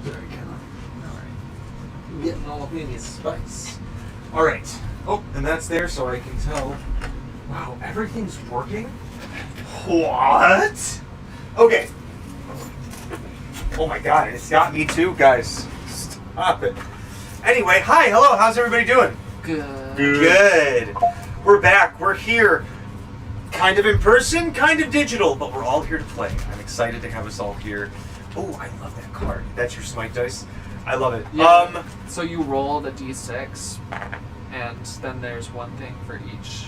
Sorry, Kenna. Alright. I'm getting all up in your spice. Alright. Oh, and that's there so I can tell. Wow, everything's working? What? Okay. Oh my god, it's got me too, guys. Stop it. Anyway, hi, hello, how's everybody doing? Good. We're back, we're here. Kind of in person, kind of digital, but we're all here to play. I'm excited to have us all here. Oh, I love that card. That's your smite dice. I love it. Yeah. So you roll the d6, and then there's one thing for each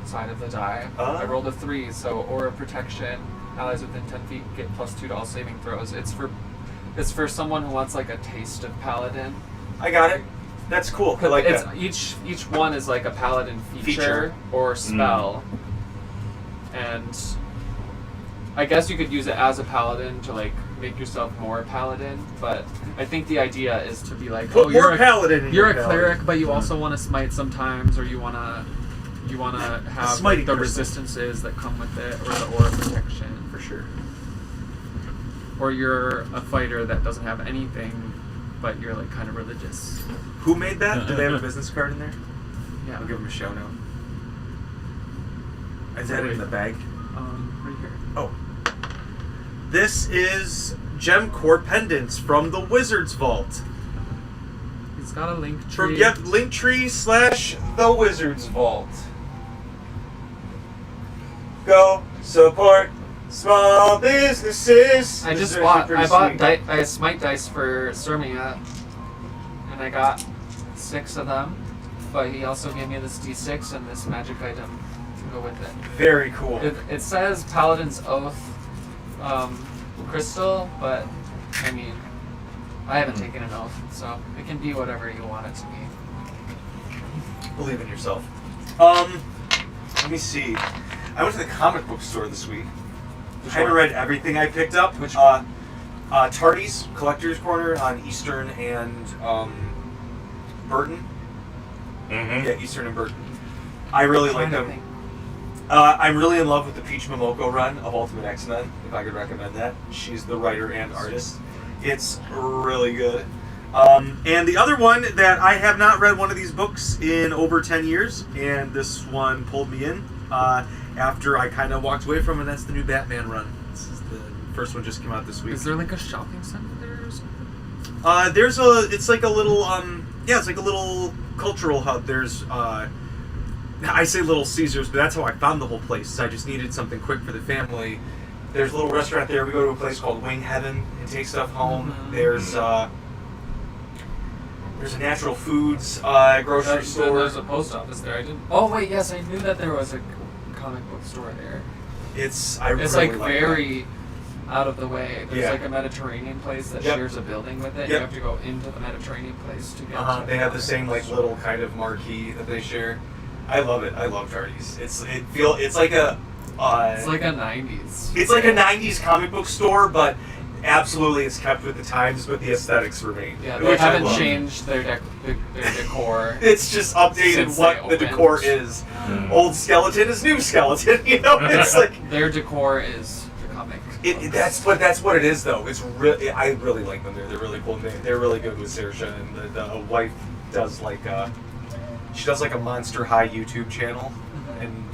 side of the die. I rolled a 3, so Aura of Protection, allies within 10 feet get +2 to all saving throws. It's for someone who wants like a taste of Paladin. I got it. That's cool. I like that. Each one is like a Paladin feature or spell. And I guess you could use it as a Paladin to like make yourself more Paladin, but I think the idea is to be like, you're a Paladin. You're a cleric, but you also want to smite sometimes, or you want to have like, the resistances that come with it, or the aura protection for sure. Or you're a fighter that doesn't have anything, but you're like kind of religious. Who made that? Do they have a business card in there? Yeah. I'll give them a shout out. Is that in the bag? Right here. Oh. This is Gem Core Pendants from the Wizard's Vault. It's got a link tree. Linktree / the Wizard's Vault. Go support small businesses. I bought smite dice for Sirmia, and I got 6 of them. But he also gave me this d6 and this magic item to go with it. Very cool. It says Paladin's Oath crystal, but I mean, I haven't taken an oath, so it can be whatever you want it to be. Believe in yourself. Let me see. I went to the comic book store this week. I haven't read everything I picked up. Which one? Tardy's Collector's Corner on Eastern and Burton. Mm-hmm. Yeah, Eastern and Burton. I really like them. I'm really in love with the Peach Momoko run of Ultimate X-Men, if I could recommend that. She's the writer and artist. It's really good. And the other one that I have not read one of these books in over 10 years, and this one pulled me in after I kind of walked away from it, and that's the new Batman run. This is the first one just came out this week. Is there like a shopping center there or something? It's like a little, it's like a little cultural hub. There's, I say Little Caesars, but that's how I found the whole place. I just needed something quick for the family. There's a little restaurant there. We go to a place called Wing Heaven and take stuff home. Mm-hmm. There's a natural foods grocery store. There's a post office there. I didn't. Oh wait, yes, I knew that there was a comic book store there. It's really like very out of the way. There's like a Mediterranean place that shares a building with it. Yep. You have to go into the Mediterranean place to get to They have the same like little kind of marquee that they share. I love it. I love Tardy's. It's like a 90s. It's like a 90s comic book store, but absolutely it's kept with the times, but the aesthetics remain. Yeah, they haven't changed their decor. It's just updated what the decor is. Old skeleton is new skeleton. You know, it's like their decor is the comic. That's what it is, though. It's really I really like them. They're really cool. They're really good with Saoirse, and the wife does like she does like a Monster High YouTube channel, and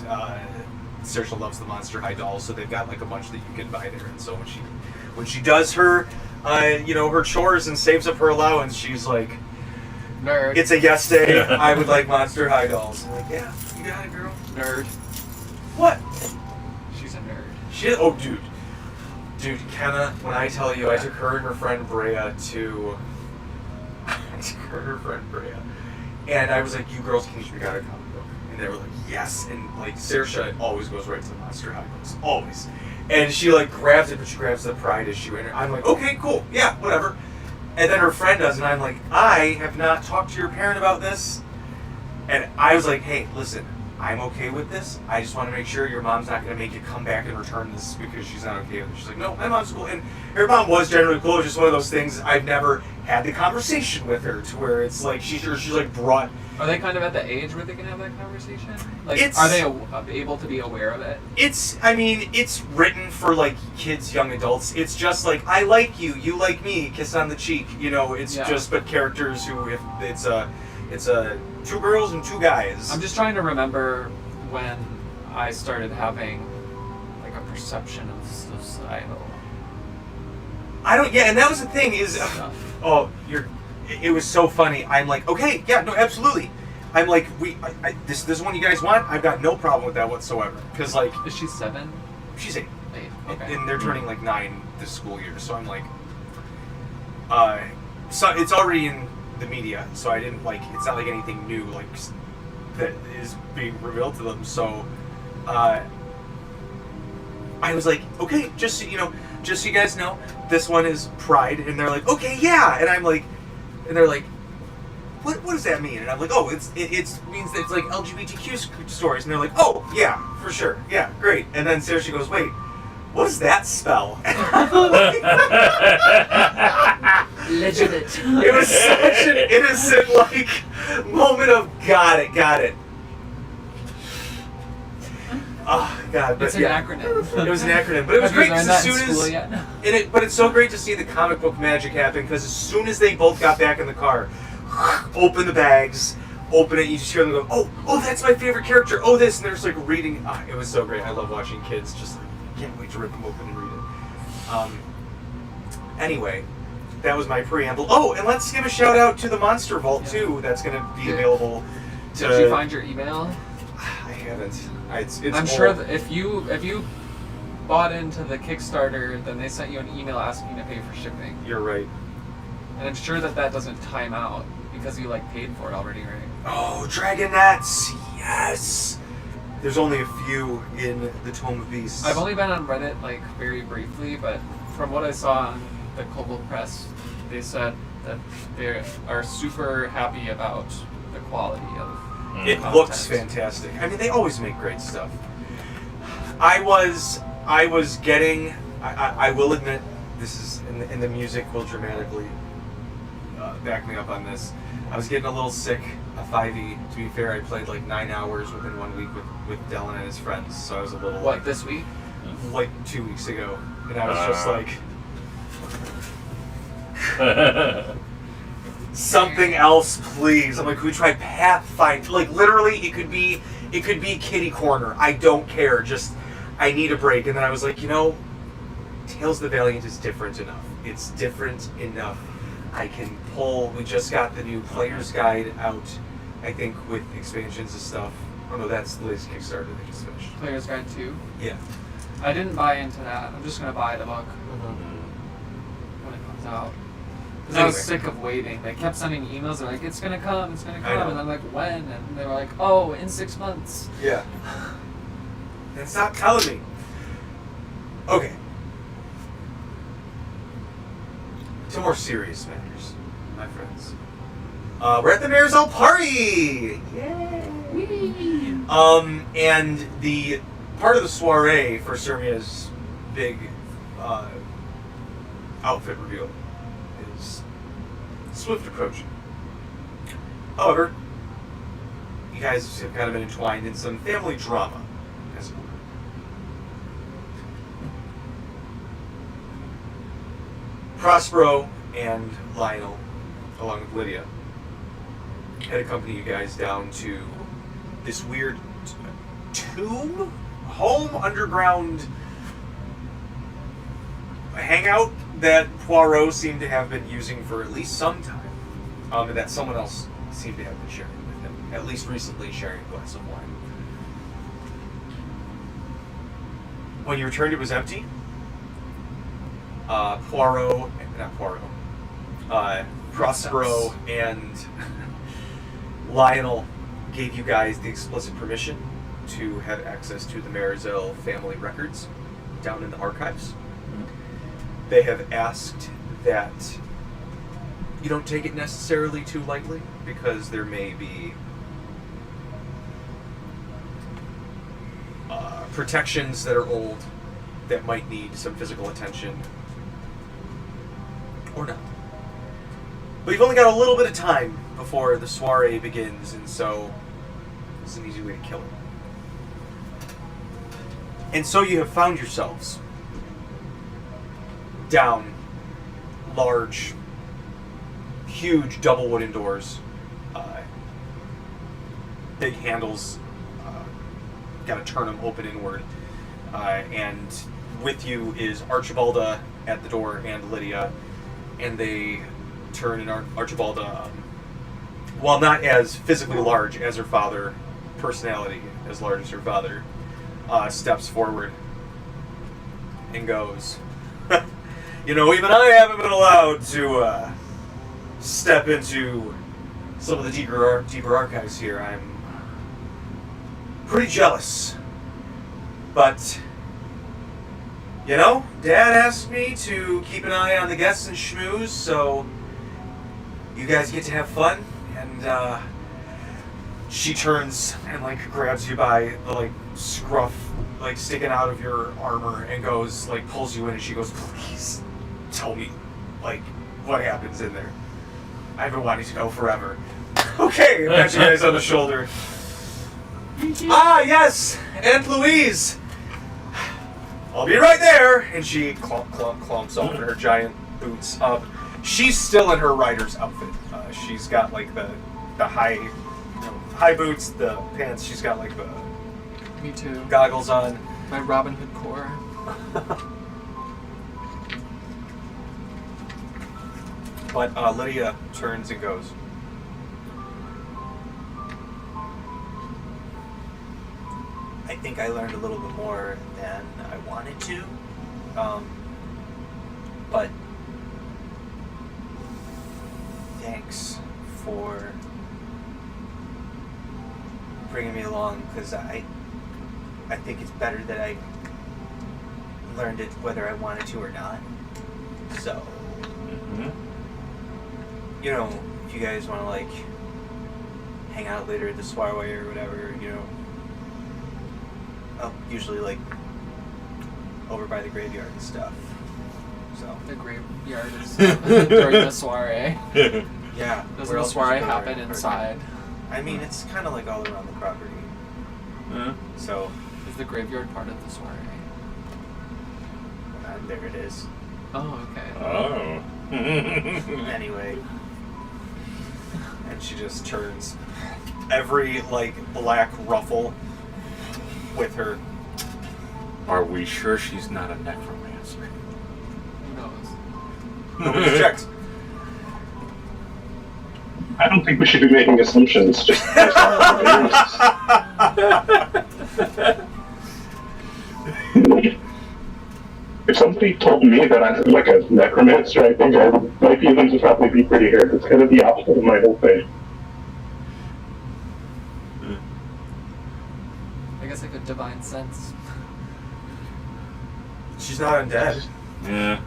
Saoirse loves the Monster High dolls, so they've got like a bunch that you can buy there. And so when she does her her chores and saves up her allowance, she's like, nerd. It's a yes day. I would like Monster High dolls. I'm like, yeah, you got it, girl. Nerd. What? She's a nerd. Dude, Kenna, when I tell you, I took her and her friend Brea and I was like, you girls can each pick out a comic book. And they were like, yes. And like, Saoirse always goes right to the Monster High books. Always. And she like grabs it, but she grabs the Pride issue. And I'm like, okay, cool. Yeah, whatever. And then her friend does, and I'm like, I have not talked to your parent about this. And I was like, hey, listen, I'm okay with this. I just want to make sure your mom's not going to make you come back and return this because she's not okay with it. She's like, no, my mom's cool. And her mom was generally cool. It was just one of those things. I've never had the conversation with her to where it's like she's like brought. Are they kind of at the age where they can have that conversation? Like, are they able to be aware of it? It's written for like kids, young adults. It's just like, I like you, you like me, kiss on the cheek. You know, it's just but characters who it's a 2 girls and 2 guys. I'm just trying to remember when I started having like a perception of societal. And that was the thing is, it was so funny. I'm like, okay, yeah, no, absolutely. I'm like, this is one you guys want. I've got no problem with that whatsoever. Because like, is she 7? She's 8. 8. Okay. And they're turning like 9 this school year. So I'm like, so it's already in the media. So I didn't like. It's not like anything new like that is being revealed to them. So, I was like, okay, just so you guys know, this one is Pride, and they're like, okay, yeah, and I'm like. And they're like, what does that mean? And I'm like, oh, it means that it's like LGBTQ stories. And they're like, oh, yeah, for sure. Yeah, great. And then Sarah, she goes, wait, what does that spell? Legit. It was such an innocent, like, moment of, got it. Oh, God. It's an acronym. It was an acronym. But it was great because as soon as... But it's so great to see the comic book magic happen because as soon as they both got back in the car, open the bags, open it, you just hear them go, oh, that's my favorite character, oh, this, and they're just like reading. It was so great. I love watching kids just like, can't wait to rip them open and read it. Anyway, that was my preamble. Oh, and let's give a shout out to the Monster Vault, too. That's going to be available to... Did you find your email? I haven't. I'm sure that if you bought into the Kickstarter, then they sent you an email asking to pay for shipping. You're right. And I'm sure that doesn't time out because you like paid for it already, right? Oh, Dragon Nets! Yes! There's only a few in the Tome of Beasts. I've only been on Reddit like very briefly, but from what I saw on the Kobold Press, they said that they are super happy about the quality of it. Content. Looks fantastic. I mean, they always make great stuff. I was getting. I will admit, this is and the music will dramatically back me up on this. I was getting a little sick of 5e. To be fair, I played like 9 hours within 1 week with Dylan and his friends, so I was a little. What, this week? Like 2 weeks ago, and I was just like. Something else, please. I'm like, could we try Pathfinder? Like, literally, it could be Kitty Corner. I don't care. Just, I need a break. And then I was like, Tales of the Valiant is different enough. It's different enough. I can pull. We just got the new Player's Guide out, I think, with expansions and stuff. Oh no, that's the latest Kickstarter that just finished. Player's Guide 2? Yeah. I didn't buy into that. I'm just going to buy the book when it comes out. Because I was sick of waiting. They kept sending emails. They're like, it's going to come. And I'm like, when? And they were like, oh, in 6 months. Yeah. And stop telling me. Okay. To more serious matters, my friends. We're at the Marisel party! Yay! And the part of the soiree for Sermia's big outfit reveal is swift approaching. However, you guys have kind of been entwined in some family drama, as it were. Prospero and Lionel, along with Lydia, had accompanied you guys down to this weird tomb, home, underground hangout that Poirot seemed to have been using for at least some time, and that someone else seemed to have been sharing with him, at least recently sharing a glass of wine. When you returned, it was empty. Prospero and Lionel gave you guys the explicit permission to have access to the Marisel family records down in the archives. They have asked that you don't take it necessarily too lightly because there may be protections that are old that might need some physical attention. Or not. But you've only got a little bit of time before the soiree begins, and so it's an easy way to kill it. And so you have found yourselves down large, huge double wooden doors, big handles, got to turn them open inward, and with you is Archibalda at the door and Lydia, and they turn, and Archibalda, while not as physically large as her father, personality as large as her father, steps forward and goes, you know, even I haven't been allowed to step into some of the deeper archives here. I'm pretty jealous. But, you know, Dad asked me to keep an eye on the guests and schmooze, so you guys get to have fun. And she turns and, like, grabs you by the, like, scruff, like, sticking out of your armor and goes, like, pulls you in, and she goes, please tell me, like, what happens in there. I've been wanting to know forever. Okay, pat you guys on the shoulder. Ah, yes, Aunt Louise. I'll be right there. And she clumps off in her giant boots up. She's still in her rider's outfit. She's got like the high boots, the pants. She's got like the Me too. goggles on. My Robin Hood core. But Lydia turns and goes, I think I learned a little bit more than I wanted to. But thanks for bringing me along, because I think it's better that I learned it whether I wanted to or not. So, you know, if you guys want to, like, hang out later at the soiree or whatever, you know, I'll usually, like, over by the graveyard and stuff. So The graveyard is during the soiree. yeah. Doesn't the soiree happen inside? I mean, it's kind of like all around the property. So Is the graveyard part of the soiree? there it is. Oh, okay. Oh. Anyway, and she just turns every like black ruffle with her. Are we sure she's not a necromancer? Who knows? Nobody's checked. I don't think we should be making assumptions just based on If somebody told me that I'm like a necromancer, I think my feelings would probably be pretty hurt. It's kind of the opposite of my whole thing. I guess like a divine sense. She's not undead. Yeah.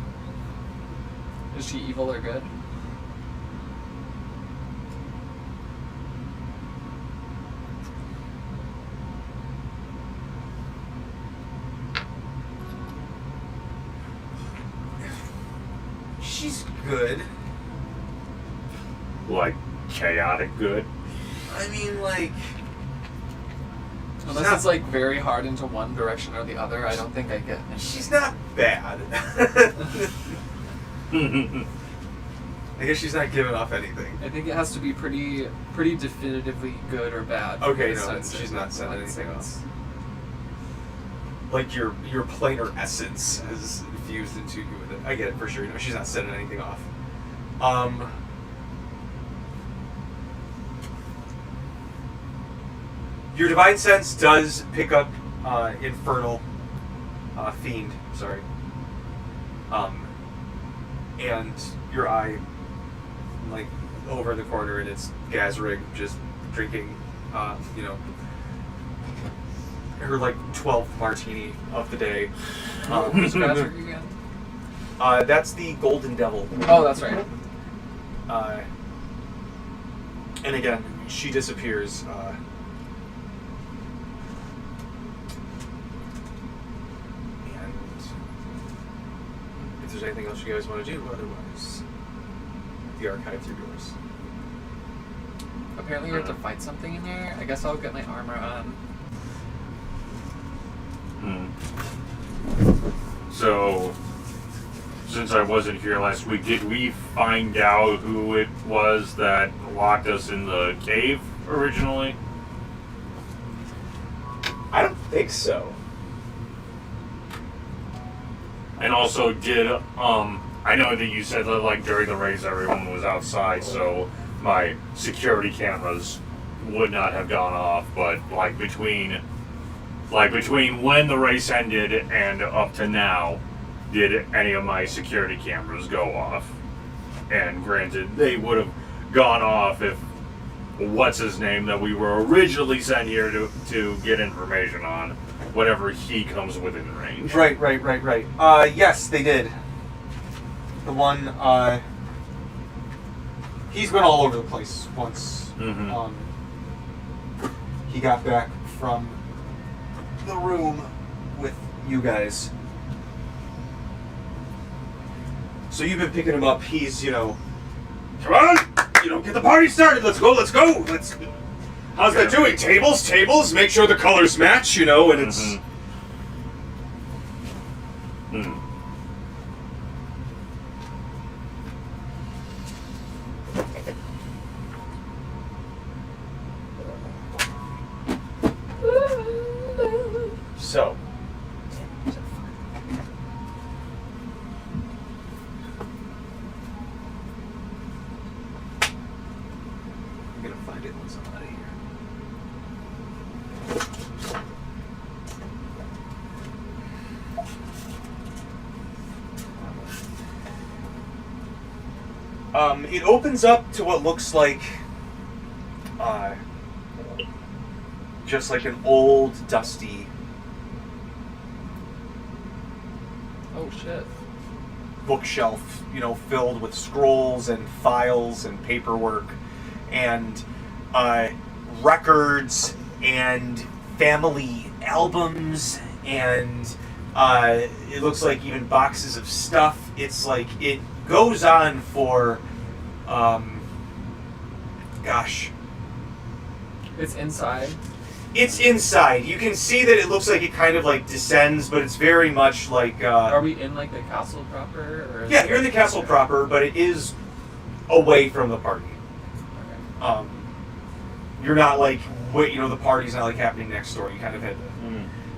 Is she evil or good? She's good. Like chaotic good? I mean, like, Unless it's like very hard into one direction or the other, I don't think I get it. she's not bad. I guess she's not giving off anything. I think it has to be pretty definitively good or bad. Okay, for no, the then sense she's of not sending divine anything sense. off. Like your planar essence is infused into you with it. I get it for sure. No, she's not sending anything off. Your divine sense does pick up infernal fiend. Sorry. And your eye, like over the corner, and it's Gazrig just drinking, you know, her like 12th martini of the day. Who's Gazrig again? That's the Golden Devil. Oh, that's right. And again, she disappears. there's anything else you guys want to do, otherwise, the archive through doors. Apparently, you have to fight something in there. I guess I'll get my armor on. So, since I wasn't here last week, did we find out who it was that locked us in the cave originally? I don't think so. And also, did I know that you said that like during the race everyone was outside, so my security cameras would not have gone off. But like between when the race ended and up to now, did any of my security cameras go off? And granted, they would have gone off if what's his name that we were originally sent here to get information on, whenever he comes within range. Right. Yes, they did. The one, he's been all over the place once. He got back from the room with you guys. So you've been picking him up. He's, come on, get the party started. Let's go. How's that doing? Tables. Make sure the colors match, and it's. So. I'm gonna find it once I'm out of here. It opens up to what looks like just like an old, dusty bookshelf, filled with scrolls and files and paperwork and records and family albums and it looks like even boxes of stuff. It's like it goes on for It's inside. It's inside. You can see that it looks like it kind of like descends, but it's very much like Are we in like the castle proper? Or yeah, you're in the castle proper, but it is away from the party. Okay. You're not like the party's not like happening next door. You kind of had to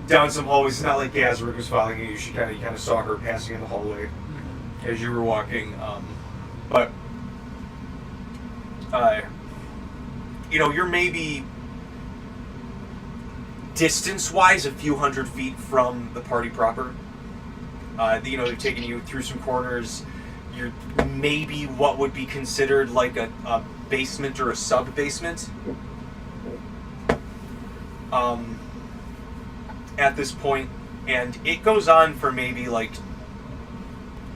down some hallways. It's not like Gazrick was following you. You kind of saw her passing in the hallway as you were walking. But you're maybe distance-wise a few hundred feet from the party proper. They've taken you through some corners. You're maybe what would be considered like a basement or a sub-basement. At this point, and it goes on for maybe like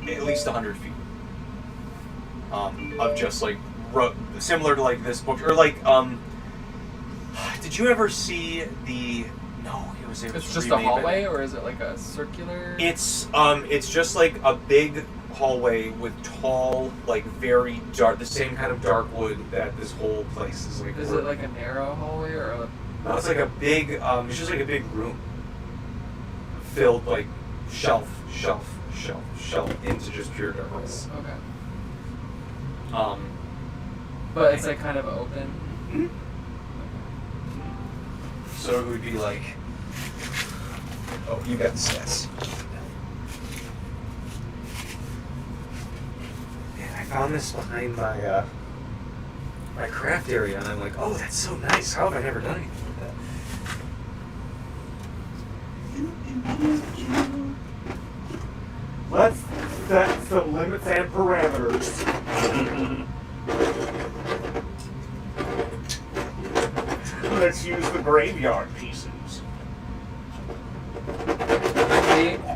at least 100 feet of just like similar to like this book or like did you ever see the It's just a hallway, or is it like a circular? It's just like a big hallway with tall, like very dark, the same kind of dark wood that this whole place is like. Is it like a narrow hallway or a? No, it's like a big. It's just like a big room filled like shelf into just pure darkness. Okay. But it's like kind of open. Mm-hmm. So it would be like. Oh, you got the stats. Man, I found this behind my my craft area, and I'm like, oh, that's so nice. How have I never done anything with that? Let's set some limits and parameters. Let's use the graveyard pieces.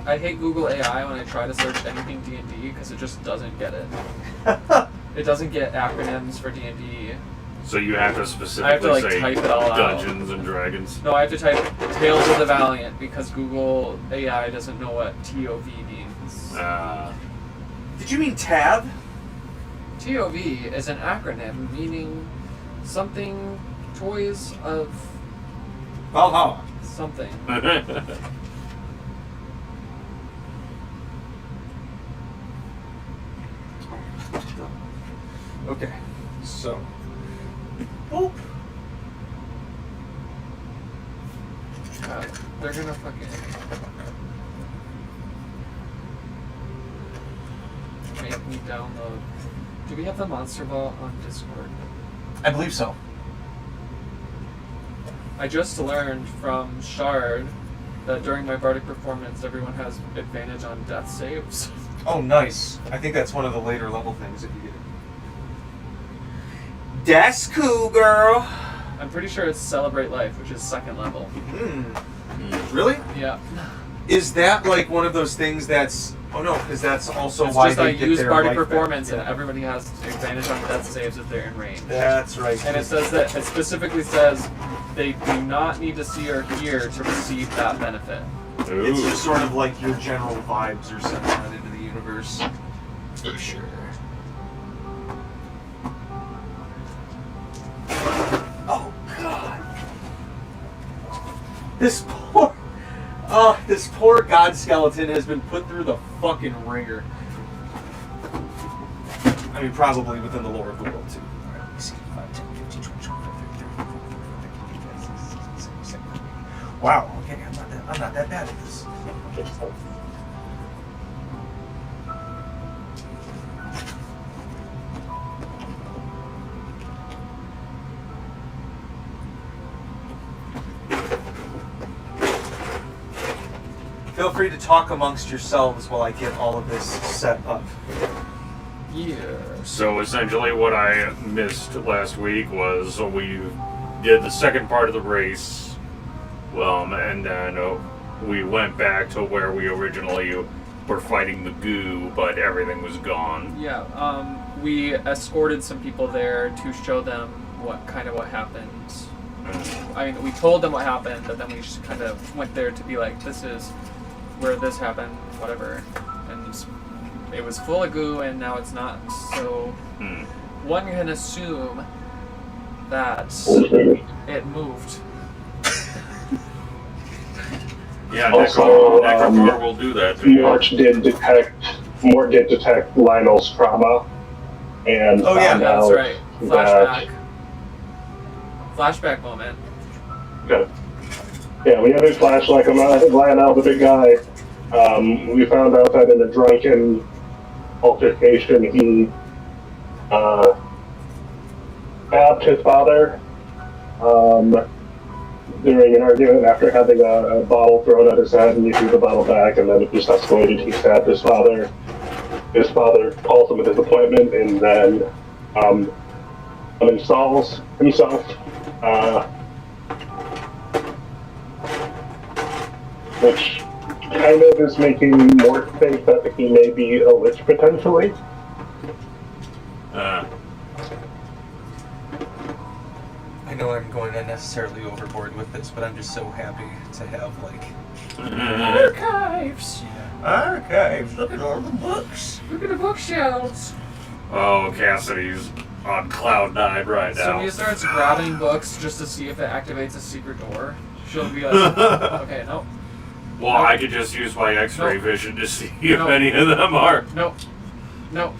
I hate Google AI when I try to search anything D&D because it just doesn't get it. It doesn't get acronyms for D&D. So you have to I specifically have to like say type it all out. Dungeons and Dragons. No, I have to type Tales of the Valiant because Google AI doesn't know what TOV means. Did you mean tab? TOV is an acronym meaning something, toys of Valhalla. something. Okay, so. Boop. God, they're gonna fucking make me download. Do we have the Monster Vault on Discord? I believe so. I just learned from Shard that during my bardic performance, everyone has advantage on death saves. Oh, nice. I think that's one of the later level things if you get it. That's cool, girl. I'm pretty sure it's Celebrate Life, which is second level. Really? Yeah. Is that like one of those things that's... Oh no, because that's also It's why just they I get use their bardic life performance back. and everybody has advantage on death saves if they're in range. That's right. And it says that it specifically says they do not need to see or hear to receive that benefit. Ooh. It's just sort of like your general vibes are sent out into the universe. For sure. Oh god. This poor god skeleton has been put through the fucking ringer. I mean, probably within the lore of the world too. Alright, let me see. 5, 10, 15, 20, 25, 30, 40, 45, 56, 57. Wow, okay, I'm not that bad at this. Feel free to talk amongst yourselves while I get all of this set up. Yeah. So essentially what I missed last week was we did the second part of the race, and then we went back to where we originally were fighting the goo, but everything was gone. Yeah, we escorted some people there to show them what happened. I mean, we told them what happened, but then we just kind of went there to be like, this is where this happened, whatever. And it was full of goo, and now it's not. So one can assume that it moved. Yeah, Also, Necrocar will do that to you. Mort did detect Lionel's trauma, and Oh, yeah, found That's out right. Flashback. Flashback moment. Yeah, we had a flashback of Lionel, the big guy. We found out that in a drunken altercation, he stabbed his father during an argument after having a bottle thrown at his head, and he threw the bottle back, and then it just escalated. He stabbed his father. His father calls him a disappointment, and then uninstalls himself. Which kind of is making Mort think that he may be a witch potentially. I know I'm going unnecessarily overboard with this, but I'm just so happy to have, like... Archives! Yeah. Archives! Look at all the books! Look at the bookshelves! Oh, Cassidy's on cloud 9 right So now. Mia starts grabbing books just to see if it activates a secret door. She'll be like, okay, nope. Well, I could just use my X-ray vision to see if Nope. any of them are. Nope. Nope.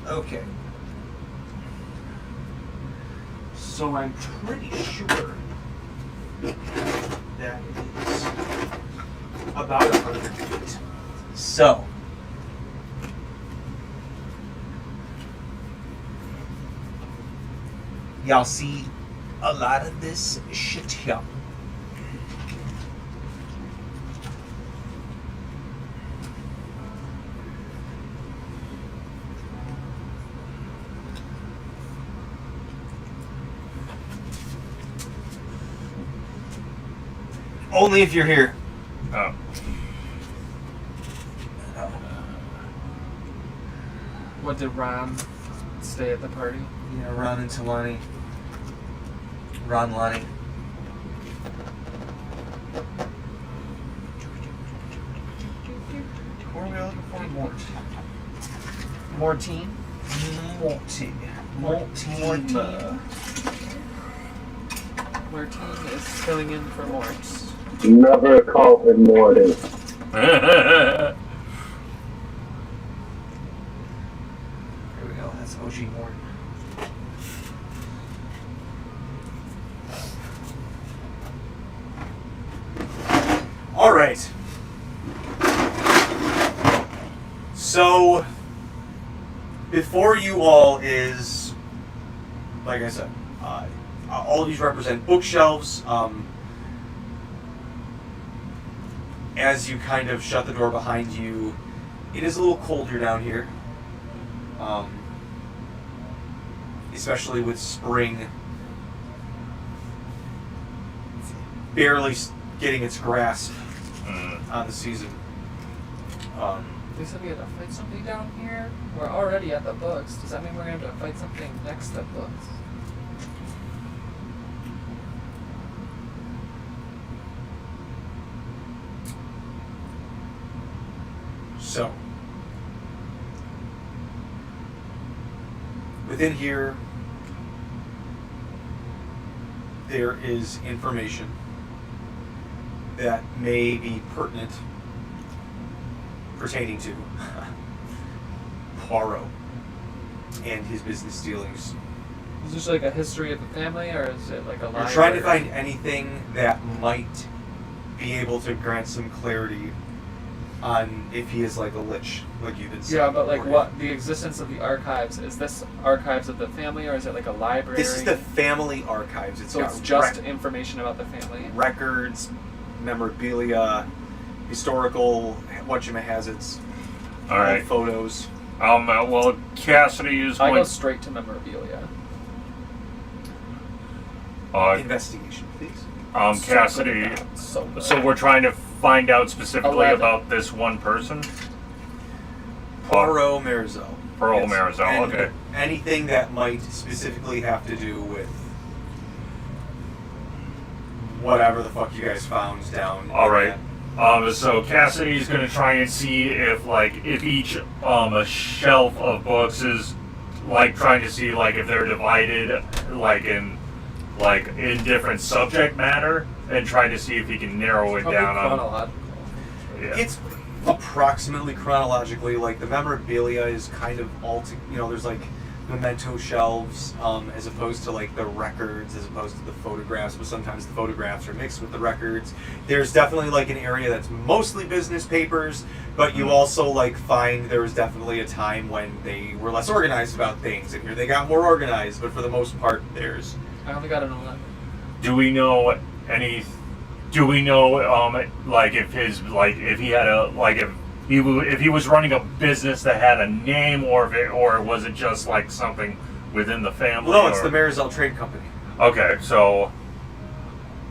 Okay. So I'm pretty sure that it is about 100 feet. So, y'all see a lot of this shit here. Only if you're here. Oh. What did Ron stay at the party? Yeah, Ron and Talani. Ron Lonnie. Who are we looking for? Mort. Mortine? Mortine. Martine is filling in for Mort. Never call him Morty. There we go. That's OG Mort. All right. So, before you all is, like I said, all of these represent bookshelves. As you kind of shut the door behind you, it is a little colder down here. Especially with spring barely getting its grasp on the season. They said we had to fight something down here? We're already at the books. Does that mean we're going to have to fight something next to books? So, within here, there is information that may be pertinent pertaining to Poirot and his business dealings. Is this like a history of the family, or is it like a You're lie? trying to find anything that might be able to grant some clarity on if he is like a lich, like you've been saying. Yeah, but like before. what? The existence of the archives. Is this archives of the family, or is it like a library? This is the family archives. So it's just information about the family? Records, memorabilia, historical whatchamahazards, All right. photos. Well, Cassidy is I going. go straight to memorabilia. Investigation, please. Cassidy. So good. So we're trying to find out specifically 11. about this one person. Poirot Marisel. Poirot Marisel, And okay. Anything that might specifically have to do with whatever the fuck you guys found down. All right. So Cassidy's gonna try and see if each a shelf of books is trying to see if they're divided in different subject matter, and try to see if he can narrow it Probably down on. chronological. Yeah. It's approximately chronologically, the memorabilia is kind of there's memento shelves, as opposed to the records, as opposed to the photographs, but sometimes the photographs are mixed with the records. There's definitely an area that's mostly business papers, but you also find there was definitely a time when they were less organized about things, and here they got more organized, but for the most part there's... I only got an 11. Do we know any? Do we know if his if he had a if he was running a business that had a name, or was it just something within the family? No, it's the Marisel Trade Company. Okay, so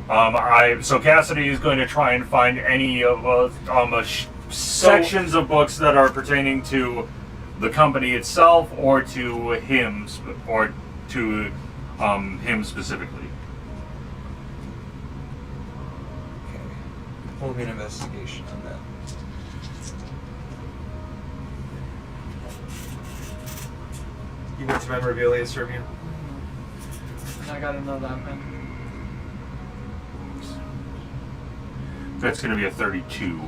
so Cassidy is going to try and find any of sections of books that are pertaining to the company itself, or to him, him specifically. Okay. Pull me an investigation on that. You went to memorabilia, Serbian? And I got an 11. That's going to be a 32.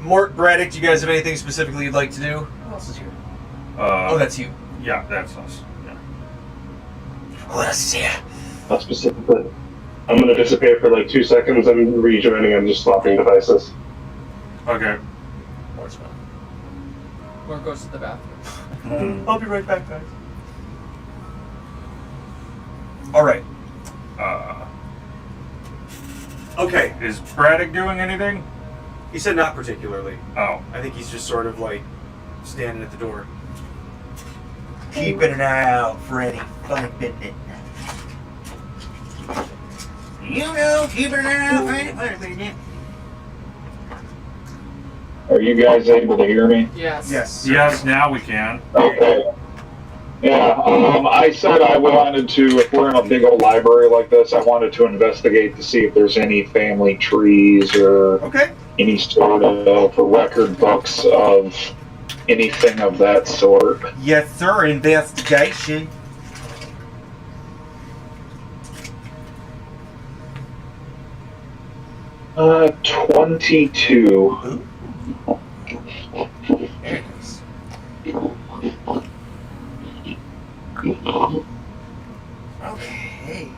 Mort, Braddock, do you guys have anything specifically you'd like to do? Who else is here? Oh, that's you. Yeah, that's us. Yeah. Not specifically. I'm gonna disappear for like 2 seconds and rejoining and just swapping devices. Okay. Or goes to the bathroom. I'll be right back, guys. All right. Okay. Is Braddock doing anything? He said not particularly. Oh. I think he's just sort of like standing at the door. Keeping an eye out for any funny business. You know, keeping an eye out for any funny business. Are you guys able to hear me? Yes. Yes. Yes, now we can. Okay. Yeah, I said I wanted to, if we're in a big old library like this, I wanted to investigate to see if there's any family trees or Okay. any sort of record books of anything of that sort. Yes, sir. Investigation. Uh, 22. There it is. Okay.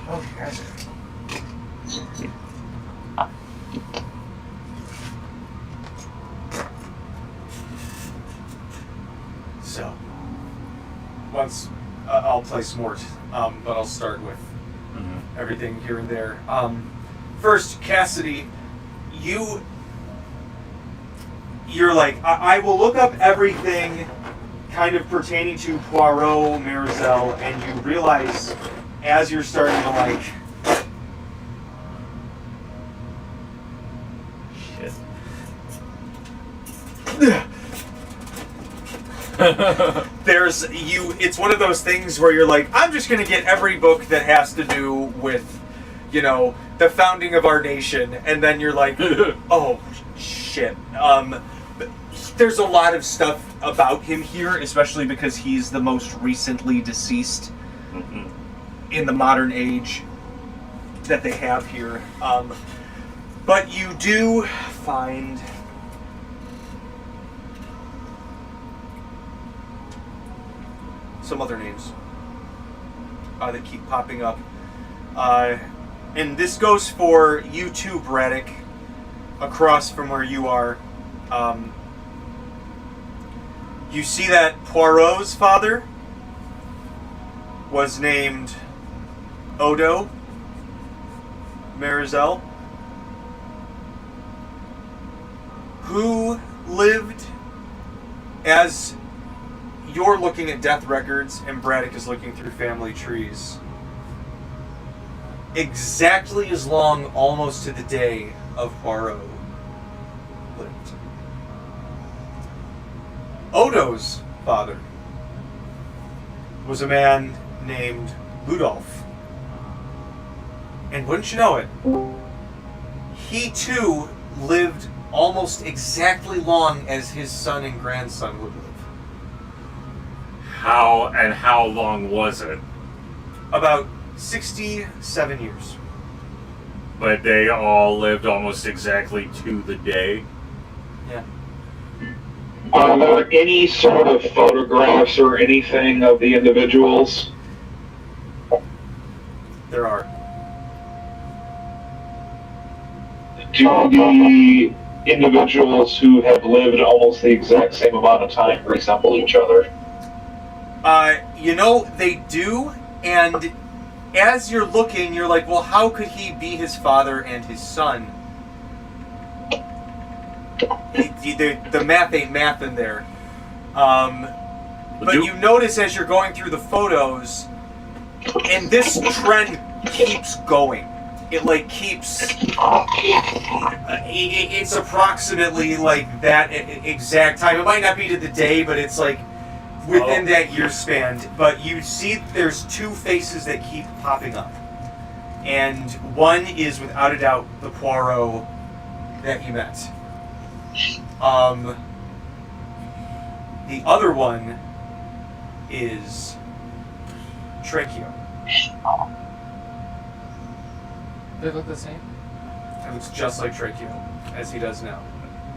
Oh, guys. So, once I'll play Smort, but I'll start with everything here and there. First, Cassidy, you're like, I will look up everything kind of pertaining to Poirot, Marisel, and you realize as you're starting to like, shit. It's one of those things where you're like, I'm just going to get every book that has to do with, you know, the founding of our nation, and then you're like, oh, shit. There's a lot of stuff about him here, especially because he's the most recently deceased in the modern age that they have here. But you do find some other names that keep popping up. And this goes for you too, Braddock, across from where you are. You see that Poirot's father was named Odo Marisel, who lived, as you're looking at death records and Braddock is looking through family trees, exactly as long, almost to the day, of Poirot lived. Odo's father was a man named Ludolf. And wouldn't you know it, he too lived almost exactly long as his son and grandson would live. How long was it? About 67 years. But they all lived almost exactly to the day. Yeah. Are there any sort of photographs or anything of the individuals? There are. Do the individuals who have lived almost the exact same amount of time resemble each other? You know, they do, and as you're looking, you're like, well, how could he be his father and his son? The math ain't math in there. But you notice as you're going through the photos, and this trend keeps going. It like keeps... It's approximately like that exact time. It might not be to the day, but it's like within that year span. But you see there's two faces that keep popping up. And one is without a doubt the Poirot that you met. The other one is Tracheo. They look the same? It looks just like Tracheo, as he does now.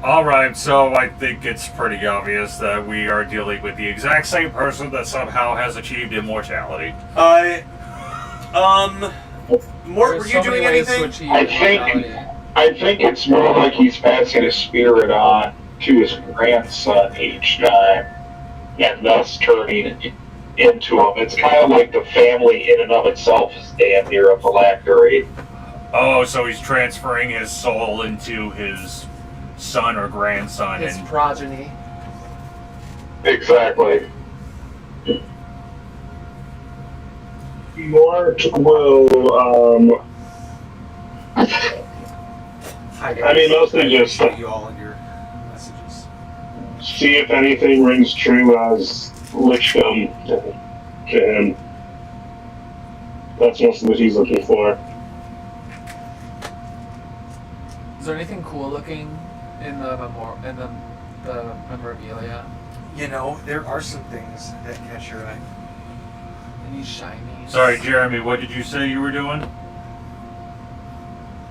Alright, so I think it's pretty obvious that we are dealing with the exact same person that somehow has achieved immortality. Mort, were you doing anything? I think it's more like he's passing his spirit on to his grandson each time, and thus turning into him. It's kind of like the family in and of itself is damn near a phylactery. Oh, so he's transferring his soul into his son or grandson. His progeny. Exactly. Mort will, Hi, guys. I mean, mostly just appreciate you all in your messages. see if anything rings true as Lichcomb to him. That's mostly what he's looking for. Is there anything cool looking in the the memorabilia? You know, there are some things that catch your eye. Any shiny? Sorry, Jeremy, what did you say you were doing?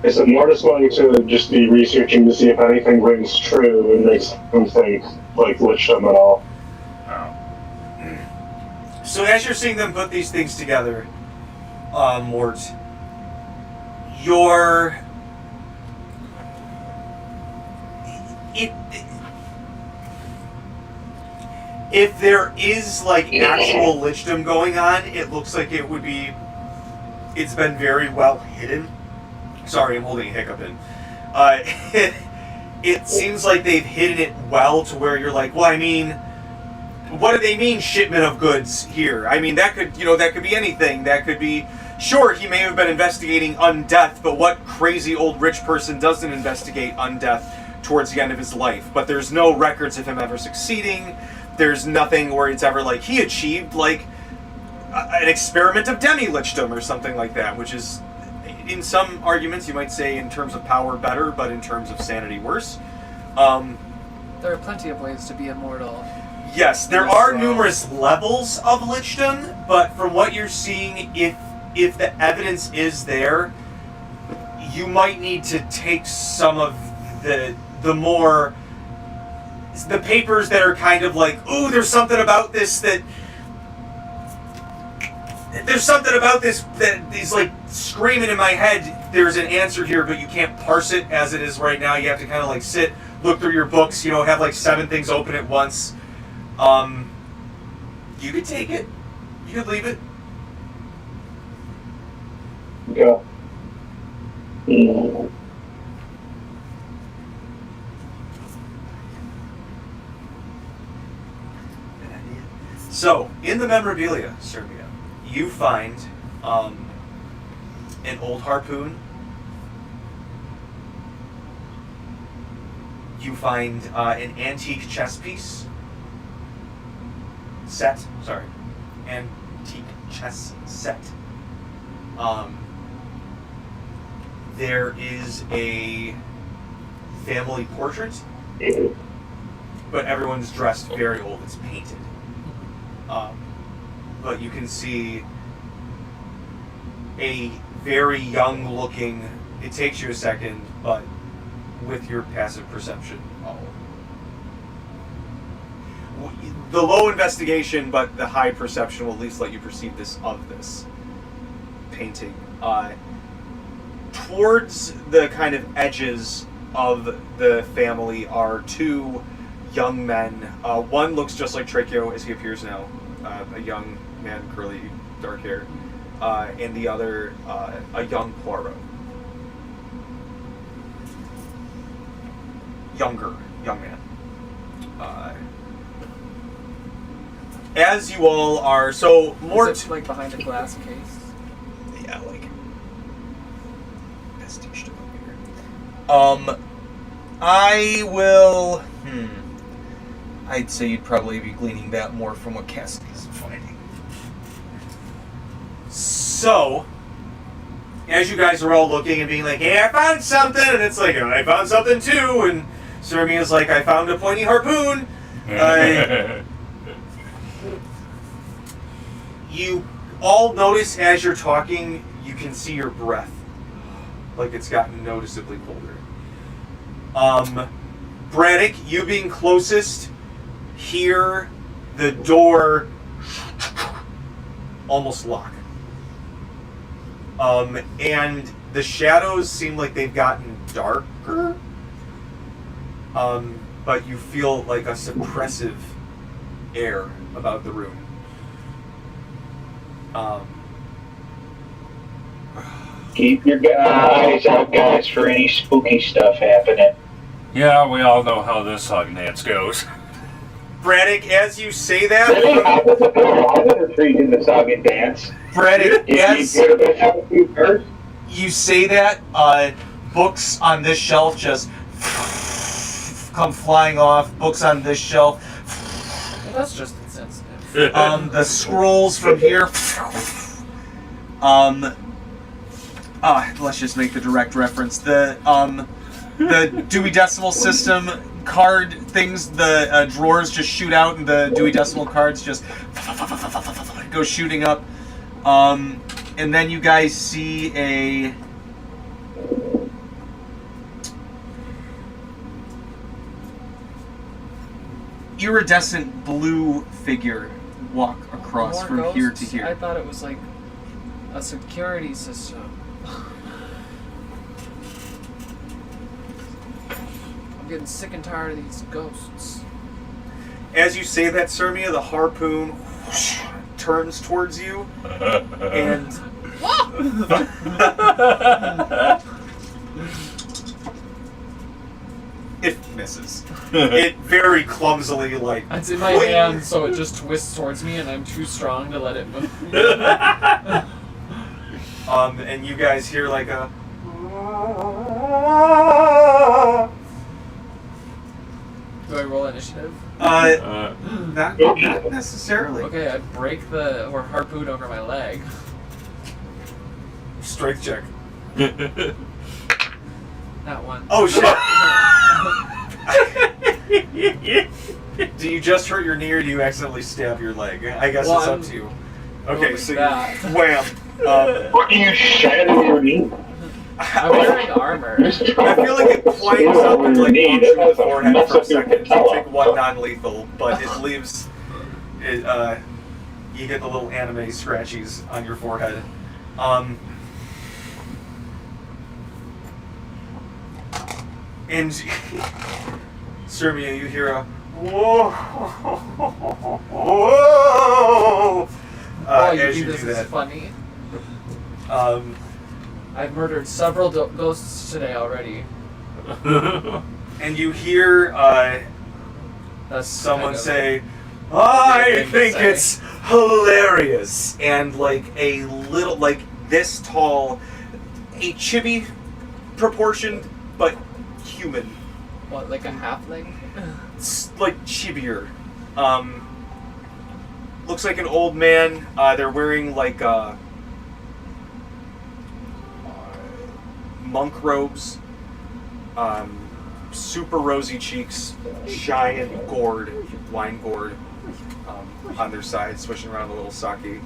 I said Mort is going to just be researching to see if anything rings true and makes him think like Lichcomb at all. Oh. So as you're seeing them put these things together, Mort, if there is like actual lichdom going on, it looks like it's been very well hidden. Sorry, I'm holding a hiccup in. It seems like they've hidden it well to where you're like, well, I mean, what do they mean shipment of goods here? I mean, that could be anything. That could be, sure, he may have been investigating undeath, but what crazy old rich person doesn't investigate undeath towards the end of his life? But there's no records of him ever succeeding. There's nothing where it's ever like he achieved like an experiment of demi-lichdom or something like that, which is, in some arguments, you might say in terms of power better, but in terms of sanity worse. There are plenty of ways to be immortal. Yes, there are numerous levels of lichdom, but from what you're seeing, if the evidence is there, you might need to take some of the papers that are kind of like, ooh, there's something about this that is like screaming in my head. There's an answer here, but you can't parse it as it is right now. You have to kind of like sit, look through your books, have like 7 things open at once. You could take it. You could leave it. Yeah. So, in the memorabilia, Serbia, you find an old harpoon. You find an antique chess piece. Antique chess set. There is a family portrait, but everyone's dressed very old. It's painted. But you can see a very young looking, it takes you a second, but with your passive perception, the low investigation but the high perception will at least let you perceive this painting. Towards the kind of edges of the family are 2 young men. One looks just like Tracheo as he appears now, a young man, curly, dark hair, and the other a young Poirot. Young man. As you all are, so Mort, Is it like behind a glass case? yeah, like pastiche up here. I will. I'd say you'd probably be gleaning that more from what Cassidy's finding. So, as you guys are all looking and being like, "Hey, I found something," and it's like, "I found something too," and Cermia's like, "I found a pointy harpoon." You all notice as you're talking, you can see your breath, like it's gotten noticeably colder. Braddock, you being closest, hear the door almost lock. And the shadows seem like they've gotten darker. But you feel like a suppressive air about the room. Keep your eyes out, guys, for any spooky stuff happening. Yeah, we all know how this Hug Nance goes. Braddock, as you say that, In the song and dance. Braddock, as you say that, books on this shelf just come flying off. Books on this shelf. Well, that's just insensitive. The scrolls from here. Let's just make the direct reference. The Dewey Decimal System card things, the drawers just shoot out, and the Dewey Decimal cards just go shooting up. And then you guys see a iridescent blue figure walk across More from ghosts? here to here. I thought it was like a security system. I'm getting sick and tired of these ghosts. As you say that, Sirmia, the harpoon turns towards you, and it misses. It very clumsily, like... It's in my hand, so it just twists towards me, and I'm too strong to let it move. And you guys hear like a... Do I roll initiative? Not necessarily. Okay, I break the harpoon over my leg. Strength check. That one. Oh shit! Do you just hurt your knee, or do you accidentally stab your leg? I guess it's up to you. Okay, so that. wham. What do you shadow your knee? I'm wearing armor. I feel like it climbs up and like punches you in the forehead for a second. You take one non-lethal, but it leaves it. You get the little anime scratchies on your forehead. And Sirmia, you hear a whoa, whoa. You As think you this do is that. funny? I've murdered several ghosts today already. And you hear That's someone kind of say, a I weird thing think to say. it's hilarious. And like a little, like this tall, a chibi proportioned, but human. What, like a halfling? It's like chibier. Looks like an old man. They're wearing like monk robes. Super rosy cheeks, giant gourd, wine gourd, on their side, swishing around a little sake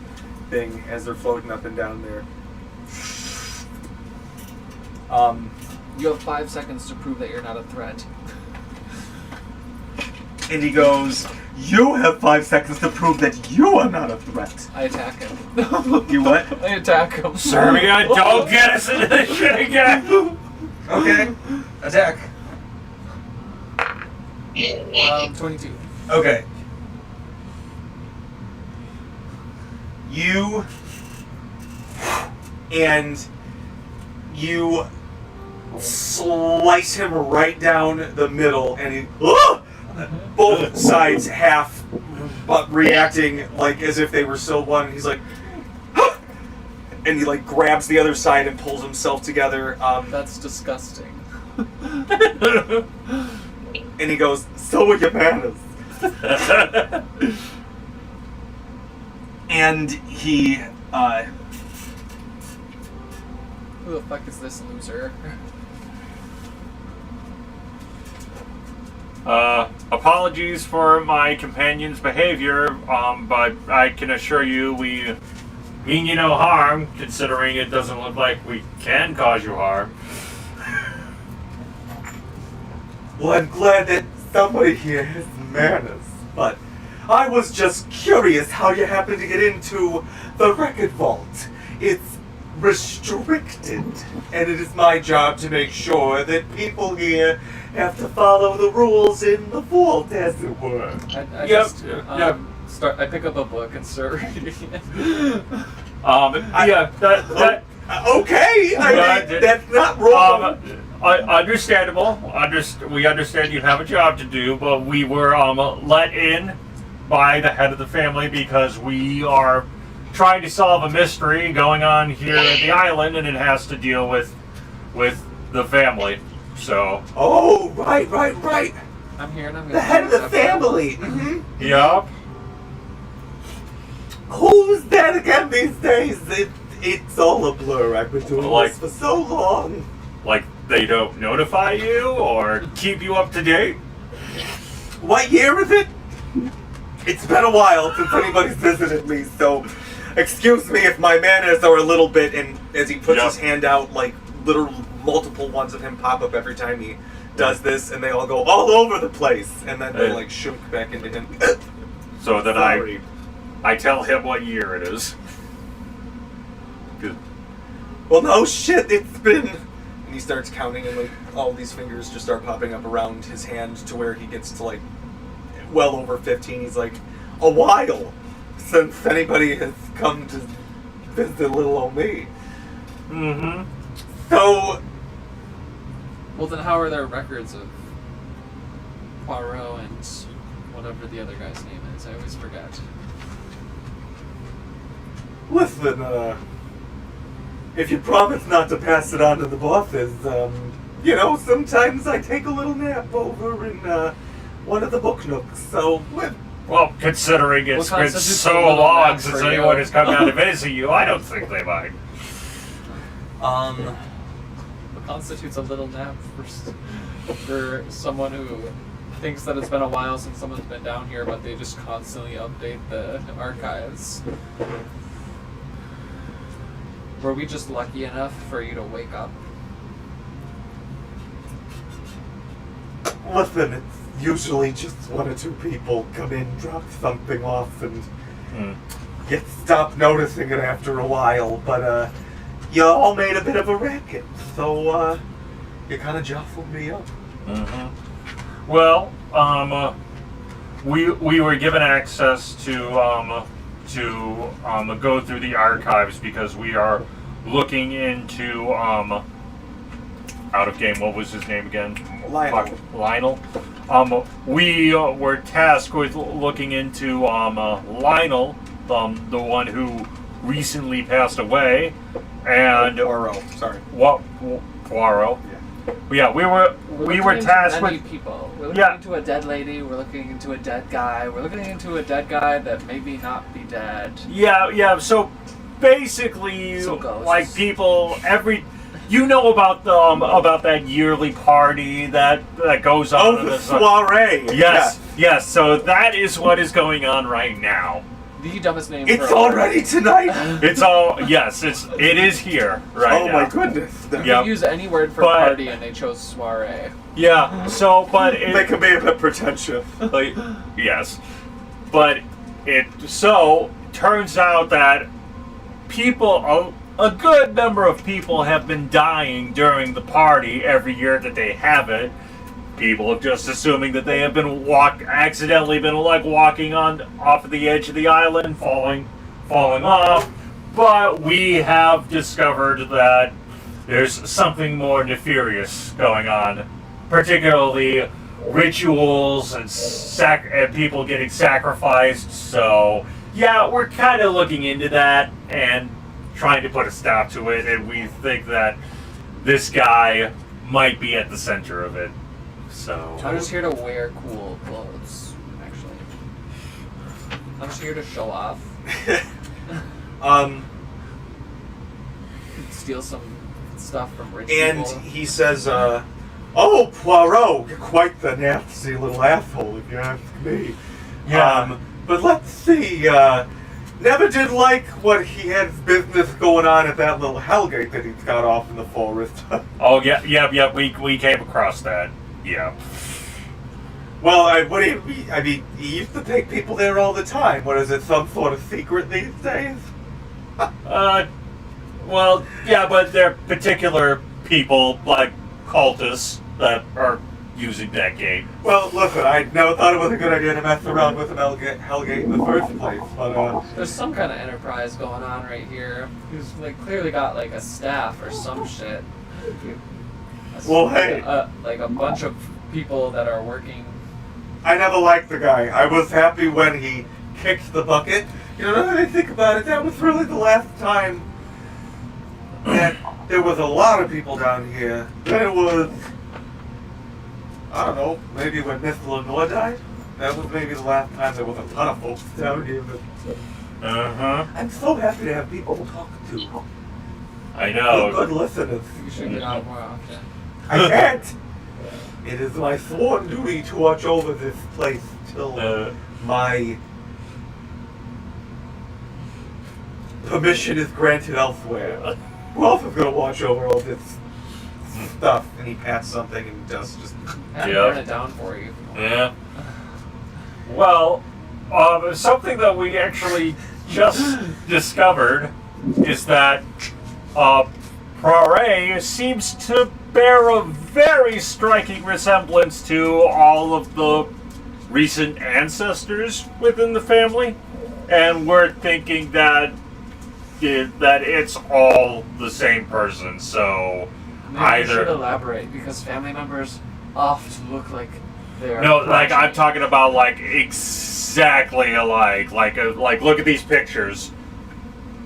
thing as they're floating up and down there. You have 5 seconds to prove that you're not a threat. And he goes, you have 5 seconds to prove that you are not a threat. I attack him. You what? I attack him. Sirmia, don't get us into this shit again! Okay. Attack. 22. Okay. You slice him right down the middle, and he both sides half, but reacting like as if they were still one. He's like, and he like grabs the other side and pulls himself together. That's disgusting. And he goes, so are your manners. And he, Who the fuck is this loser? Apologies for my companion's behavior, but I can assure you we mean you no harm, considering it doesn't look like we can cause you harm. Well, I'm glad that somebody here has manners, but I was just curious how you happened to get into the record vault. It's restricted, and it is my job to make sure that people here have to follow the rules in the vault, as it were. I pick up a book and start reading it. Okay, I mean, that's not wrong. Understandable. We understand you have a job to do, but we were let in by the head of the family because we are trying to solve a mystery going on here at the island, and it has to deal with the family. So. Oh, right. I'm here and I'm the head of the family. Mm-hmm. Yup. Who's that again these days? It's all a blur. I've been doing this for so long. Like they don't notify you or keep you up to date? What year is it? It's been a while since anybody's visited me, so excuse me if my manners are a little bit, and as he puts his hand out, like literal multiple ones of him pop up every time he does this, and they all go all over the place, and then they like shunk back into him. So then I tell him what year it is. Good. Well, no shit, it's been... And he starts counting, and like all these fingers just start popping up around his hand to where he gets to like well over 15. He's like, a while since anybody has come to visit little old me. Mm-hmm. So... Well, then how are there records of Poirot and whatever the other guy's name is? I always forget. Listen, if you promise not to pass it on to the bosses, sometimes I take a little nap over in one of the book nooks, so... Well, considering it's been so long since anyone has come down to visit you, I don't think they mind. What constitutes a little nap for someone who thinks that it's been a while since someone's been down here, but they just constantly update the archives? Were we just lucky enough for you to wake up? Listen, it's usually just one or two people come in, drop something off, and get stopped noticing it after a while, but you all made a bit of a racket, so you kind of jostled me up. Mm-hmm. Well, we were given access to go through the archives because we are looking into out of game. What was his name again? Lionel. We were tasked with looking into Lionel, the one who recently passed away, and Poirot. Sorry. What? Poirot. Yeah, we were tasked with people. We're looking into a dead lady. We're looking into a dead guy. We're looking into a dead guy that maybe not be dead. Yeah. So basically, like people, about that yearly party that goes on. Oh, the soiree. Yes. So that is what is going on right now. The dumbest name. It's already tonight. It is here right now. Oh my goodness. You can use any word for party, and they chose soiree. Yeah. So, but they can be a bit pretentious. Yes, but it turns out that a good number of people have been dying during the party every year that they have it. People have just assuming that they have been accidentally been walking off of the edge of the island, falling off. But we have discovered that there's something more nefarious going on, particularly rituals and people getting sacrificed. So yeah, we're kind of looking into that and trying to put a stop to it. And we think that this guy might be at the center of it. So I'm just here to wear cool clothes, actually. I'm just here to show off. Steal some stuff from rich people. And he says, oh, Poirot, you're quite the nasty little asshole, if you ask me. Yeah. But let's see, never did like what he had business going on at that little hellgate that he's got off in the forest. Oh, yeah, we came across that. Yeah. Well, what do you mean? I mean, he used to take people there all the time. What is it, some sort of secret these days? Well, yeah, but they're particular people, like cultists, that are using that gate. Well, listen, I never thought it was a good idea to mess around with an Hellgate in the first place, but, There's some kind of enterprise going on right here. Who's like clearly got like a staff or some shit. Well, hey. Like a bunch of people that are working. I never liked the guy. I was happy when he kicked the bucket. You know, now that I think about it, that was really the last time that there was a lot of people down here. Then it was, I don't know, maybe when Miss Lenore died? That was maybe the last time there was a ton of folks down here. But I'm so happy to have people to talk to. I know. Good listeners. You should get out more often. I can't. It is my sworn duty to watch over this place till my permission is granted elsewhere. Who else is going to watch over all this stuff? And he pats something and Dust just... I can burn it down for you. Yeah. Well, something that we actually just discovered is that Soiree seems to bear a very striking resemblance to all of the recent ancestors within the family, and we're thinking that it's all the same person. So Maybe you should elaborate, because family members often look like they're... No, like I'm talking about like exactly alike. Like look at these pictures,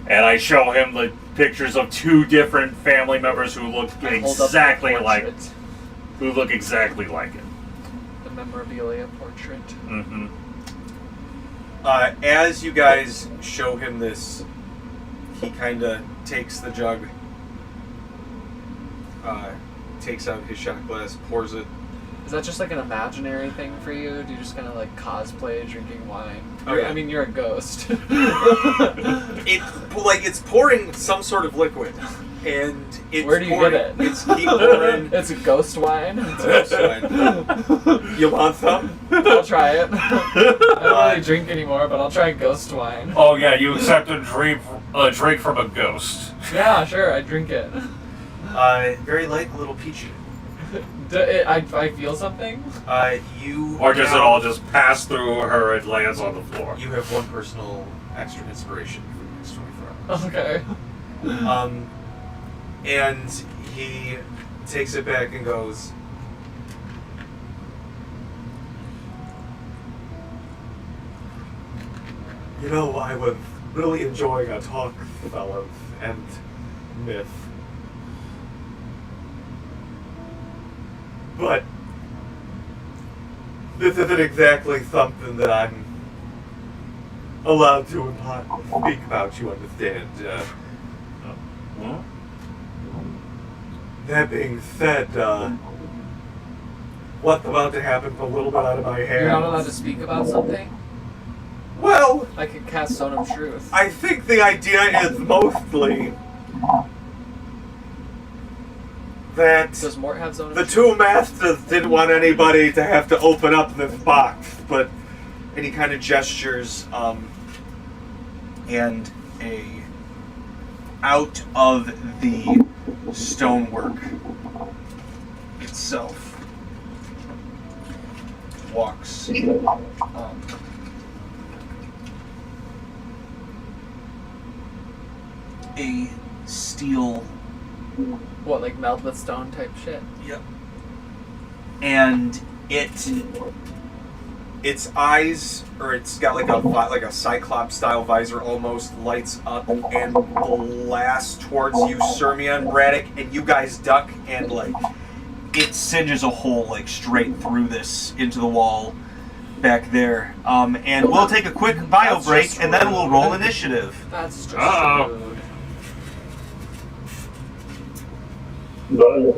and I show him the pictures of two different family members who look exactly like it. Who look exactly like it. The memorabilia portrait. Mm-hmm. As you guys show him this, he kind of takes the jug, takes out his shot glass, pours it. Is that just like an imaginary thing for you? Do you just kind of like cosplay drinking wine? Okay. I mean, you're a ghost. It's pouring some sort of liquid, and it's Where do you pouring, get it? It's keep pouring. It's a ghost wine. It's ghost wine. You want some? I'll try it. I don't really drink anymore, but I'll try ghost wine. Oh yeah, you accept a drink from a ghost. Yeah, sure, I drink it. Very light, a little peachy. I feel something? Or does it all just pass through her and lands on the floor? You have one personal extra inspiration for the next 24 hours. Okay. And he takes it back and goes, you know, I was really enjoying our talk, fellas, and Myth. But this isn't exactly something that I'm allowed to speak about, you understand. That being said, what's about to happen a little bit out of my hands. You're not allowed to speak about something? Well, I could cast Zone of Truth. I think the idea is mostly that Does Mort have Zone of the Truth? two masters didn't want anybody to have to open up this box, but any kind of gestures, and out of the stonework itself walks a steel. What, like melt with stone type shit? Yep. And its eyes, or it's got like a cyclops style visor, almost lights up and blasts towards you, Sirmia and Braddock, and you guys duck, and like it singes a hole like straight through this into the wall back there. And we'll take a quick bio That's break, just and then rude. we'll roll initiative. That's just rude. But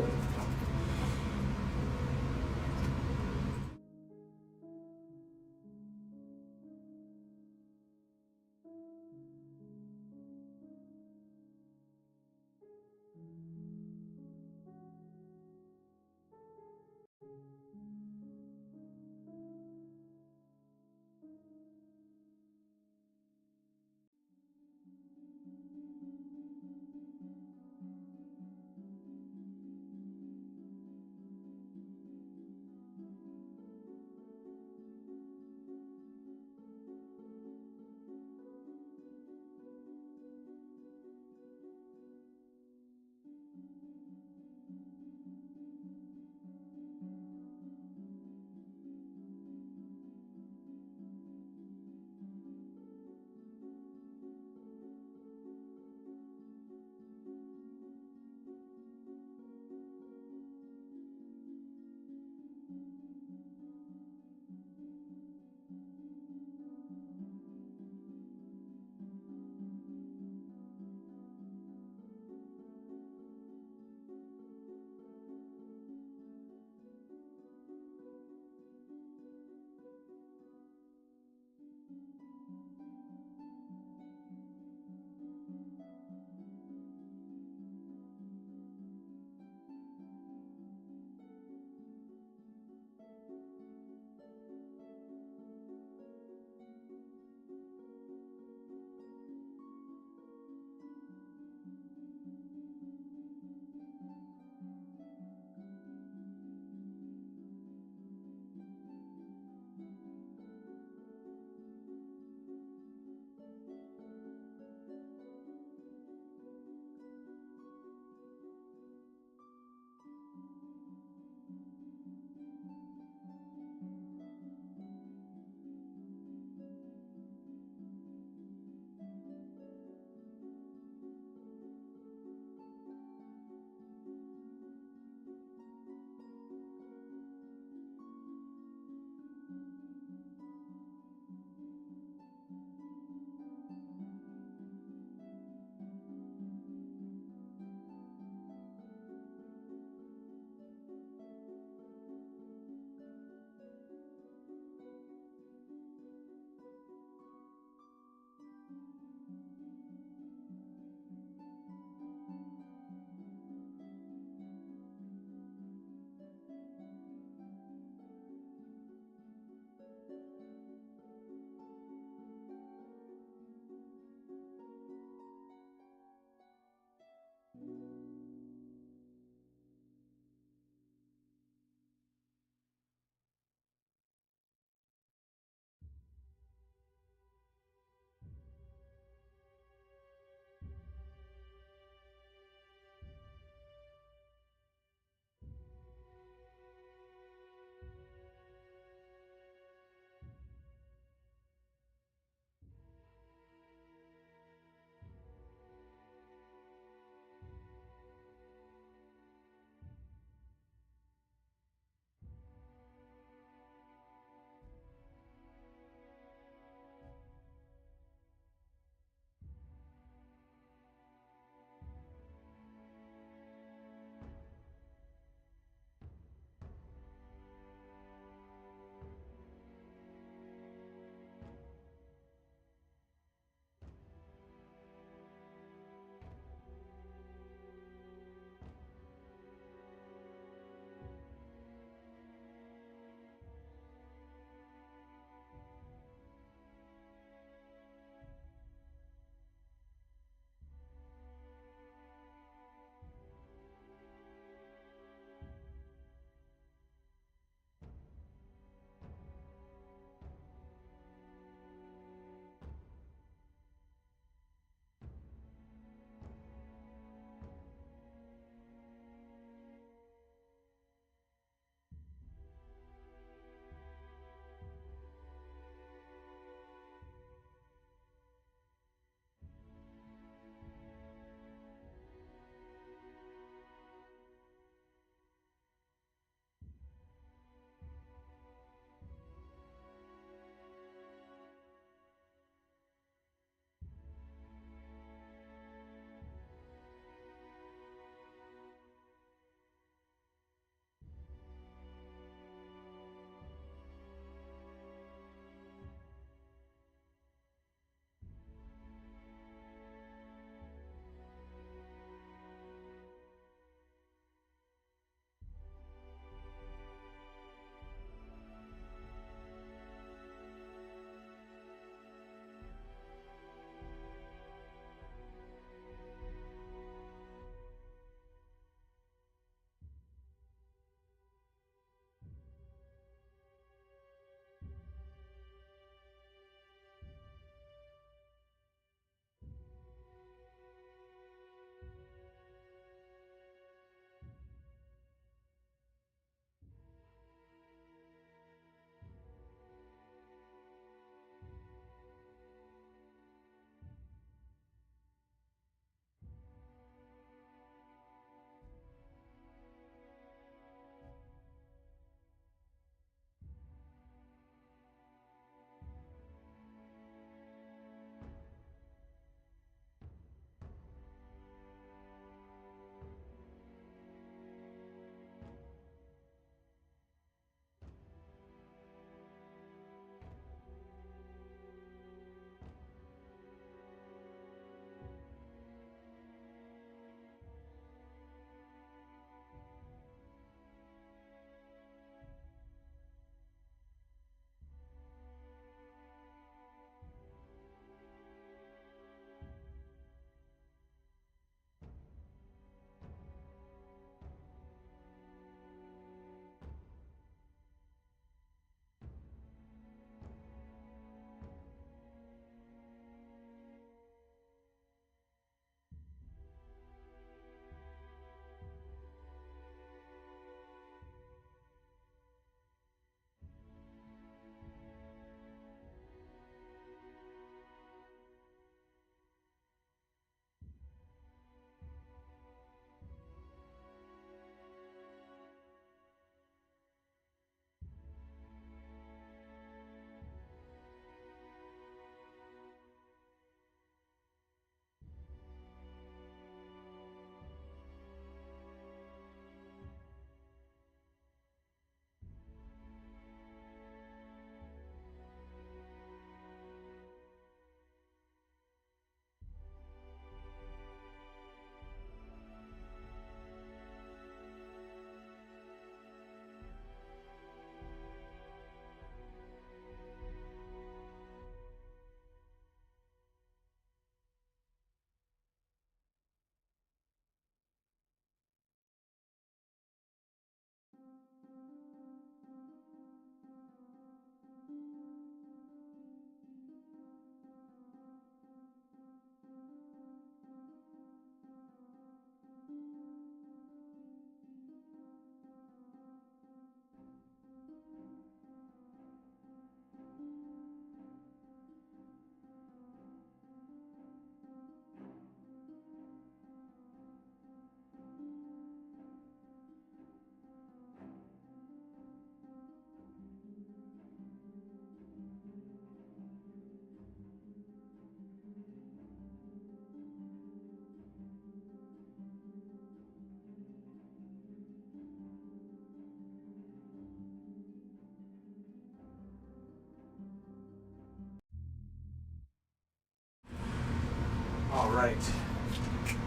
All right.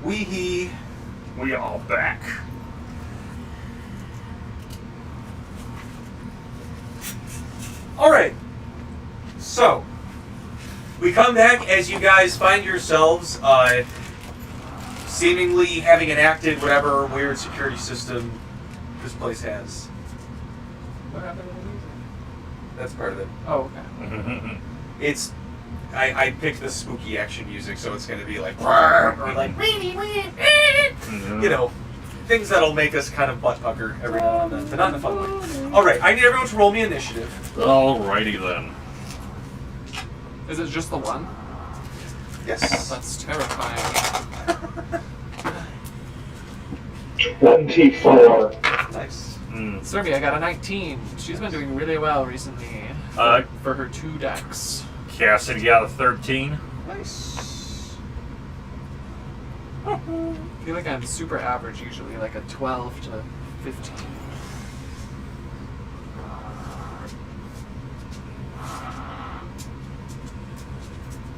We all back. All right. So we come back as you guys find yourselves seemingly having enacted whatever weird security system this place has. What happened to the music? That's part of it. Oh, okay. It's I picked the spooky action music, so it's going to be like or like you know, things that'll make us kind of butt pucker every now and then, but not in a fun way. All right, I need everyone to roll me initiative. Alrighty then. Is it just the one? Yes. That's terrifying. 24. Nice. Serby, I got a 19. She's been doing really well recently for her 2 decks. Cassidy got a 13. Nice. I feel like I'm super average usually, like a 12 to 15.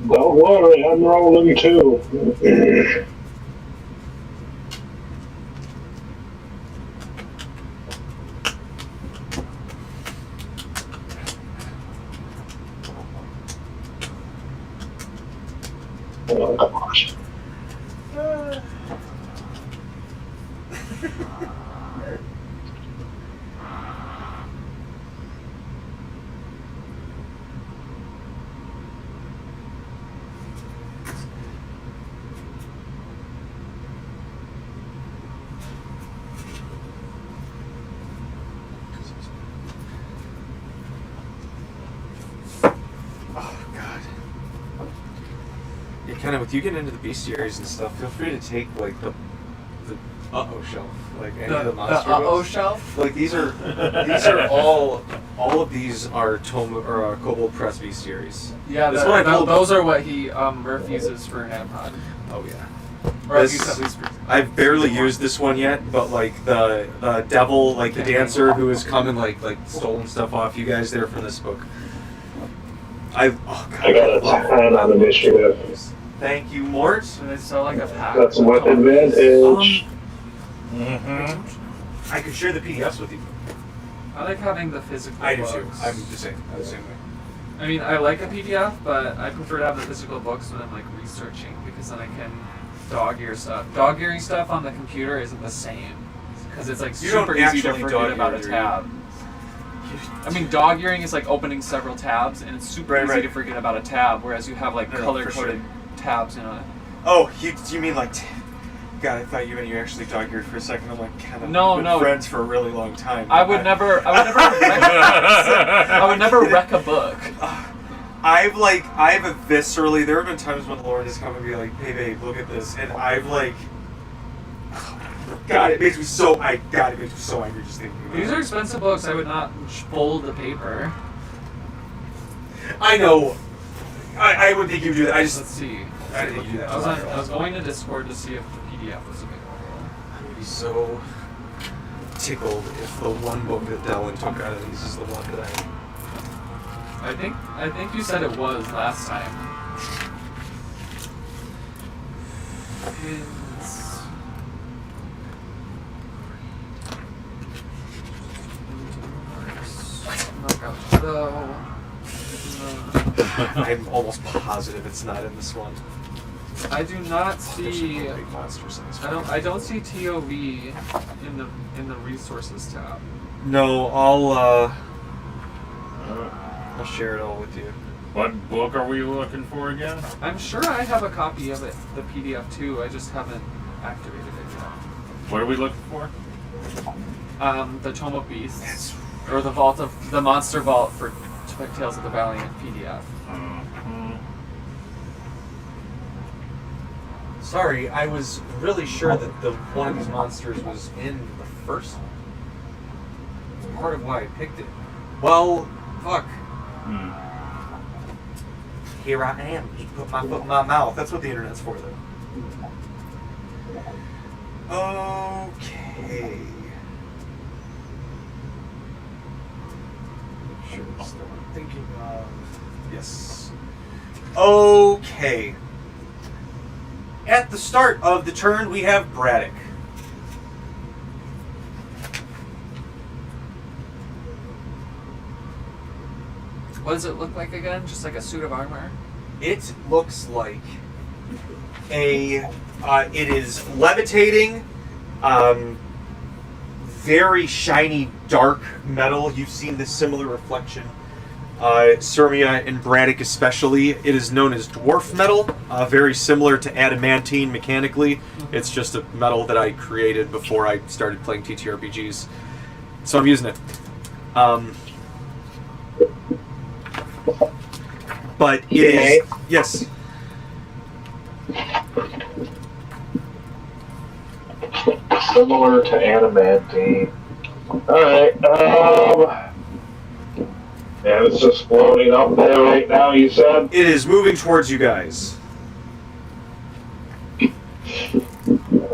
Don't worry, I'm rolling too. Oh gosh. Oh God. Yeah, kind of with you getting into the bestiaries and stuff, feel free to take like the uh-oh shelf, like any of the monster uh-oh books. shelf? Like these are all of these are Kobold Press bestiaries. Yeah, That's what I told those are what he refuses for Hamhod. Oh yeah. Or at This- least I've barely used this one yet, but like the devil, like the dancer who has come and like stolen stuff off you guys there from this book. Oh God, I got a love 10 on initiative. those. Thank you, Mort. And it's so like a pack. That's with advantage. I could share the PDFs with you. I like having the physical I do books. too. I'm the same. I'm the same way. I mean, I like a PDF, but I prefer to have the physical books when I'm like researching because then I can dog ear stuff. Dog earing stuff on the computer isn't the same because it's like You don't super easy to actually forget dog about a ear, do you? tab. I mean, dog earing is like opening several tabs, and it's super easy to forget about a tab, whereas you have like No, color for sure. coded tabs in it. Oh, you mean like? God, I thought you actually dog eared for a second. I'm like, God, I've No, been no. friends for a really long time. I would never wreck a book. I've viscerally. There have been times when Lauren has come and be like, "Hey, babe, look at this," and I've like, God, it makes me so. It makes me so angry just thinking about These it. are expensive books. I would not fold the paper. I know. I would think you do that. Let's see. I didn't think you do that. I was going to Discord to see if the PDF was available. I would be so tickled if the one book that Dylan took out of these is the one that I think you said it was last time. Pins. Though. I'm almost positive it's not in this one. I do not see. Big monster size. I don't see TOV in the resources tab. No, I'll share it all with you. What book are we looking for again? I'm sure I have a copy of it, the PDF too. I just haven't activated it yet. What are we looking for? The Tome of Beasts, or the Monster Vault for Tales of the Valiant PDF. Sorry, I was really sure that the one of these monsters was in the first one. It's part of why I picked it. Well, fuck. Here I am. Just put my foot in my mouth. That's what the internet's for, though. Okay. Sure, that's the one I'm thinking of. Yes. Okay. at the start of the turn, we have Braddock. What does it look like again? Just like a suit of armor? It looks like it is levitating, very shiny, dark metal. You've seen this similar reflection. Sirmia and Braddock especially. It is known as dwarf metal, very similar to adamantine mechanically. It's just a metal that I created before I started playing TTRPGs. So I'm using it. But it is... Yes. Similar to adamantine. Alright, and it's just floating up there right now, you said? It is moving towards you guys.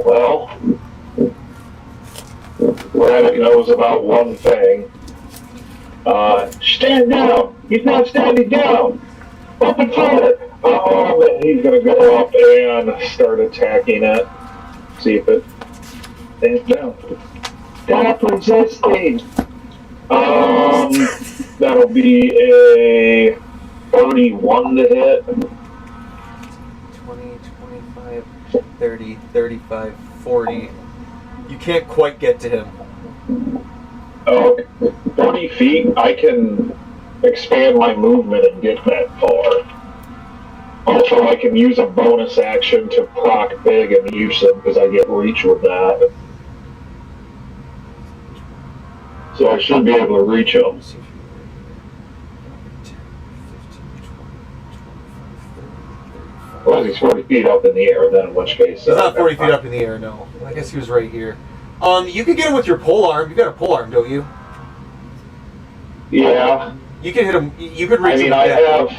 Well, Braddock knows about one thing. Stand down! He's not standing down! Open fire! And he's gonna go up and start attacking it. See if it stands down. Stop resisting! That'll be a 31 to hit. 20, 25, 30, 35, 40. You can't quite get to him. Oh, 40 feet, I can expand my movement and get that far. Also, I can use a bonus action to proc big and use them because I get reach with that. So I should be able to reach him. Well, he's 40 feet up in the air, then in which case... He's not 40 feet up in the air, no. I guess he was right here. You can get him with your pole arm. You've got a pole arm, don't you? Yeah. You can hit him. You could reach him. I have...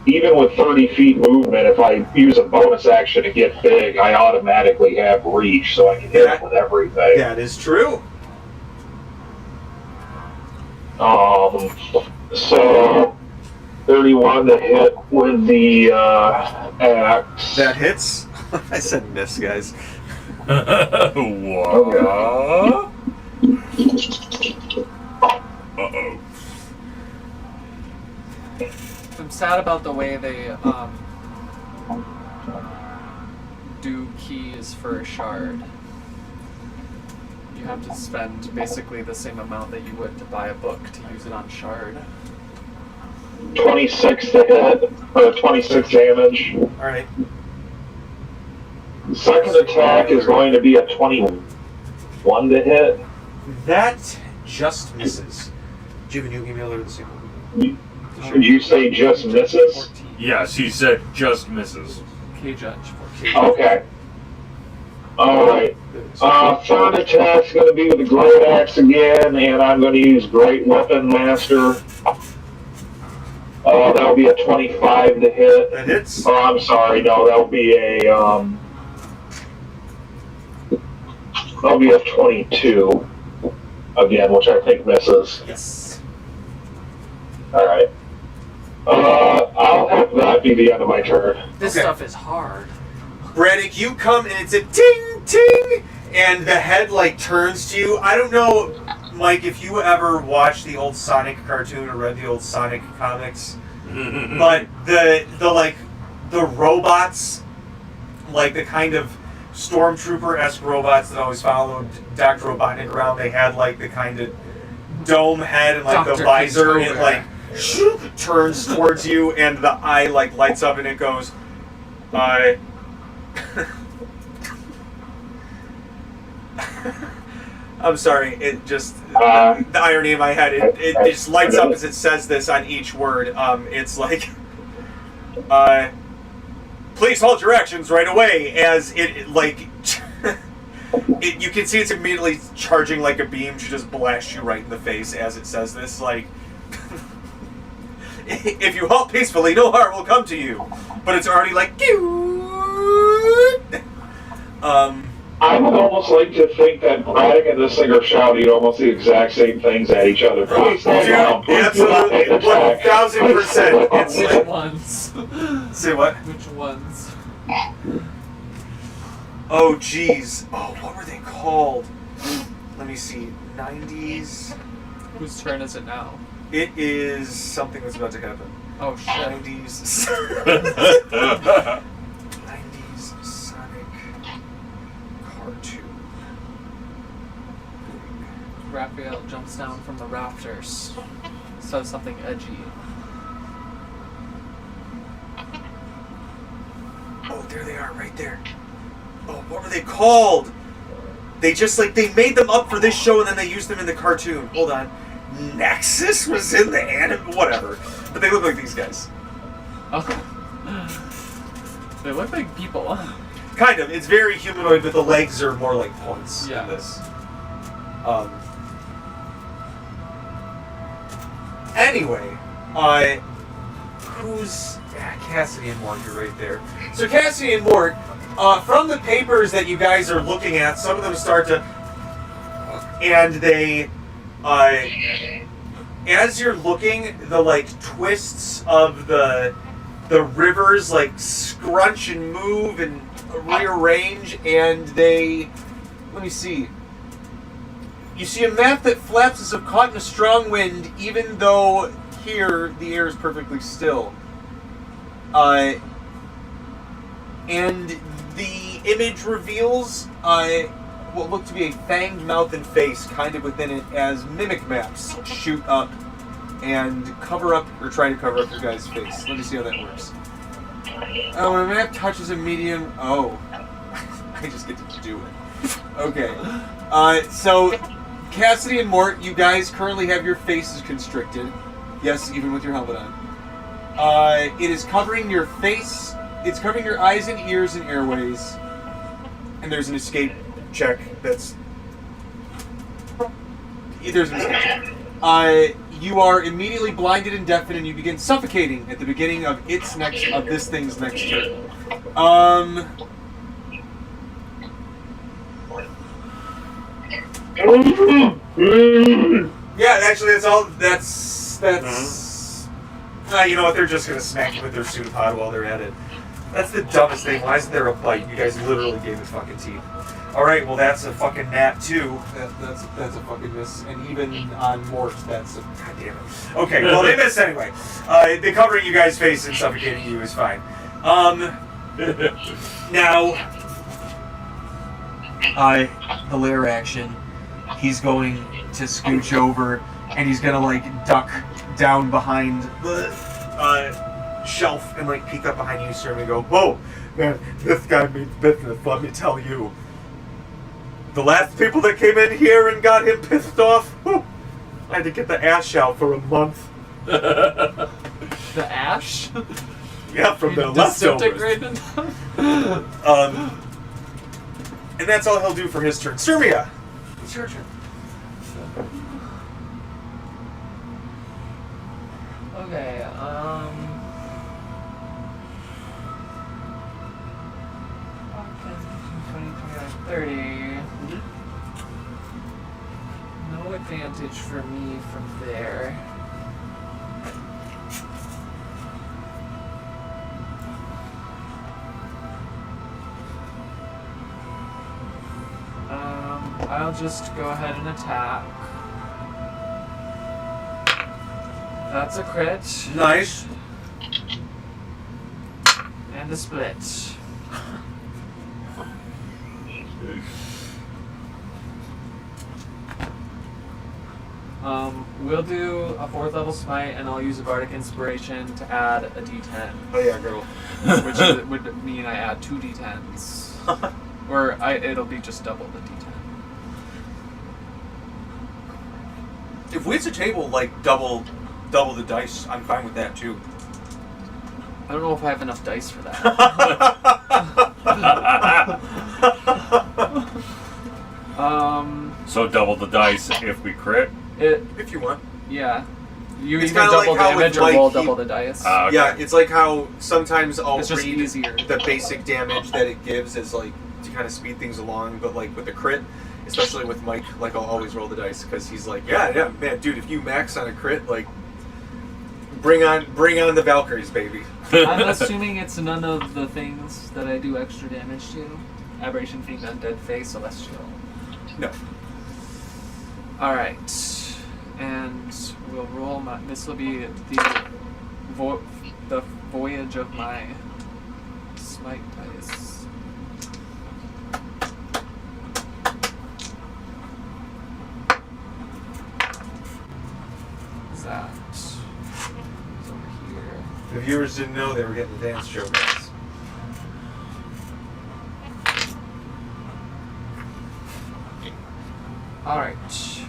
Even with 30 feet movement, if I use a bonus action to get big, I automatically have reach, so I can hit him with everything. That is true. So 31 to hit with the axe. That hits. I said miss, guys. What? Uh-oh. I'm sad about the way they do keys for a shard. You have to spend basically the same amount that you would to buy a book to use it on shard. 26 to hit, or 26 damage. Alright. Second attack is going to be a 21 to hit. That just misses. Do you have a new email or the same one? Did you say just misses? 14. Yes, he said just misses. K-Judge 14. Okay. Alright. Third attack's going to be with the Great Axe again, and I'm going to use Great Weapon Master. That'll be a 25 to hit. That hits. Oh, I'm sorry, no, that'll be a, that'll be a 22 again, which I think misses. Yes. Alright. I'll have that be the end of my turn. This Okay. stuff is hard. Braddock, you come and it's a ting ting, and the head like turns to you. I don't know, Mike, if you ever watched the old Sonic cartoon or read the old Sonic comics, but the robots, like the kind of stormtrooper-esque robots that always followed Dr. Robotnik around, they had like the kind of dome head and like the Dr. visor, October. it like turns towards you and the eye like lights up and it goes, I'm sorry, it just, the irony in my head, it just lights up as it says this on each word. It's like, please halt your actions right away, as it like, you can see it's immediately charging like a beam to just blast you right in the face as it says this, like, if you halt peacefully, no harm will come to you. But it's already like, I would almost like to think that Braddock and this thing are shouting almost the exact same things at each other. Please stand down. Please do not make an attack. 1000%. It's Which like, ones? say what? Which ones? Oh, jeez. Oh, what were they called? Let me see. 90s. Whose turn is it now? It is something that's about to happen. Oh shit. 90s. 90s Sonic cartoon. Raphael jumps down from the rafters. Says something edgy. Oh, there they are, right there. Oh, what were they called? They just, like, they made them up for this show and then they used them in the cartoon. Hold on. Nexus was in the anime? Whatever. But they look like these guys. Oh. They look like people. Kind of. It's very humanoid, but the legs are more like points Yeah. in this. Anyway, who's... Cassidy and Mort, you're right there. So Cassidy and Mort, from the papers that you guys are looking at, some of them start to... And they... as you're looking, the, like, twists of the rivers, like, scrunch and move and rearrange, and they... Let me see. You see a map that flaps as if caught in a strong wind, even though here the air is perfectly still. And the image reveals what look to be a fanged mouth and face kind of within it as mimic maps shoot up and cover up, or try to cover up your guy's face. Let me see how that works. When a map touches a medium... Oh. I just get to do it. Okay. So, Cassidy and Mort, you guys currently have your faces constricted. Yes, even with your helmet on. It is covering your face, it's covering your eyes and ears and airways. And there's an escape check that's... There's an escape check. You are immediately blinded and deafened, and you begin suffocating at the beginning of this thing's next turn. Yeah, actually, that's you know what, they're just gonna smack you with their pseudopod while they're at it. That's the dumbest thing. Why isn't there a bite? You guys literally gave it fucking teeth. Alright, well that's a fucking nat too. That's a fucking miss. And even on Mort, that's a... God damn it. Okay, well they missed anyway. The covering you guys' face and suffocating you is fine. Now... the lair action. He's going to scooch over and he's gonna like duck down behind the shelf and like peek up behind you, sir, and go, "Whoa, man, this guy means business, let me tell you. The last people that came in here and got him pissed off, whew, I had to get the ash out for a month." The ash? Yeah, from the leftovers. And that's all he'll do for his turn. Sirmia, it's your turn. Okay, 30. No advantage for me from there. I'll just go ahead and attack. That's a crit. Nice. And a split. We'll do a 4th level smite, and I'll use a bardic inspiration to add a d10. Oh yeah, girl. Which would mean I add 2 d10s. Or it'll be just double the d10. If we hit a table like double the dice, I'm fine with that too. I don't know if I have enough dice for that. So double the dice if we crit? If you want. Yeah. You It's either kinda double like how damage with, or roll like, double the dice. Okay. Yeah, it's like how sometimes I'll It's just read easier. the basic damage that it gives as like to kind of speed things along, but like with the crit, especially with Mike, like I'll always roll the dice because he's like, yeah, man, dude, if you max on a crit, like bring on the Valkyries, baby. I'm assuming it's none of the things that I do extra damage to. Aberration Fiend, Undead Face, Celestial. No. Alright. And we'll roll my. This will be the voyage of my smite dice. What's that? It's over here. The viewers didn't know they were getting the dance show, guys. Alright. 7.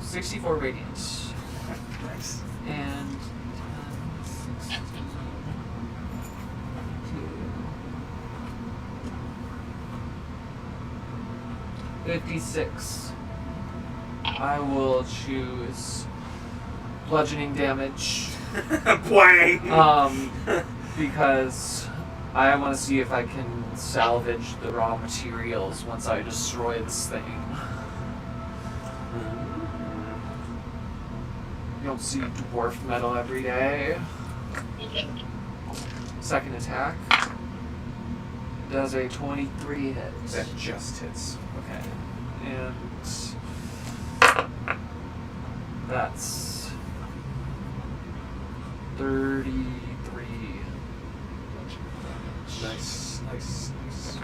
$64 radiance. Nice. And 10, 16, 2, 56. I will choose bludgeoning damage. Bwang! Because I want to see if I can salvage the raw materials once I destroy this thing. You don't see dwarf metal every day. Second attack does a 23 hit. That just hits. Okay. And that's 33 damage. Nice, nice, nice.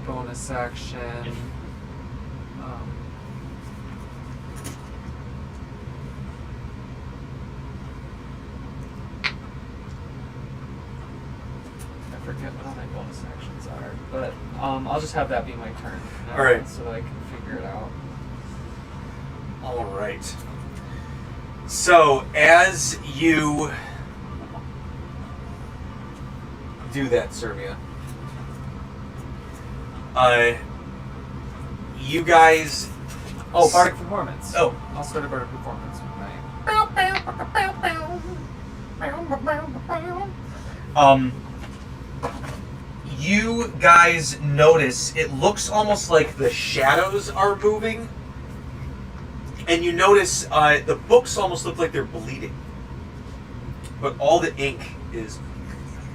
Bonus action. I forget what all my bonus actions are, but I'll just have that be my turn now, All right. so that I can figure it out. All right. So, as you do that, Servia, you guys... Oh, bardic performance. Oh. I'll start a bardic performance with my... You guys notice it looks almost like the shadows are moving, and you notice the books almost look like they're bleeding, but all the ink is...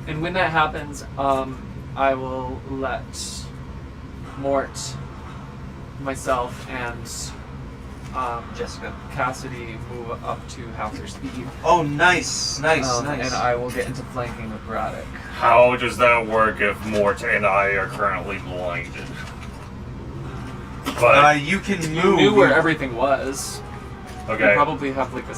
And when that happens, I will let Mort, myself, and Jessica. Cassidy move up to half their speed. Oh, nice, nice, nice. And I will get into flanking with Braddock. How does that work if Mort and I are currently blinded? But you can You move. knew where everything was. okay. You probably have like a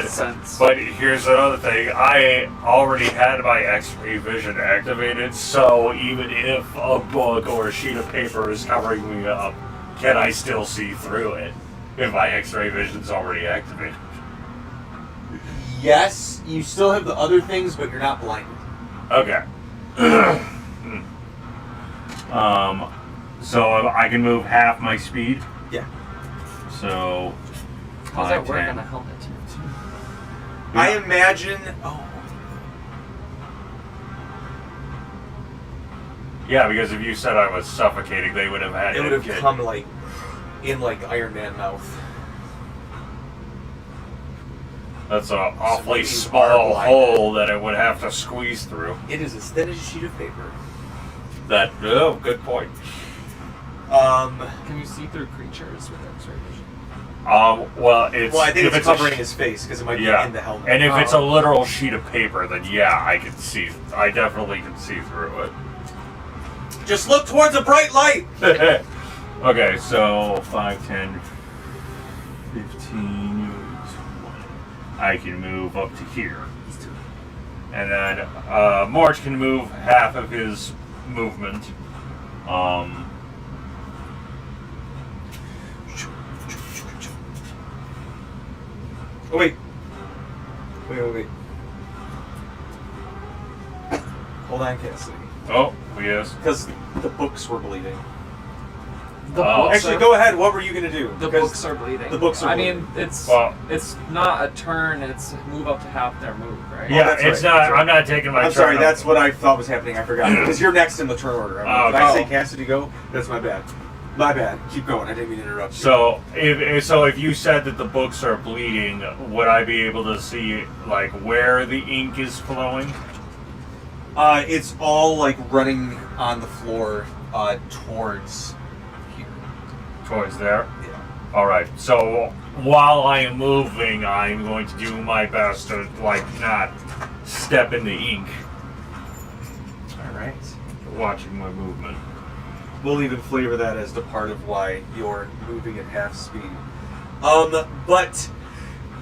sense. But here's another thing. I already had my X-ray vision activated, so even if a book or a sheet of paper is covering me up, can I still see through it if my X-ray vision's already activated? Yes, you still have the other things, but you're not blinded. Okay. So I can move half my speed. Yeah. So. How's that work 10. on a helmet? I imagine. Oh. Yeah, because if you said I was suffocating, they would have had It would to have get- come like in like Iron Man mouth. That's an awfully So small line. hole that it would have to squeeze through. It is as thin as a sheet of paper. Oh, good point. Can you see through creatures with X-ray vision? Well, it's Well, I think if it's a covering sh- his face because it might be yeah, in the helmet. and if it's a literal sheet of paper, then yeah, I can see. I definitely can see through it. Just look towards a bright light. Okay, so 5, 10, 15. I can move up to here. And then March can move half of his movement. Oh wait. Wait. Hold on, Cassidy. Oh, yes. Because the books were bleeding. The books Actually, are, go ahead. What were you gonna do? The Because books are bleeding. the books are I bleeding. mean, it's Well- not a turn. It's move up to half their move, right? Yeah, that's it's right, not. that's right. I'm not taking my I'm turn. sorry. That's what I thought was happening. I forgot because you're next in the turn order. Did I say Cassidy go? That's my bad. My bad. Keep going. I didn't mean to interrupt you. So if you said that the books are bleeding, would I be able to see like where the ink is flowing? It's all like running on the floor towards here. Towards there. Yeah. All right. So while I am moving, I'm going to do my best to like not step in the ink. All right. Watching my movement. We'll even flavor that as the part of why you're moving at half speed. But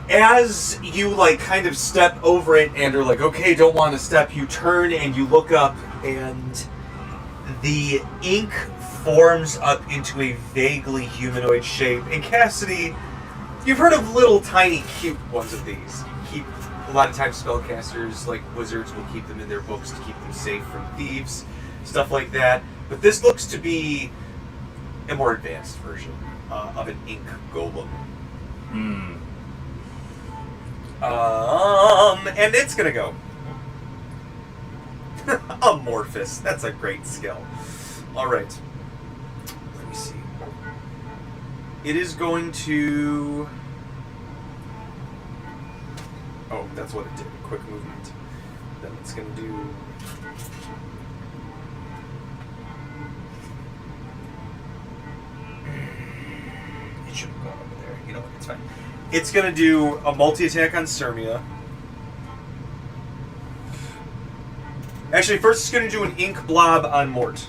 as you like kind of step over it and are like, okay, don't want to step, you turn and you look up and the ink forms up into a vaguely humanoid shape. And Cassidy, you've heard of little tiny cute ones of these. A lot of times spellcasters, like wizards, will keep them in their books to keep them safe from thieves, stuff like that. But this looks to be a more advanced version of an ink golem. Hmm. And it's gonna go. Amorphous. That's a great skill. All right. Let me see. It is going to. Oh, that's what it did. Quick movement. Then it's gonna do. It should have gone over there. You know what? It's fine. It's going to do a multi-attack on Sirmia. Actually, first it's going to do an ink blob on Mort.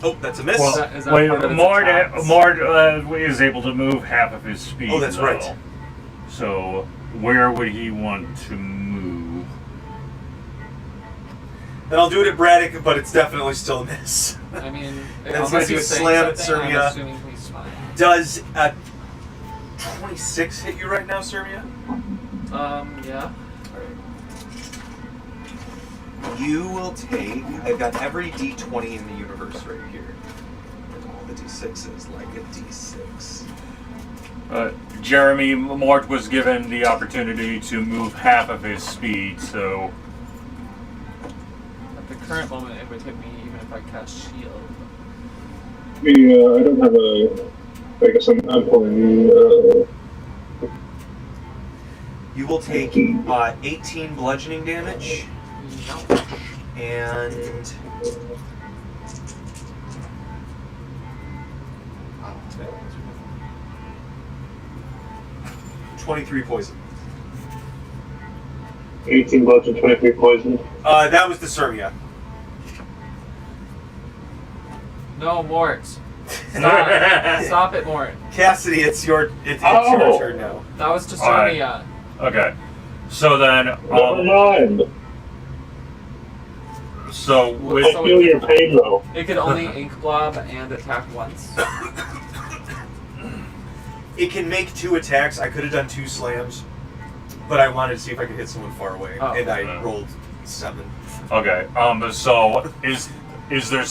Oh, that's a miss. Well, Is that part of its attacks? Mort is able to move half of his speed. Oh, that's though. right. So where would he want to move? Then I'll do it at Braddock, but it's definitely still a miss. I mean, That's unless gonna do he's a saying slam at something, Sirmia. I'm assuming he's fine. Does 26 hit you right now, Sirmia? Yeah. You will take. I've got every D20 in the universe right here. And all the D6s, like a D6. Jeremy Mort was given the opportunity to move half of his speed, so At the current moment, it would hit me even if I cast shield. I don't have a. I guess I'm pulling the. You will take 18 bludgeoning damage. And 23 poison. 18 bludgeon, 23 poison. That was the Sirmia. No, Mort. Stop. Stop it, Mort. Cassidy, it's your your turn now. That was just Alright. Sirmia. okay. So then, Never mind. so with I feel your pain though. It could only ink blob and attack once. It can make 2 attacks. I could have done 2 slams, but I wanted to see if I could hit someone far away, Oh. and I rolled 7. okay, so is there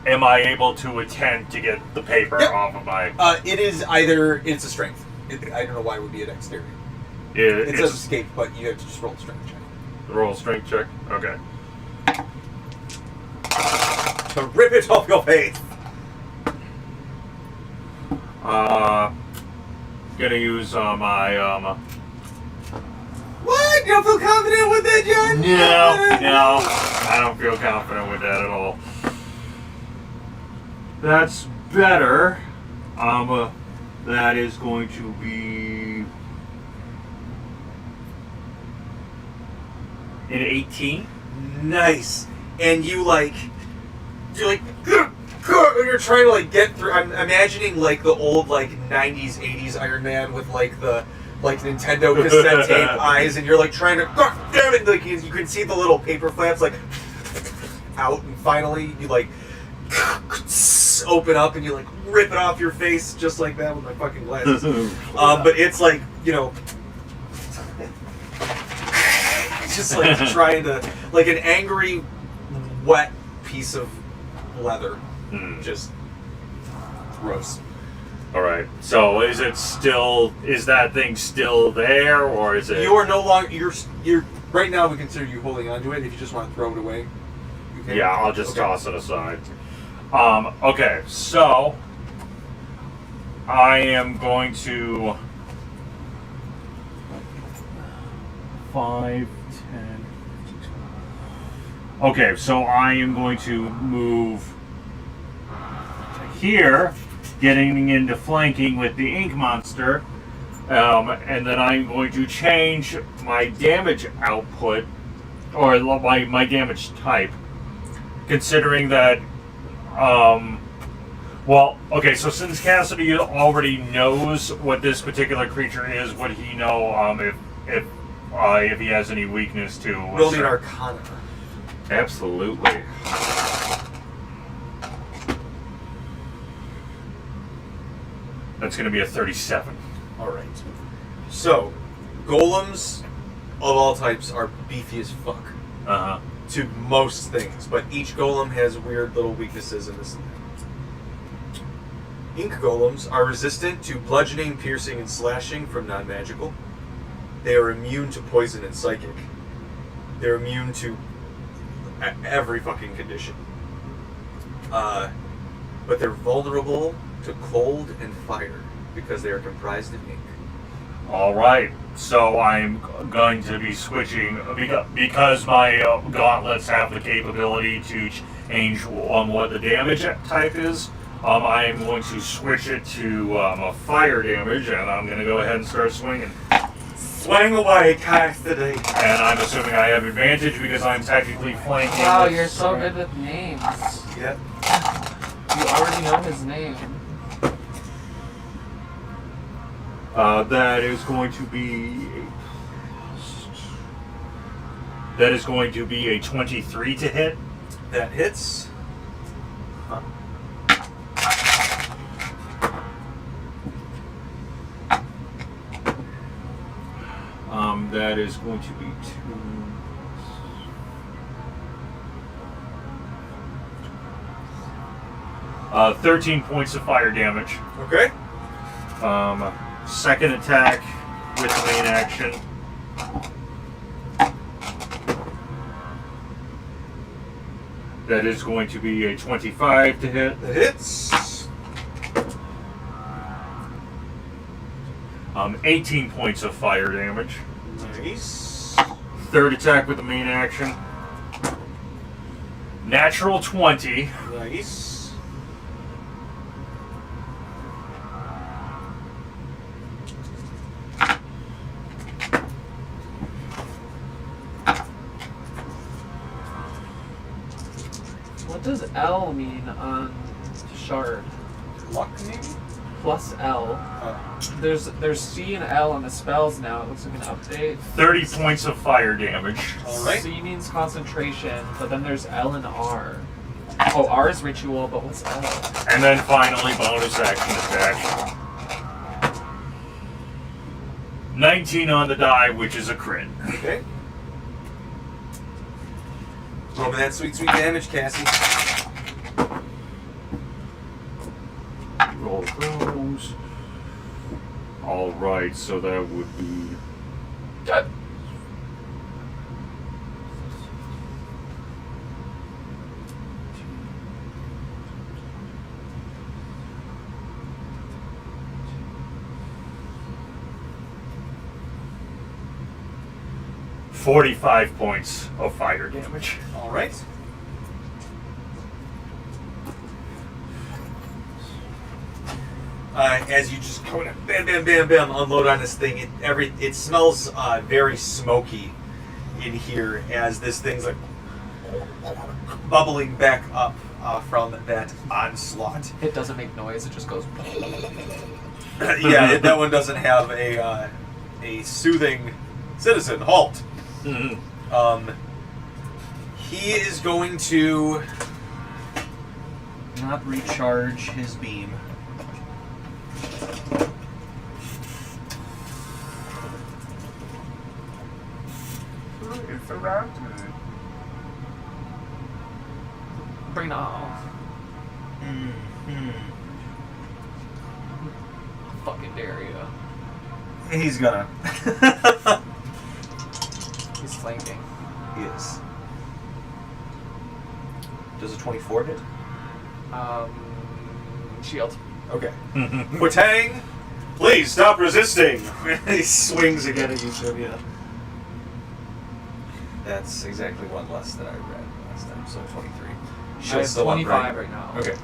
am I able to attempt to get the paper Yep. off of my? It is either it's a strength. I don't know why it would be a dexterity. It says escape, but you have to just roll a strength check. Roll a strength check. Okay. To rip it off your face. Gonna use my What? You don't feel confident with that, John? No, I don't feel confident with that at all. That's better. That is going to be an 18. Nice. And you're like, you're trying to like get through. I'm imagining like the old like 90s, 80s Iron Man with like the Nintendo cassette tape eyes, and you're like trying to, God damn it! Like you can see the little paper flaps like out, and finally you like open up and you like rip it off your face just like that with my fucking glasses. But it's like, you know, just like trying to, like an angry, wet piece of leather, just Gross. All right. So is that thing still there, or is it? You are no longer. You're right now. We consider you holding onto it. If you just want to throw it away, you can. Yeah, I'll just toss it aside. Okay, so I am going to 5, 10. Okay, so I am going to move here, getting into flanking with the ink monster, and then I'm going to change my damage output, or my damage type, considering that, well, okay, so since Cassidy already knows what this particular creature is, would he know if he has any weakness to... Roll me an Arcana. Absolutely. That's going to be a 37. All right. So, golems of all types are beefy as fuck. Uh-huh. To most things, but each golem has weird little weaknesses in this. Ink golems are resistant to bludgeoning, piercing, and slashing from non-magical. They are immune to poison and psychic. They're immune to every fucking condition. But they're vulnerable to cold and fire because they are comprised of ink. All right. So I'm going to be switching because my gauntlets have the capability to change on what the damage type is. I'm going to switch it to a fire damage, and I'm going to go ahead and start swinging. Swing away, Cassidy. And I'm assuming I have advantage because I'm technically flanking. Wow, with- you're so good with names. Yep. You already know his name. That is going to be a 23 to hit. That hits. That is going to be 13 points of fire damage. Okay. Second attack with the main action. That is going to be a 25 to hit. That hits. 18 points of fire damage. Nice. Third attack with the main action. Natural 20. Nice. What does L mean on shard? Luck, maybe? Plus L. There's C and L on the spells now. It looks like an update. 30 points of fire damage. All right. C means concentration, but then there's L and R. Oh, R is ritual, but what's L? And then finally, bonus action attack. 19 on the die, which is a crit. Okay. Roll me that sweet, sweet damage, Cassie. Roll those. Alright, so that would be... $45 points of fire damage. All right. As you just go in, bam, bam, bam, bam, unload on this thing, it smells very smoky in here as this thing's like bubbling back up from that onslaught. It doesn't make noise. It just goes. Yeah, that one doesn't have a soothing citizen halt. Mm-hmm. He is going to not recharge his beam. It's around me. Bring it on. walk into area. He's gonna. He's flanking. He is. Does a 24 hit? Shield. Okay. Quatang, please stop resisting. He swings again at you, Sylvia. That's exactly one less than I read last time, so 23. I Shield's have still up, 25 right now. Okay.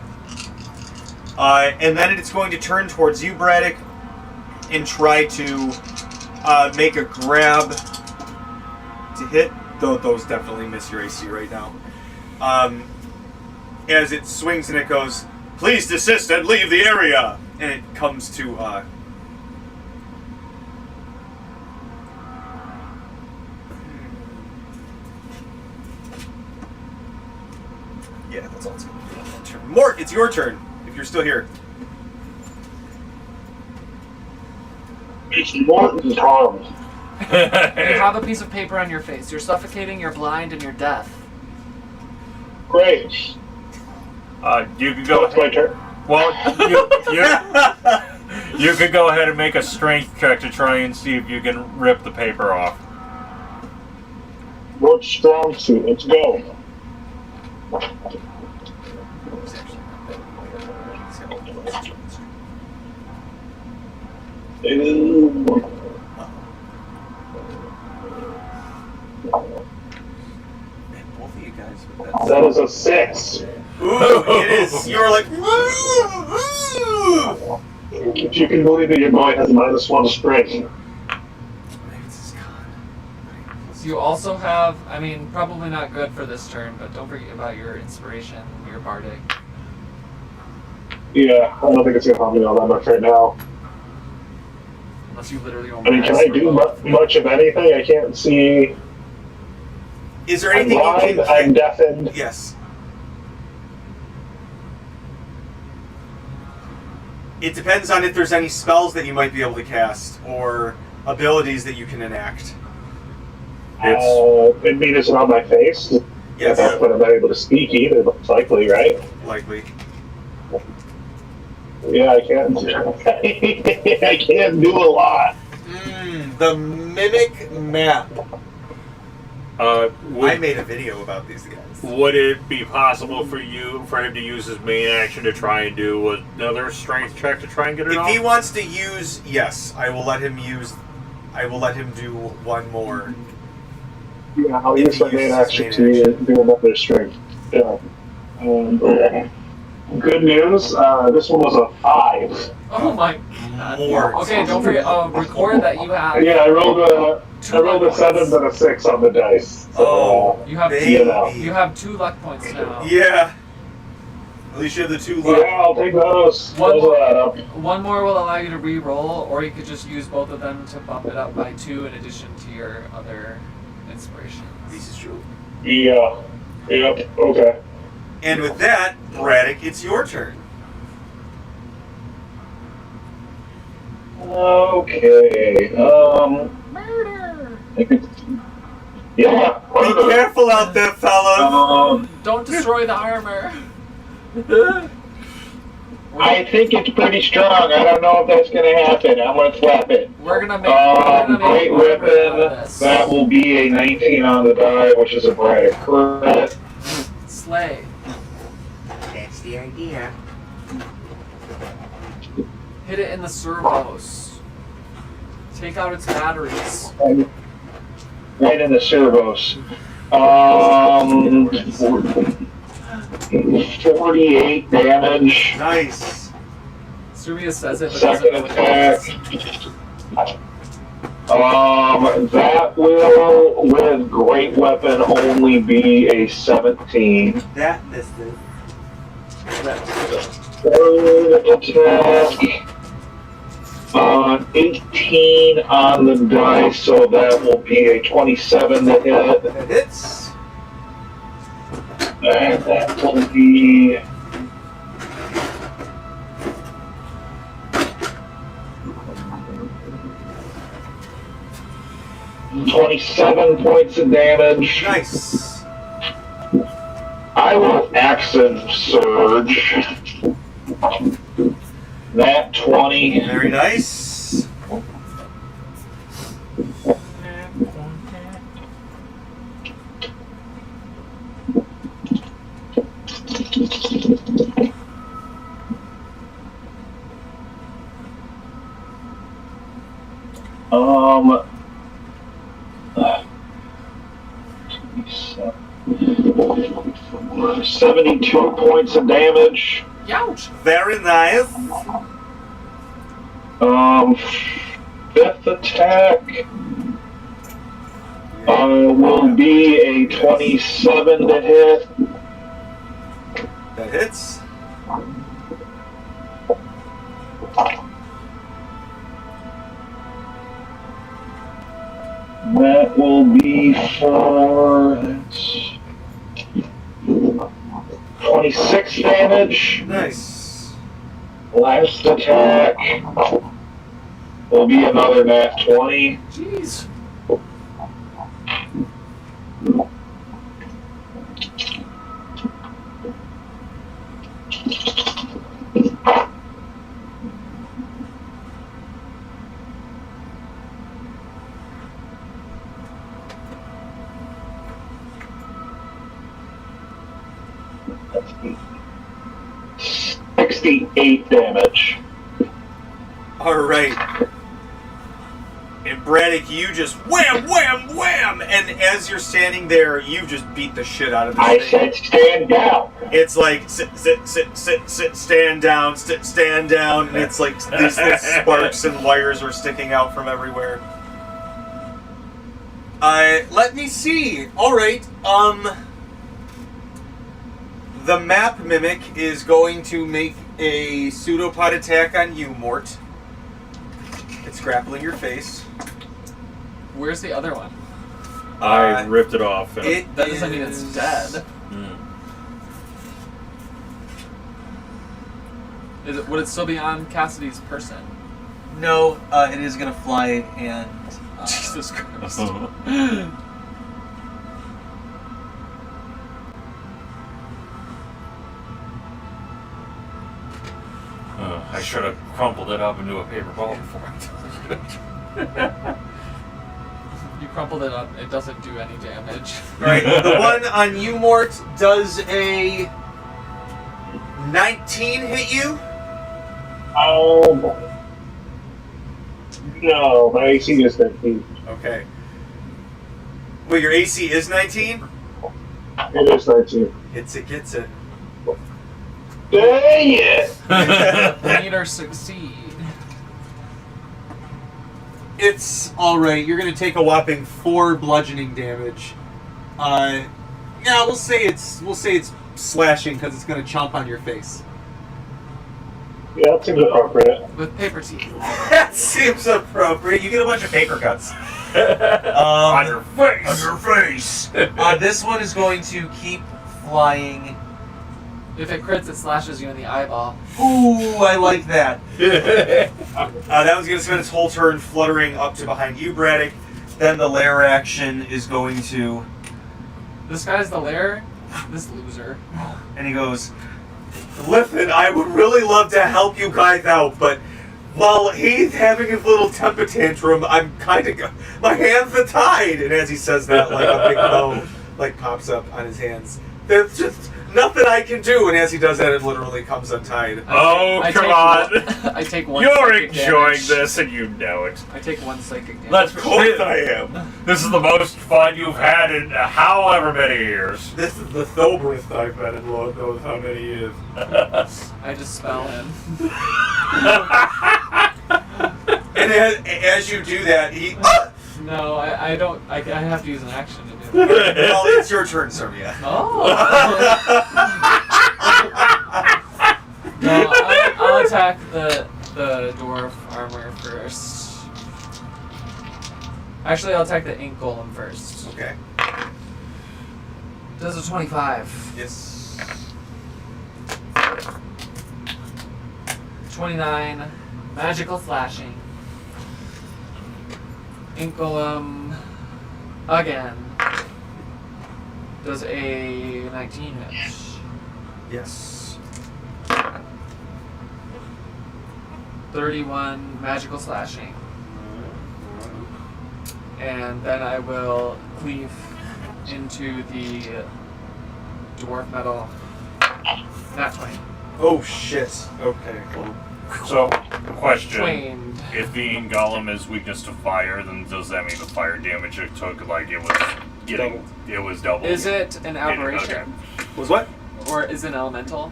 And then it's going to turn towards you, Braddock, and try to make a grab to hit. Though those definitely miss your AC right now. As it swings and it goes, please desist and leave the area! And it comes to, yeah, that's all it's going to do on that turn. Mort, it's your turn, if you're still here. It's Morton's harm. You have a piece of paper on your face. You're suffocating, you're blind, and you're deaf. Great. You could go. It's my turn. Well, you could go ahead and make a strength check to try and see if you can rip the paper off. What's strong suit? Let's go. Ooh. Both of you guys with that. That is a 6. Ooh, it is. You're like, If you can believe it, your boy has -1 strength. You also have, I mean, probably not good for this turn, but don't forget about your inspiration, your bardic. Yeah, I don't think it's gonna help me all that much right now. Unless you literally I mean, can I do much of anything? I can't see. Is there I'm anything blind, you can... I'm deafened. Yes. It depends on if there's any spells that you might be able to cast, or abilities that you can enact. It mean it's on my face. Yes. But I'm not able to speak either, most likely, right? Likely. Yeah, I can't. I can't do a lot. The Mimic Map. I Would made a video about these guys. it be possible for him to use his main action to try and do another strength check to try and get it If off? he wants to use, yes, I will let him do one more. Yeah, I'll If use he my main uses action his main to do another strength. Yeah. Good news. This one was a 5. Oh my god. More. Okay, don't forget, record that you have. Yeah, I rolled a 7 and a 6 on the dice. So, You have baby. you have 2 luck points now. Yeah. At least you have the 2 yeah, luck. I'll take those. One Those more. will add up. One more will allow you to re-roll, or you could just use both of them to bump it up by 2 in addition to your other inspirations. This is true. Yeah. Yep. Okay. And with that, Braddock, it's your turn. Okay. Murder! Yeah. Be careful out there, fellas. Don't destroy the armor. I think it's pretty strong. I don't know if that's going to happen. I'm going to slap it. We're gonna make Great armor out of weapon. this. That will be a 19 on the die, which is a Braddock crit. Slay. That's the idea. Hit it in the servos. Take out its batteries. Right in the servos. 48 damage. Nice. Suvia says it, but doesn't Second know what attack. it That will, with great weapon, only be a 17. That misses. Third attack. 18 on the dice, so that will be a 27 to hit. That hits. And that will be... $27 points of damage. Nice. I will action surge. Nat 20. Very nice. Um, 72 points of damage. Youch! Very nice. Fifth attack will be a 27 to hit. That hits. That will be for 26 damage. Nice. Last attack will be another nat 20. Jeez. That's 68 damage. All right. And Braddock, you just wham, wham, wham, and as you're standing there, you just beat the shit out of this I thing. said stand down. It's like sit, stand down, stand down, and it's like these little sparks and wires are sticking out from everywhere. Let me see. All right. The map mimic is going to make a pseudopod attack on you, Mort. It's grappling your face. Where's the other one? I ripped it off. That doesn't mean it's dead. Would it still be on Cassidy's person? No, it is going to fly and... Jesus Christ. I should have crumpled it up into a paper ball before I did it. You crumpled it up, it doesn't do any damage. Right, the one on you, Mort, does a 19 hit you? No, my AC is 19. Okay. Wait, your AC is 19? It is 19. It gets it. Dang it! Need or succeed. It's alright, you're gonna take a whopping 4 bludgeoning damage. Yeah, we'll say it's slashing because it's gonna chomp on your face. Yeah, that seems appropriate. With paper teeth. That seems appropriate. You get a bunch of paper cuts. On your face! On your face! This one is going to keep flying. If it crits, it slashes you in the eyeball. Ooh, I like that. That one's going to spend its whole turn fluttering up to behind you, Braddock. Then the lair action is going to... This guy's the lair? This loser. And he goes, listen, I would really love to help you guys out, but while he's having his little temper tantrum, I'm kind of... My hands are tied! And as he says that, like a big bow pops up on his hands. There's just... nothing I can do, and as he does that, it literally comes untied. Come on! I take one. You're psychic enjoying damage. this, and you know it. I take 1 psychic damage. Let's Of course I am. This is the most fun you've had in however many years. This is the soberest I've been in Lord knows how many years. I just spell him. And as you do that, he... No, I don't. I have to use an action to do that. Well, it's your turn, Serbia. Oh. No, I'll attack the dwarf armor first. Actually, I'll attack the ink golem first. Okay. Does a 25. Yes. 29. Magical slashing. Ink golem again. Does a 19 hit? Yes. 31 magical slashing. And then I will cleave into the dwarf metal. Nat 20. Oh shit. Okay. So, question. Twained. If being Golem is weakness to fire, then does that mean the fire damage it took, like, it was getting... It was double? Is it an aberration? Okay. Was what? Or is it an elemental?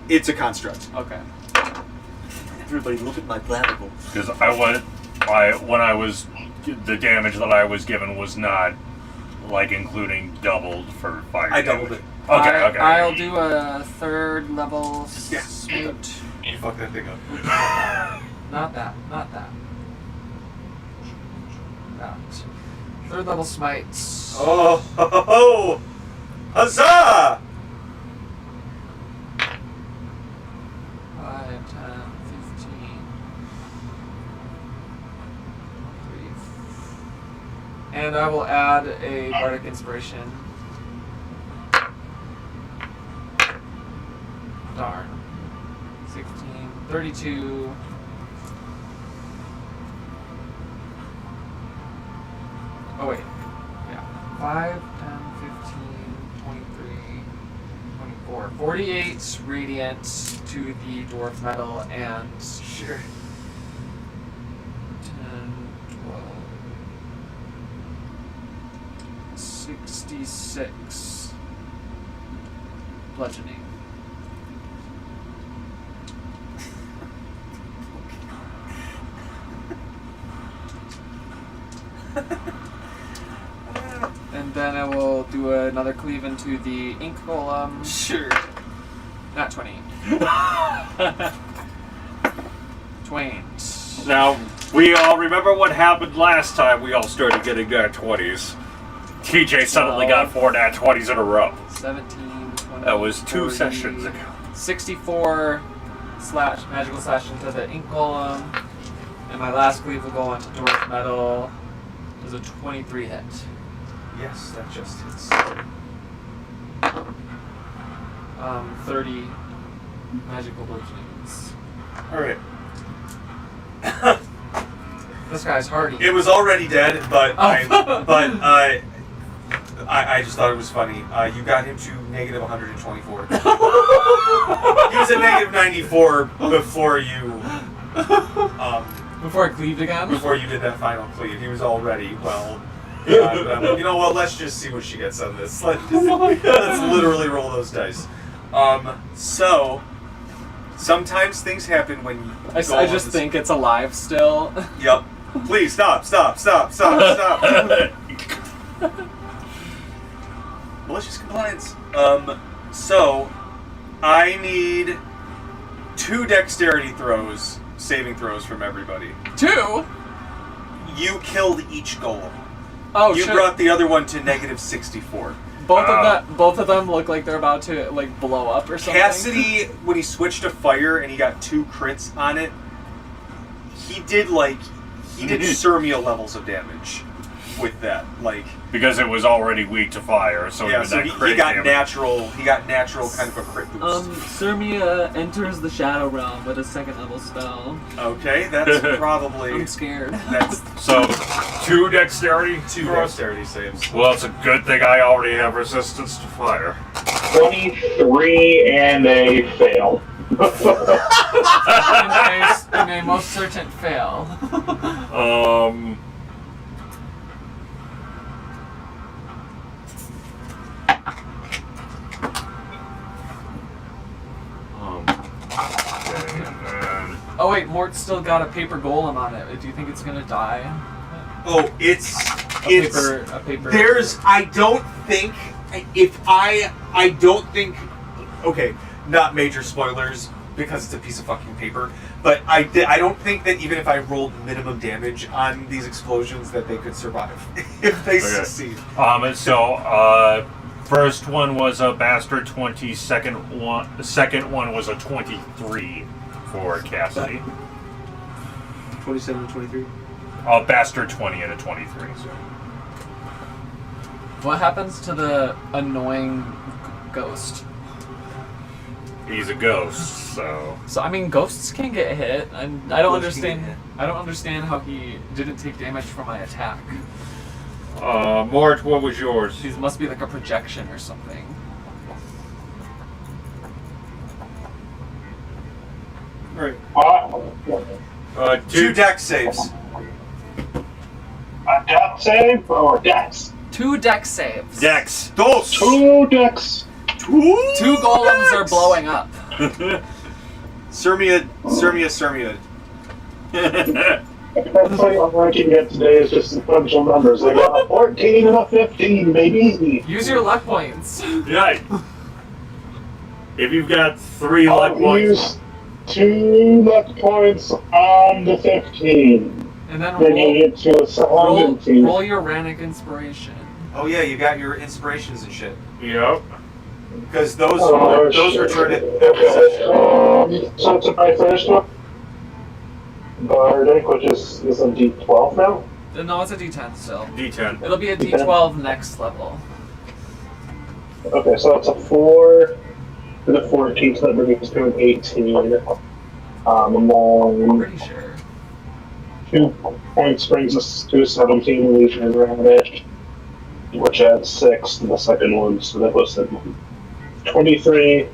It's a construct. Okay. Everybody look at my clavicle. Because when I was... The damage that I was given was not, like, including doubled for fire I damage. doubled it. Okay, okay. I'll do a third level Yeah. smoot. Fuck that thing up. Not that. Not that. That. Third level smites. Oh, ho, ho, ho. Huzzah! 5, 10, 15. And I will add a bardic inspiration. Darn. 16, 32. Oh wait. Yeah. 5, 10, 15, 23, 24. 48 radiant to the dwarf metal and Sure. 10, 12, 66 bludgeoning. And then I will do another cleave into the ink golem. Sure. Not 20. Twain. Now, we all remember what happened last time we all started getting nat 20s. TJ suddenly got 4 nat 20s in a row. 17, 20, That was 2 40, sessions ago. 64 magical slash into the ink golem. And my last cleave will go into dwarf metal. There's a 23 hit. Yes, that just hits. 30 magical bludgeonings. Alright. This guy's hardy. It was already dead, but Oh. I just thought it was funny. You got him to negative 124. He was at negative 94 before you Before I cleaved again? before you did that final cleave. He was already well. Yeah, but I'm like, you know what? Let's just see what she gets on this. Let's literally roll those dice. So sometimes things happen when you. I just think it's alive still. Yep. Please stop. Malicious compliance. So I need 2 dexterity saving throws from everybody. 2? You killed each golem. Oh, You shit. brought the other one to negative 64. Both of them look like they're about to like blow up or something. Cassidy, when he switched to fire and he got 2 crits on it, he did Surmia levels of damage with that. Like, Because it was already weak to fire, so yeah, even so that he crit got damage. natural kind of a crit boost. Sirmia enters the Shadow Realm with a 2nd level spell. Okay, that's probably I'm scared. that's So, 2 dexterity? 2 for us? dexterity saves. Well, it's a good thing I already have resistance to fire. 23 and a fail. in a most certain fail. Okay, and then... Oh wait, Mort's still got a paper golem on it. Do you think it's gonna die? Oh, it's A paper. There's I don't think okay, not major spoilers because it's a piece of fucking paper, but I don't think that even if I rolled minimum damage on these explosions that they could survive if they succeed. First one was a bastard 20, second one was a 23 for Cassidy. 27 and 23. A bastard 20 and a 23. What happens to the annoying ghost? He's a ghost, so. So I mean, ghosts can get hit, and I don't Ghosts can understand. get hit. I don't understand how he didn't take damage from my attack. Mort, what was yours? These must be like a projection or something. What? Two deck saves. A death save or dex? 2 deck saves. Dex. Dos. 2 dex. 2 golems are blowing up. Sirmia. Everything I'm ranking at today is just sequential numbers. I got a 14 and a 15, baby. Use your luck points. Right. If you've got 3 luck I'll points. use 2 luck points on the 15. And then Bringing it to a 17. roll your Rannick inspiration. Oh yeah, you got your inspirations and shit. Yep. Because those shit. return at Okay. So it's my first one. Bardic, which is a D12 now. No, it's a D10 still. D10. It'll be a D12 next level. Okay, so it's a 4 and a 14, so that brings us to an 18. And I'm then pretty sure. 2 points brings us to a 17 Legion Ravage, which adds 6 to the second one, so that was 23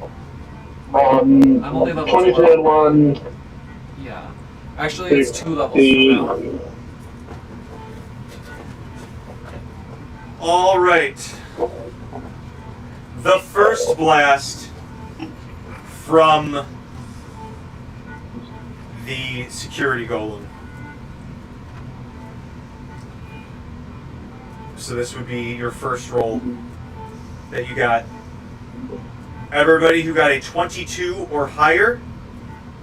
on I'm only level 23 12. on 1. Yeah. Actually, it's 2 levels from now. All right. The first blast from the security golem. So this would be your first roll that you got. Everybody who got a 22 or higher,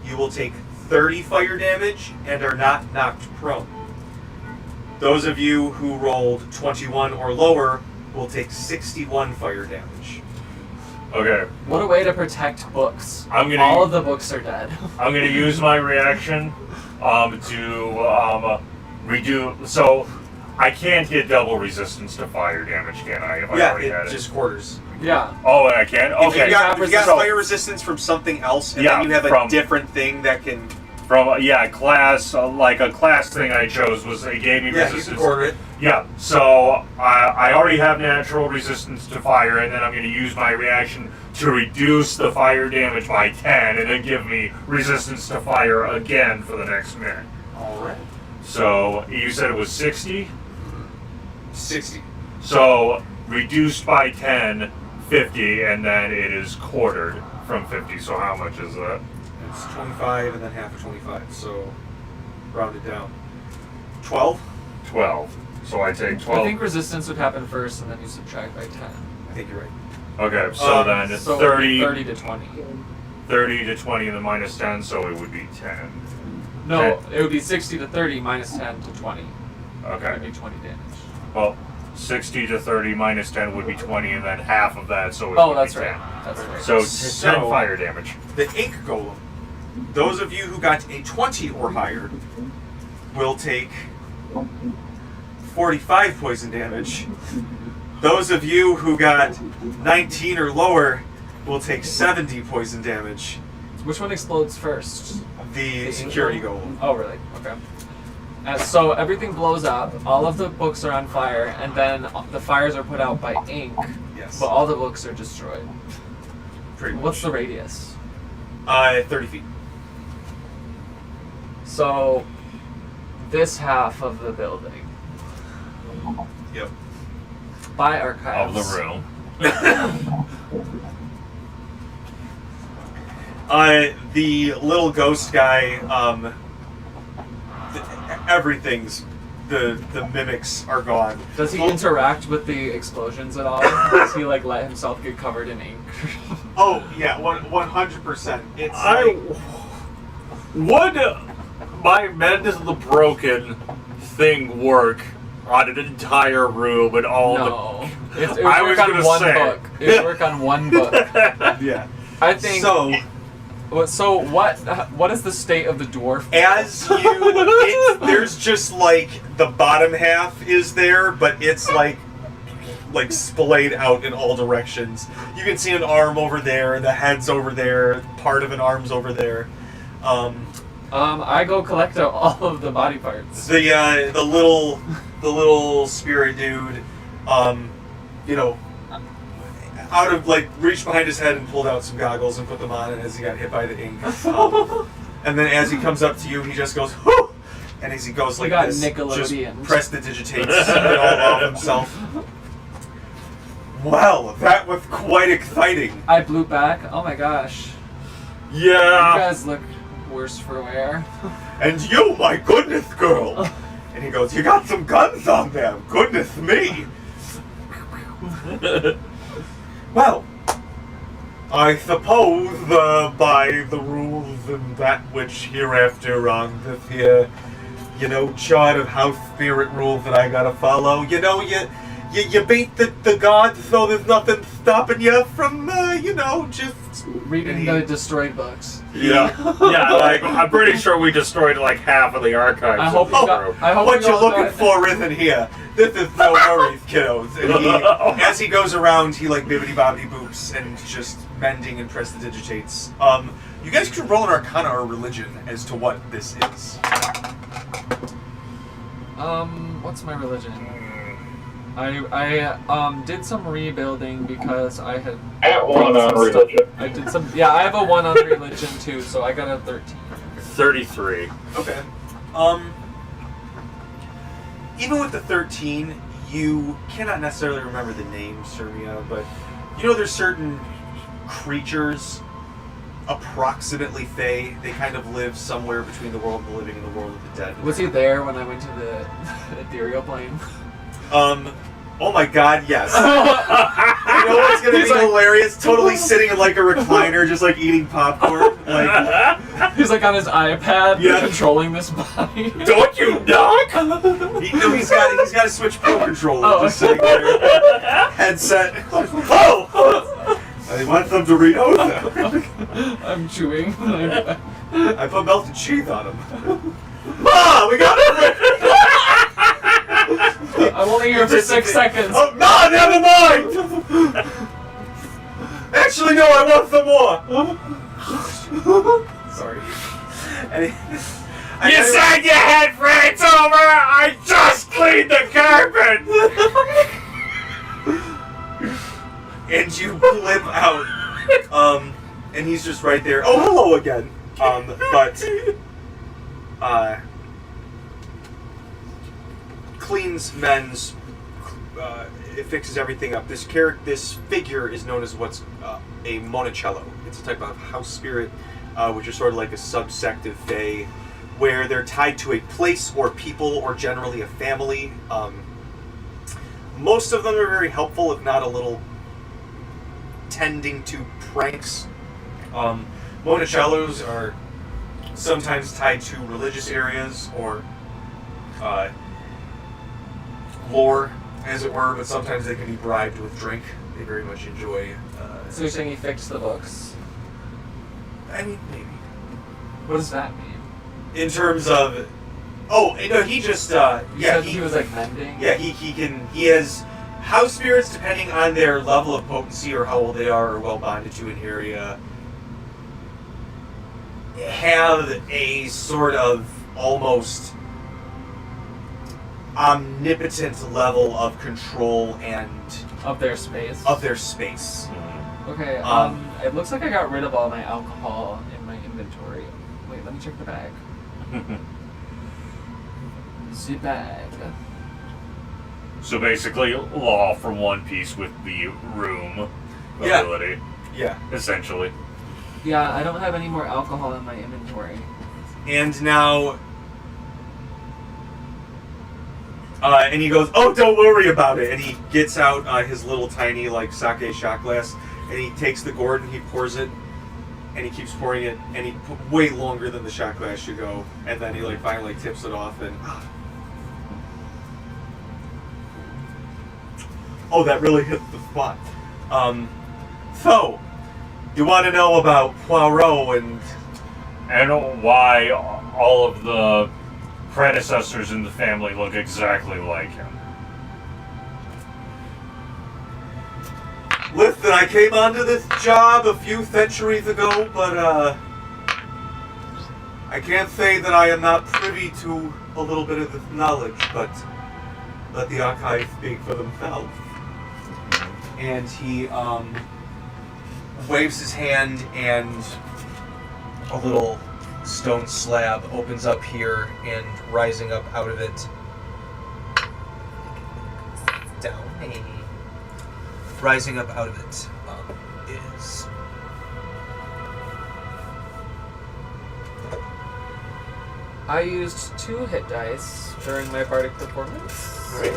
you will take 30 fire damage and are not knocked prone. Those of you who rolled 21 or lower will take 61 fire damage. Okay. What a way to protect books. I'm gonna- All of the books are dead. I'm gonna use my reaction to redo. So I can't get double resistance to fire damage, can I? If I Yeah, already had it it. just quarters. Yeah. Oh, I can. If Okay. you got So- fire resistance from something else, and Yeah, then you have a from- different thing that can. From class, like a class thing I chose was it gave me Yeah, you can resistance. quarter it. Yeah, so I already have natural resistance to fire, and then I'm going to use my reaction to reduce the fire damage by 10, and then give me resistance to fire again for the next minute. All right. So you said it was 60? 60. So reduced by 10, 50, and then it is quartered from 50. So how much is that? It's 25 and then half of 25, so round it down. 12? 12. So I take 12. I think resistance would happen first, and then you subtract by 10. I think you're right. Okay, so then So 30, 30 to 20. 30 to 20 and then minus 10, so it would be 10. No, Okay. it would be 60 to 30 minus 10 to 20. It would Okay. be 20 damage. Well, 60 to 30 minus 10 would be 20, and then half of that, so it Oh, would that's be 10. right. That's right. So, So- 10 fire damage. The ink golem. Those of you who got a 20 or higher will take 45 poison damage. Those of you who got 19 or lower will take 70 poison damage. Which one explodes first? The security golem. Oh, really? Okay. So everything blows up, all of the books are on fire, and then the fires are put out by ink, Yes. but all the books are destroyed. Pretty much. What's the radius? 30 feet. So, this half of the building. Yep. By Of archives. the room. The little ghost guy, everything's, the mimics are gone. Does he interact with the explosions at all? Does he like let himself get covered in ink? Oh, yeah, 100%. It's Would my Mend the Broken thing work on an entire room and all No. It would I work was on gonna one say. book. It would work on one book. yeah. I think. So, So what is the state of the dwarf? as there's just like the bottom half is there, but it's like like splayed out in all directions. You can see an arm over there, the head's over there, part of an arm's over there. I go collect all of the body parts. The little spirit dude, you know, out of like reached behind his head and pulled out some goggles and put them on as he got hit by the ink. And then as he comes up to you, he just goes, whoo! And as he goes like this, just prestidigitates it all off himself. Well, that was quite exciting. I blew back. Oh my gosh. Yeah. You guys look worse for wear. And you, my goodness, girl. And he goes, you got some guns on them. Goodness me. Well, I suppose by the rules and that which hereafter on this here, you know, chart of house spirit rules that I gotta follow, you know, you beat the gods, so there's nothing stopping you from, you know, just reading the destroyed books. Yeah, yeah. Like I'm pretty sure we destroyed like half of the archives. I hope you got. I hope what you you're all looking got- for isn't here. This is no worries, kiddos. And he, as he goes around, he like bibbity bobbity boops and just mending and prestidigitates. You guys can roll an Arcana or religion as to what this is. What's my religion? I did some rebuilding because I had At 1 on religion. I did some. Yeah, I have a 1 on religion too, so I got a 13. 33. Okay. Even with the 13, you cannot necessarily remember the name, Sermia, but you know there's certain creatures, approximately Fae, they kind of live somewhere between the world of the living and the world of the dead. Was he there when I went to the ethereal plane? Oh my god, yes. You know what's gonna be hilarious? Totally sitting in like a recliner, just like eating popcorn. Like he's like on his iPad, Yeah. controlling this body. Don't you knock? he's got a Switch Pro controller Oh. just sitting there. Headset. Oh! I want some Doritos. I'm chewing. I put melted cheese on them. Ma, we got it! I'm only here for 6 seconds. Oh, no, never mind! Actually, no, I want some more. Sorry. You said you had friends over! I just cleaned the carpet! And you blip out. And he's just right there. Oh, hello again. Cleans, mends, it fixes everything up. This figure is known as what's a Monticello. It's a type of house spirit, which is sort of like a subsect of Fae, where they're tied to a place or people or generally a family. Most of them are very helpful, if not a little tending to pranks. Monticellos are sometimes tied to religious areas or lore, as it were, but sometimes they can be bribed with drink. They very much enjoy. So you're saying he fixed the books? I mean, maybe. What does that mean? In terms of, oh no, he just You said he was like mending. Yeah, he has house spirits, depending on their level of potency or how old they are well bonded to an area, have a sort of almost omnipotent level of control and Of their space. Okay. It looks like I got rid of all my alcohol in my inventory. Wait, let me check the bag. The bag. So basically, law from One Piece with the room Yeah. ability, Yeah. essentially. Yeah, I don't have any more alcohol in my inventory. And now, and he goes, "Oh, don't worry about it." And he gets out his little tiny like sake shot glass, and he takes the gourd and he pours it, and he keeps pouring it, and he way longer than the shot glass should go, and then he like finally tips it off, and oh, that really hit the spot. So, you want to know about Poirot And why all of the predecessors in the family look exactly like him. Listen, I came onto this job a few centuries ago, but I can't say that I am not privy to a little bit of this knowledge, but let the archives speak for themselves. And he waves his hand, and a little stone slab opens up here, and rising up out of it, rising up out of it is I used 2 hit dice during my bardic performance. Right.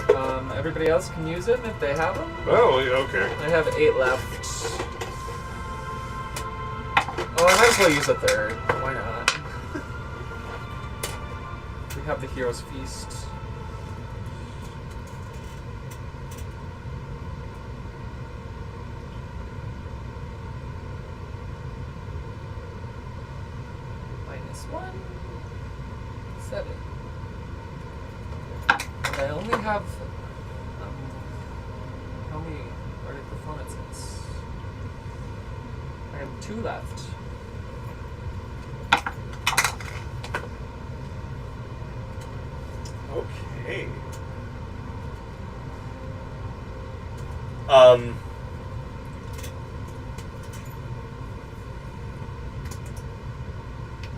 Everybody else can use them if they have them. Oh, yeah, okay. I have 8 left. Oh, I might as well use a 3rd. Why not? We have the Hero's Feast. -1. 7. And I only have how many bardic performances? I have 2 left. okay.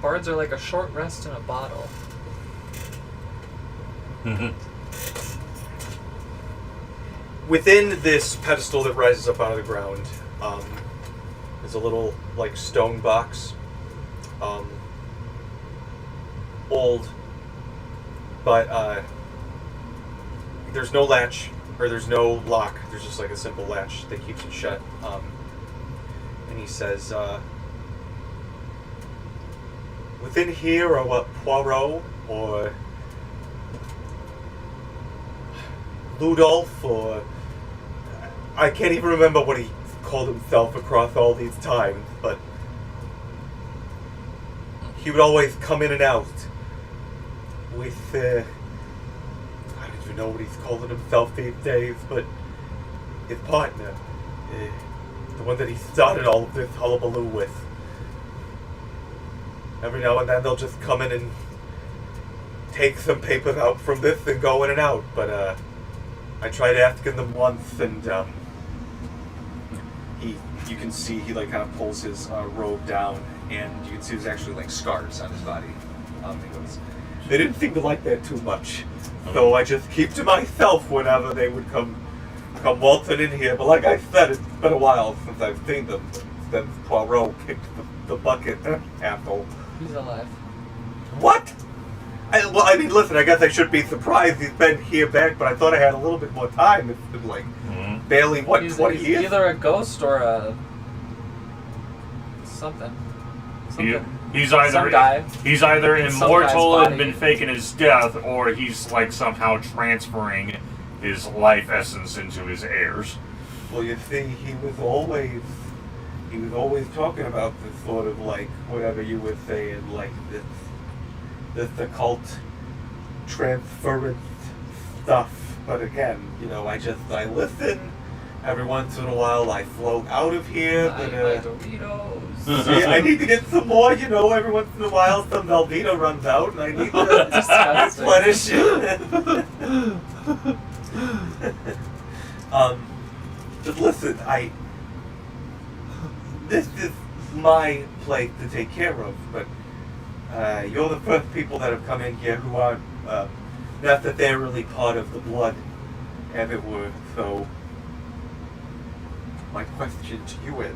Bards are like a short rest in a bottle. Within this pedestal that rises up out of the ground, is a little like stone box. Old, but there's no latch, or there's no lock. There's just like a simple latch that keeps it shut. And he says, within here are what, Poirot or Ludolf, or I can't even remember what he called himself across all these times, but he would always come in and out with, I don't even know what he's calling himself these days, but his partner, the one that he started all of this hullabaloo with. Every now and then they'll just come in and take some papers out from this and go in and out, but I tried asking them once, and you can see he like kind of pulls his robe down, and you can see there's actually like scars on his body. He goes, they didn't seem to like that too much, so I just keep to myself whenever they would come waltzing in here. But like I said, it's been a while since I've seen them, since Poirot kicked the bucket, asshole. He's alive. What? Well, I mean, listen, I guess I should be surprised he's been here back, but I thought I had a little bit more time. It's been like barely, what, He's 20 years? either a ghost or a something. He's Some guy. he's either In some immortal guy's and been faking his death, or he's like somehow transferring his life essence into his heirs. Well, you see, he was always talking about this sort of like, whatever you were saying, like this occult transference stuff. But again, you know, I listen. Every once in a while I float out of here, but yeah, I need to get some more, you know, every once in a while some Velveeta runs out and I need to replenish it. Just listen, this is my place to take care of, but you're the first people that have come in here who aren't necessarily part of the blood, as it were, so my question to you is,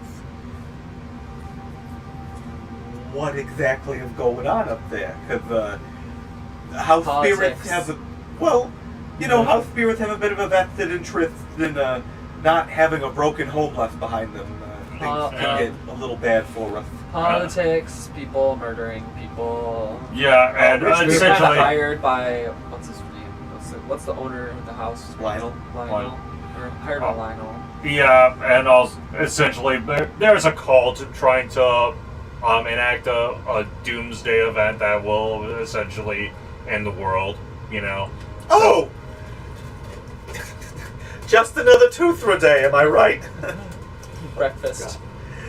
what exactly is going on up there? Because house spirits have house spirits have a bit of a vested interest in not having a broken home left behind them. Things can get a little bad for us. Politics, people murdering people. Yeah, and we were kind of essentially hired by what's his name? What's the owner of the house? Lionel. Or hired by Lionel. Yeah, and also essentially there's a call to trying to enact a doomsday event that will essentially end the world, you know. Oh! Just another Toothra day, am I right? Breakfast.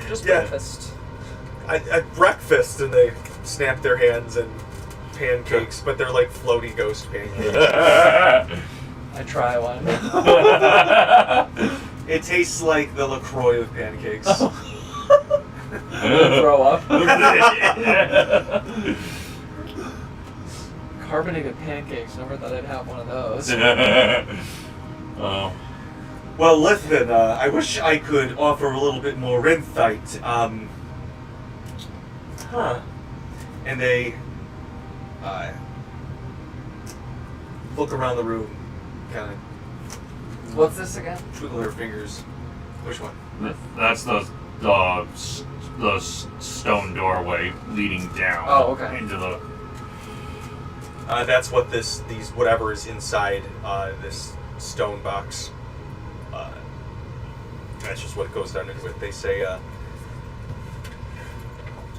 Just Yeah. breakfast. At breakfast, and they snap their hands and pancakes, but they're like floaty ghost pancakes. I try one. It tastes like the LaCroix of pancakes. Throw up. Carbonated pancakes. Never thought I'd have one of those. Oh. Well, listen, I wish I could offer a little bit more insight. And they look around the room, kind of What's this again? twiddle their fingers. Which one? That's the stone doorway leading down into the. That's what these whatever is inside this stone box. That's just what goes down into it. They say,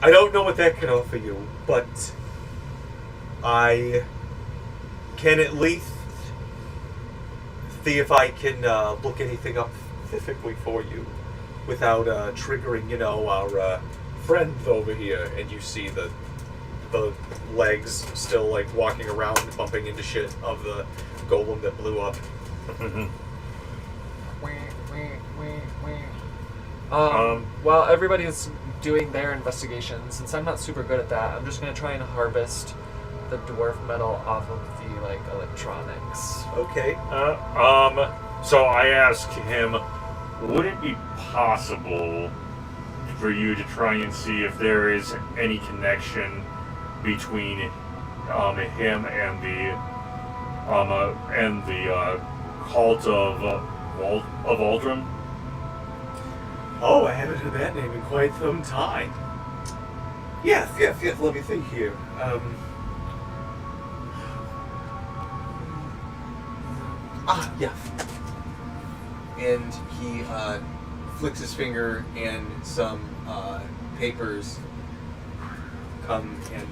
I don't know what that can offer you, but I can at least see if I can look anything up specifically for you without triggering, our friends over here. And you see the legs still like walking around, bumping into shit of the golem that blew up. While everybody's doing their investigation, since I'm not super good at that, I'm just gonna try and harvest the dwarf metal off of the electronics. Okay. So I asked him, would it be possible for you to try and see if there is any connection between him and the cult of Aldrin? Oh, I haven't heard that name in quite some time. Yes. Let me think here. Yes. And he flicks his finger, and some papers come and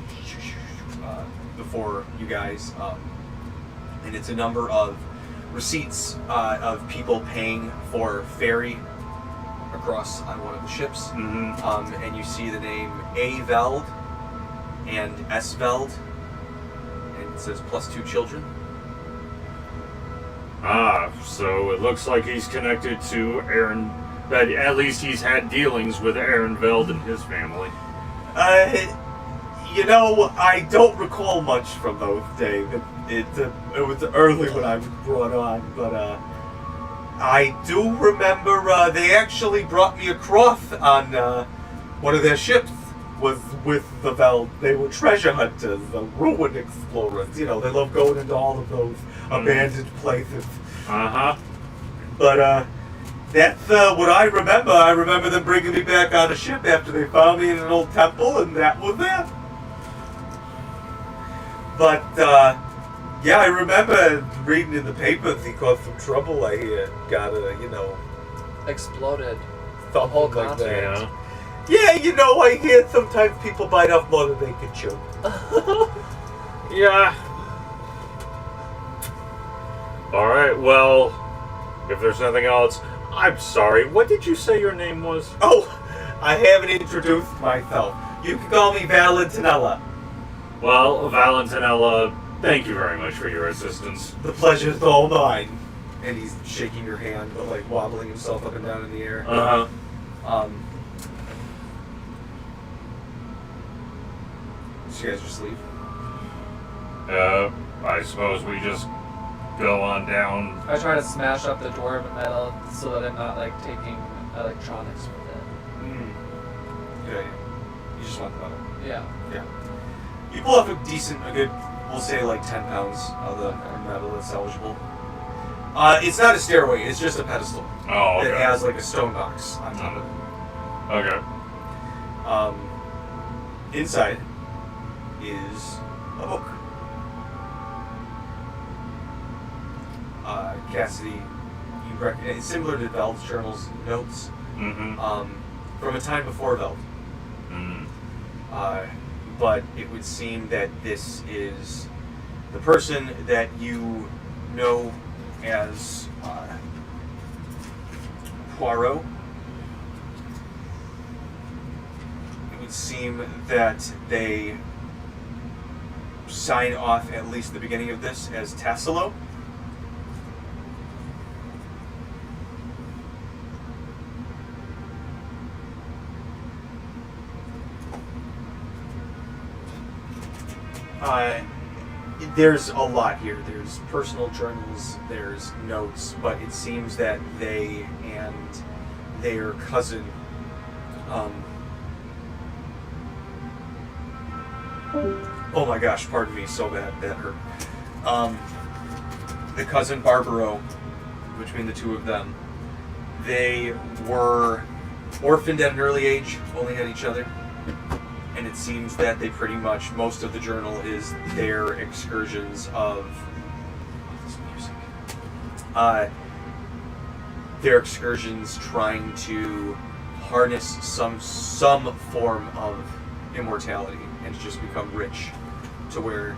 before you guys, and it's a number of receipts of people paying for ferry across on one of the ships. And you see the name A. Veld and S. Veld, and it says +2 children. So it looks like he's connected to Aaron, that at least he's had dealings with Aaron Veld and his family. I don't recall much from those days. It was early when I was brought on, but I do remember they actually brought me across on one of their ships was with the Veld. They were treasure hunters, ruin explorers. They love going into all of those abandoned places. But that's what I remember. I remember them bringing me back on a ship after they found me in an old temple, and that was it. But yeah, I remember reading in the papers he caused some trouble. I hear got Exploded. The whole something like continent. that. Yeah, I hear sometimes people bite off more than they can chew. Yeah. Alright, well, if there's nothing else, I'm sorry. What did you say your name was? Oh, I haven't introduced myself. You can call me Valentinella. Well, Valentinella, thank you very much for your assistance. The pleasure's all mine. And he's shaking your hand, but like wobbling himself up and down in the air. So you guys just leave? I suppose we just go on down. I try to smash up the dwarven metal so that I'm not taking electronics with it. Good idea. You just want the metal. Yeah. You pull up a good, we'll say 10 pounds of the metal that's salvageable. It's not a stairway, it's just a pedestal. Oh, okay. It has a stone box on top of it. Okay. Inside is a book. Cassidy, it's similar to Veld's journals notes. From a time before Veld. But it would seem that this is the person that you know as Poirot. would seem that they sign off at least the beginning of this as Tassilo. There's a lot here. There's personal journals, there's notes, but it seems that they and their cousin oh my gosh, pardon me, so bad, that hurt. The cousin Barbaro, between the two of them, they were orphaned at an early age, only had each other. And it seems that they pretty much, most of the journal is their excursions of their excursions trying to harness some form of immortality and to just become rich to where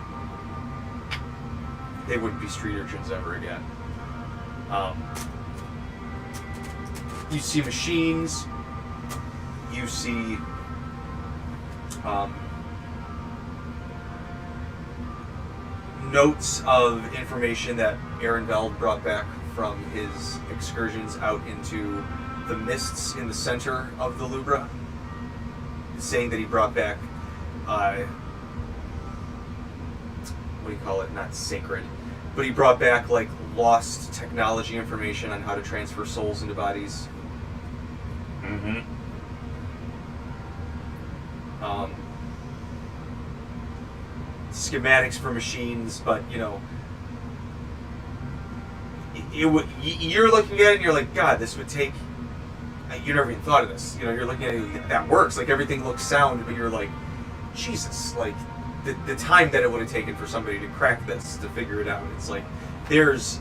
they wouldn't be street urchins ever again. You see machines, you see notes of information that Aaron Veld brought back from his excursions out into the mists in the center of the Lubra, saying that he brought back what do you call it? Not sacred, but he brought back like lost technology information on how to transfer souls into bodies. Mm-hmm. Schematics for machines, but you know, you're looking at it and you're like, God, this would take. You never even thought of this. You know, you're looking at it, that works. Like everything looks sound, but you're like, Jesus, like the time that it would have taken for somebody to crack this, to figure it out. It's like there's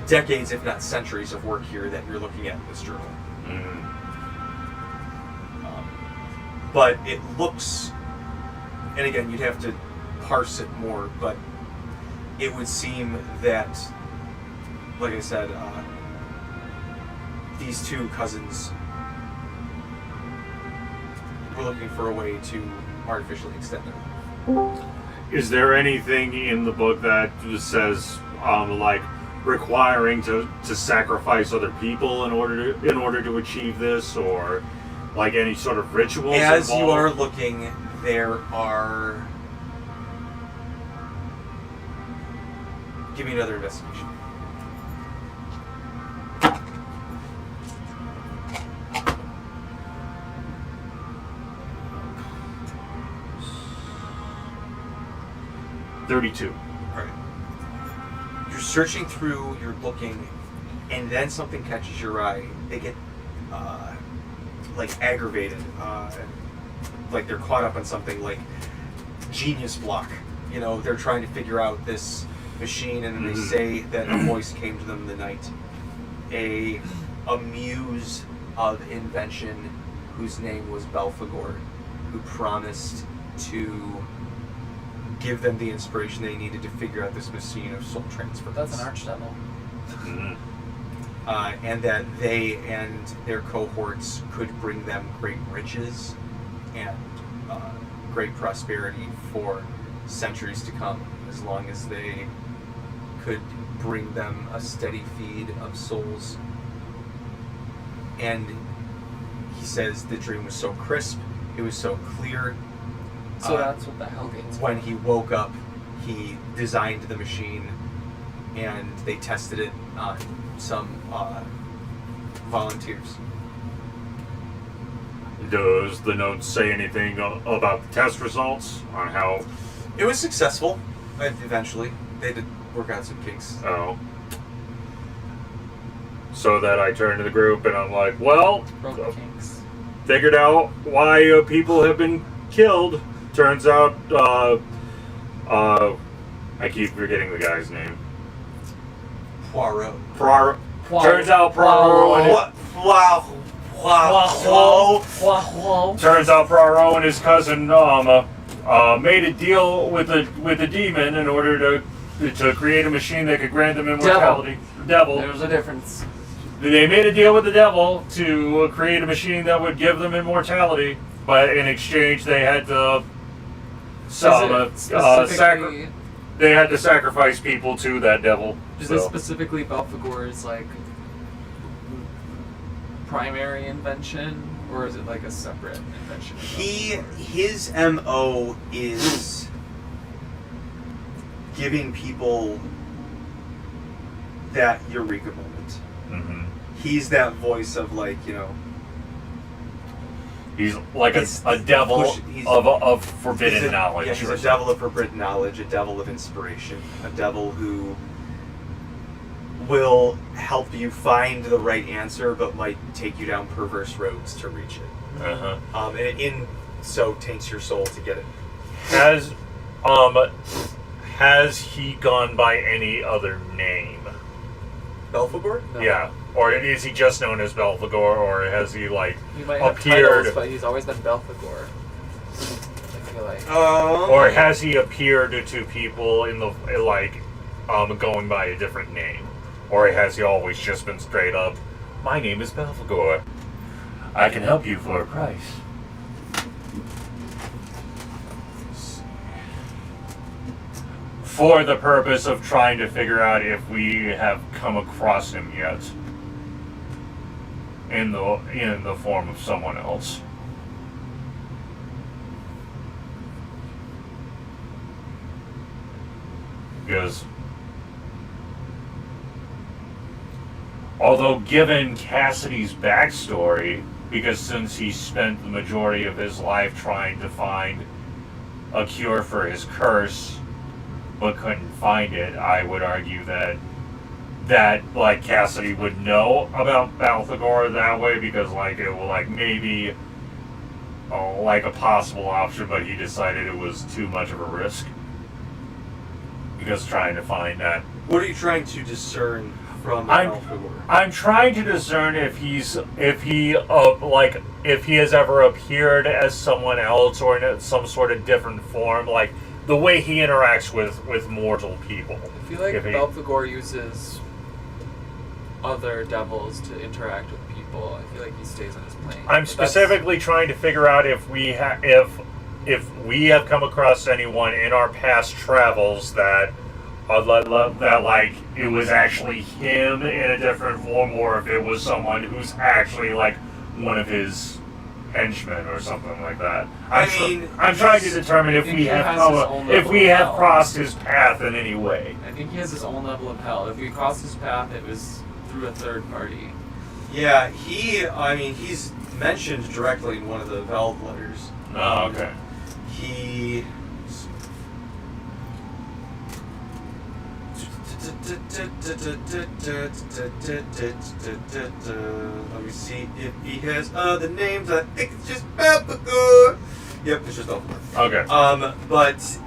decades, if not centuries, of work here that you're looking at in this journal. Mm-hmm. But it looks, and again, you'd have to parse it more, but it would seem that, like I said, these two cousins were looking for a way to artificially extend their life. Is there anything in the book that says, like, requiring to sacrifice other people in order to achieve this, or like any sort of rituals As involved? you are looking, there are. Give me another investigation. $32. Alright. You're searching through, you're looking, and then something catches your eye. They get, like, aggravated. Like they're caught up on something like genius block. You know, they're trying to figure out this machine, and then they say that a voice came to them in the night. A muse of invention whose name was Belphegor, who promised to give them the inspiration they needed to figure out this machine of soul transfer. That's an archdevil. Mm-hmm. And that they and their cohorts could bring them great riches and great prosperity for centuries to come, as long as they could bring them a steady feed of souls. And he says the dream was so crisp, it was so clear. So that's what the Hellgates were. When he woke up, he designed the machine, and they tested it on some volunteers. Does the note say anything about the test results on how? It was successful. Eventually, they did work out some kinks. Oh. So that I turn to the group and I'm like, well, Broken kinks. figured out why people have been killed. Turns out, I keep forgetting the guy's name. Poirot. Turns out Poirot. Turns out Poirot and his cousin made a deal with the demon in order to create a machine that could grant them immortality. Devil. There's a difference. They made a deal with the devil to create a machine that would give them immortality, but in exchange they had to they had to sacrifice people to that devil. Is this specifically Belphegor's like primary invention, or is it like a separate invention? His MO is giving people that eureka moment. Mm-hmm. He's that voice of like, you know. He's like a devil of forbidden knowledge. Yeah, he's a devil of forbidden knowledge, a devil of inspiration, a devil who will help you find the right answer, but might take you down perverse roads to reach it. Uh-huh. And so taints your soul to get it. Has he gone by any other name? Belphegor? No. Yeah. Or is he just known as Belphegor, or has he like He might have appeared? titles, but he's always been Belphegor. I feel like. Or has he appeared to people in the going by a different name, or has he always just been straight up? My name is Belphegor. I can help you for a price. For the purpose of trying to figure out if we have come across him yet. In the form of someone else. Because although given Cassidy's backstory, because since he spent the majority of his life trying to find a cure for his curse but couldn't find it, I would argue that like Cassidy would know about Belphegor that way, because like it was maybe like a possible option, but he decided it was too much of a risk because trying to find that. What are you trying to discern from Belphegor? I'm trying to discern if he has ever appeared as someone else or in some sort of different form, like the way he interacts with mortal people. I feel like Belphegor uses other devils to interact with people. I feel like he stays on his plane. I'm specifically trying to figure out if we have come across anyone in our past travels that like it was actually him in a different form, or if it was someone who's actually like one of his henchmen or something like that. I'm trying to determine if we have crossed his path in any way. I think he has his own level of hell. If we crossed his path, it was through a third party. Yeah, he's mentioned directly in one of the Veld letters. Oh, okay. Let me see if he has other names. I think it's just Belphegor. Yep, it's just Belphegor. Okay. But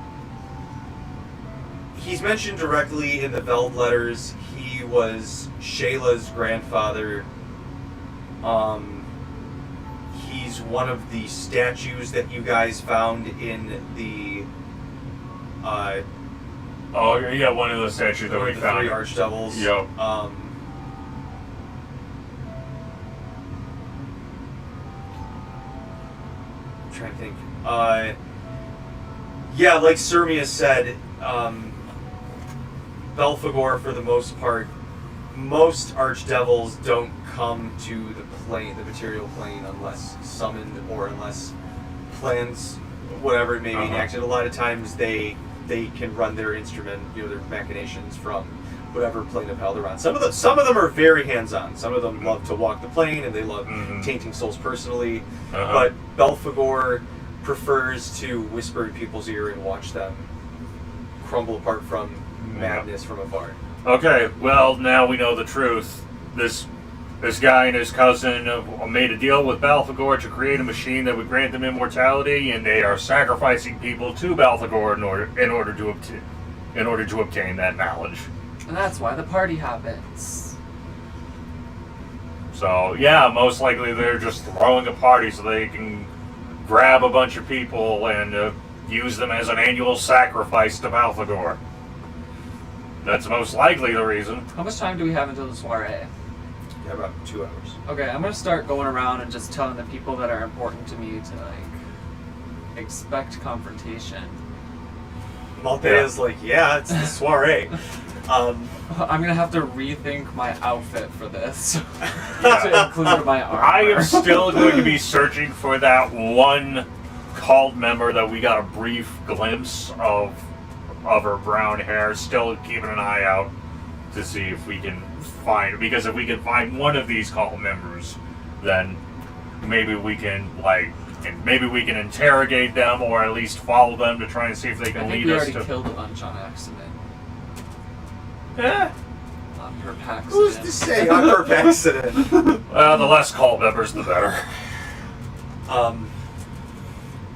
he's mentioned directly in the Veld letters. He was Shayla's grandfather. He's one of the statues that you guys found in the oh yeah, one of the statues that we found. 3 archdevils. Yep. I'm trying to think. Yeah, like Sirmia said, Belphegor, for the most part, most archdevils don't come to the material plane, unless summoned or unless plans, whatever it may be, enacted. A lot of times they can run their instrument, their machinations from whatever plane of hell they're on. Some of them are very hands-on. Some of them love to walk the plane, and they love tainting souls personally. But Belphegor prefers to whisper in people's ear and watch them crumble apart from madness from afar. Okay, well, now we know the truth. This guy and his cousin made a deal with Belphegor to create a machine that would grant them immortality, and they are sacrificing people to Belphegor in order to obtain that knowledge. And that's why the party happens. So yeah, most likely they're just throwing a party so they can grab a bunch of people and use them as an annual sacrifice to Belphegor. That's most likely the reason. How much time do we have until the soiree? about 2 hours. Okay, I'm gonna start going around and just telling the people that are important to me to expect confrontation. Malthea's like, yeah, it's the soiree. I'm gonna have to rethink my outfit for this to include my armor. I am still going to be searching for that one cult member that we got a brief glimpse of her brown hair. Still keeping an eye out to see if we can find, because if we can find one of these cult members, then maybe we can interrogate them, or at least follow them to try and see if they can lead us to. I think we already killed a bunch on accident. Eh. On purpose. Who's to say on purpose? The less cult members, the better.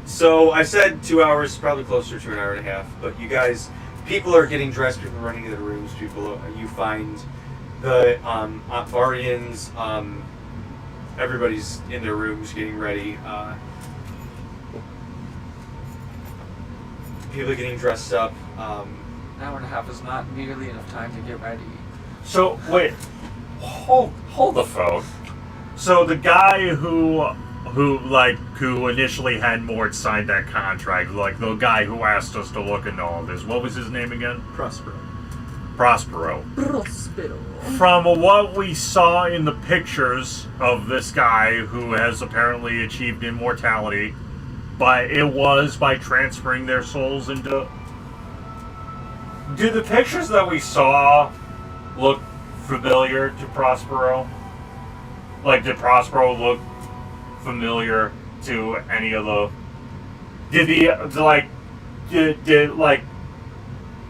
So I said 2 hours, probably closer to an hour and a half. But you guys, people are getting dressed, people are running to their rooms. You find the Varians. Everybody's in their rooms getting ready. People are getting dressed up. An hour and a half is not nearly enough time to get ready. So wait, hold the phone. So the guy who initially had Mort sign that contract, like the guy who asked us to look into all this, what was his name again? Prospero. From what we saw in the pictures of this guy who has apparently achieved immortality, but it was by transferring their souls into... Do the pictures that we saw look familiar to Prospero? Like, did Prospero look familiar to any of the... Did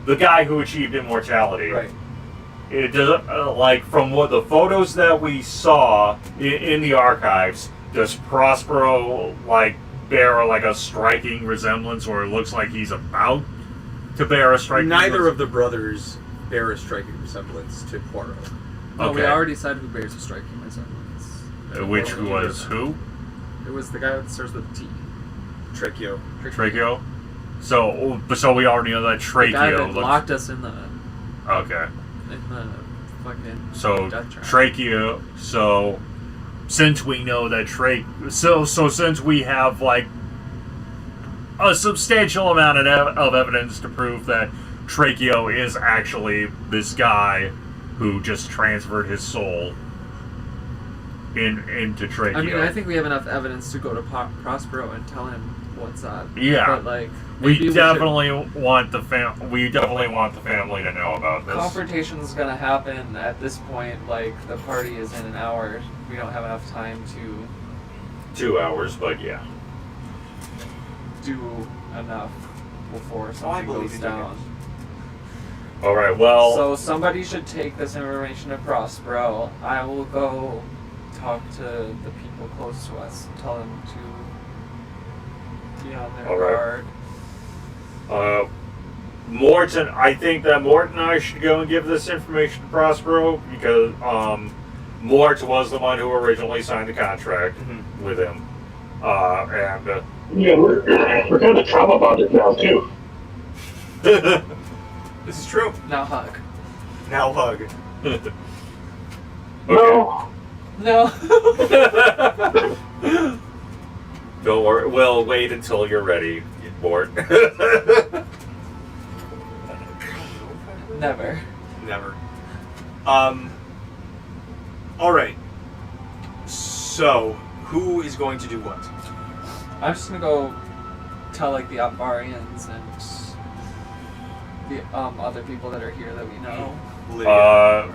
the guy who achieved immortality... Right. It does, from what the photos that we saw in the archives, does Prospero bear a striking resemblance, or it looks like he's about to bear a striking? Neither of the brothers bear a striking resemblance to Poirot. No, we Okay. already said who bears a striking resemblance. Which was who? It was the guy that starts with T. Tracheo. Tracheo. So we already know that The guy Tracheo that looks. locked us in the Okay. fucking So death trap. Tracheo. So since we know that since we have a substantial amount of evidence to prove that Tracheo is actually this guy who just transferred his soul into Tracheo. I mean, I think we have enough evidence to go to Prospero and tell him what's up. Yeah. But we definitely want the family to know about this. confrontation's gonna happen at this point. The party is in an hour. We don't have enough time to 2 hours, but yeah. do enough before I something believe goes you, down. All right. Well. So somebody should take this information to Prospero. I will go talk to the people close to us and tell them to be on their All right. guard. Morton, I think that Mort and I should go and give this information to Prospero, because Mort was the one who originally signed the contract with him, and Yeah, we're kind of trauma bonded now too. This is true. Now hug. Now hug. okay. No. No. Don't worry. We'll wait until you're ready, Mort. Never. Never. All right. So, who is going to do what? I'm just gonna go tell the Opvarians and the other people that are here that we know.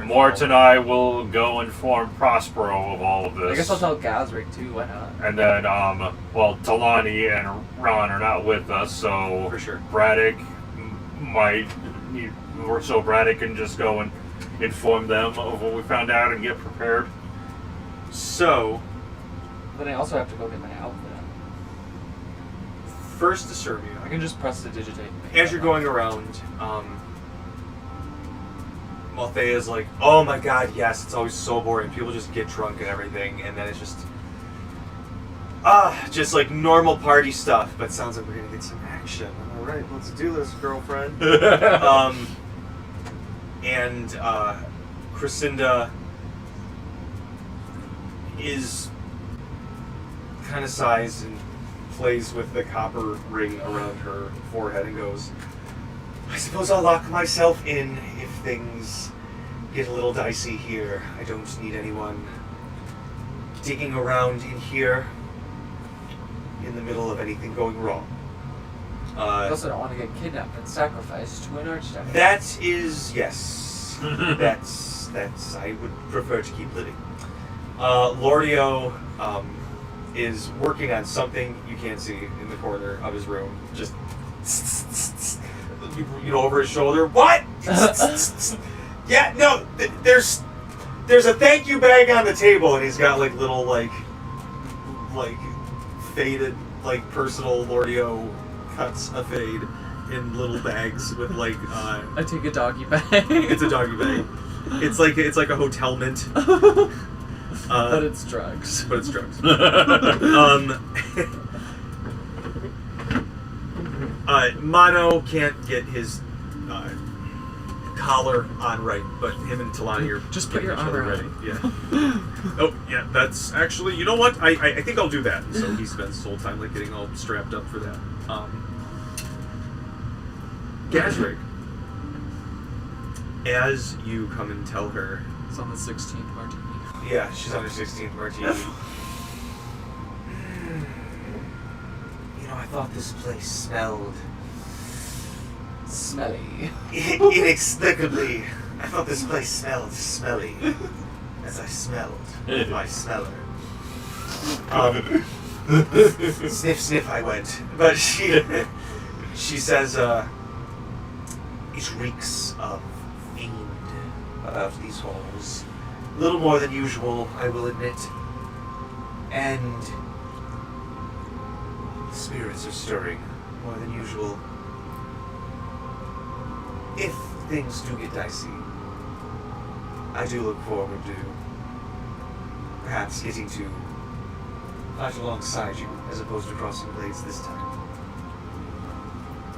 Mort and I will go inform Prospero of all of this. I guess I'll tell Gazrick too. Why not? And then, Talani and Ron are not with us, so For sure. Braddock Braddock can just go and inform them of what we found out and get prepared. So, Then I also have to go get my outfit. first to serve I you. can just press to digitate. As you're going around, Malthea's like, oh my god, yes, it's always so boring. People just get drunk and everything, and then it's just normal party stuff, but sounds like we're gonna get some action. Alright, let's do this, girlfriend. And Crescinda is kind of sighs and plays with the copper ring around her forehead and goes, I suppose I'll lock myself in if things get a little dicey here. I don't need anyone digging around in here in the middle of anything going wrong. I also don't want to get kidnapped and sacrificed to an archdemon. That is, yes. that's I would prefer to keep living. Lordio is working on something you can't see in the corner of his room. Just over his shoulder. What? Yeah, no. There's a thank you bag on the table, and he's got like little like faded like personal Lordio cuts of fade in little bags with like. I take a doggy bag. It's a doggy bag. It's like a hotel mint. But it's drugs. Mono can't get his collar on right, but him and Talani are just put your each other armor ready. on. Yeah. Oh yeah, that's actually. You know what? I think I'll do that. And so he spends his whole time like getting all strapped up for that. Gazrig, as you come and tell her, It's on the 16th martini. yeah, she's on her 16th martini. You know, I thought this place smelled Smelly. inexplicably. I thought this place smelled smelly as I smelled with my smeller. Sniff, sniff, I went. But she says, it reeks of fiend about these halls. A little more than usual, I will admit. And the spirits are stirring more than usual. If things do get dicey, I do look forward to perhaps getting to fight alongside you as opposed to crossing blades this time.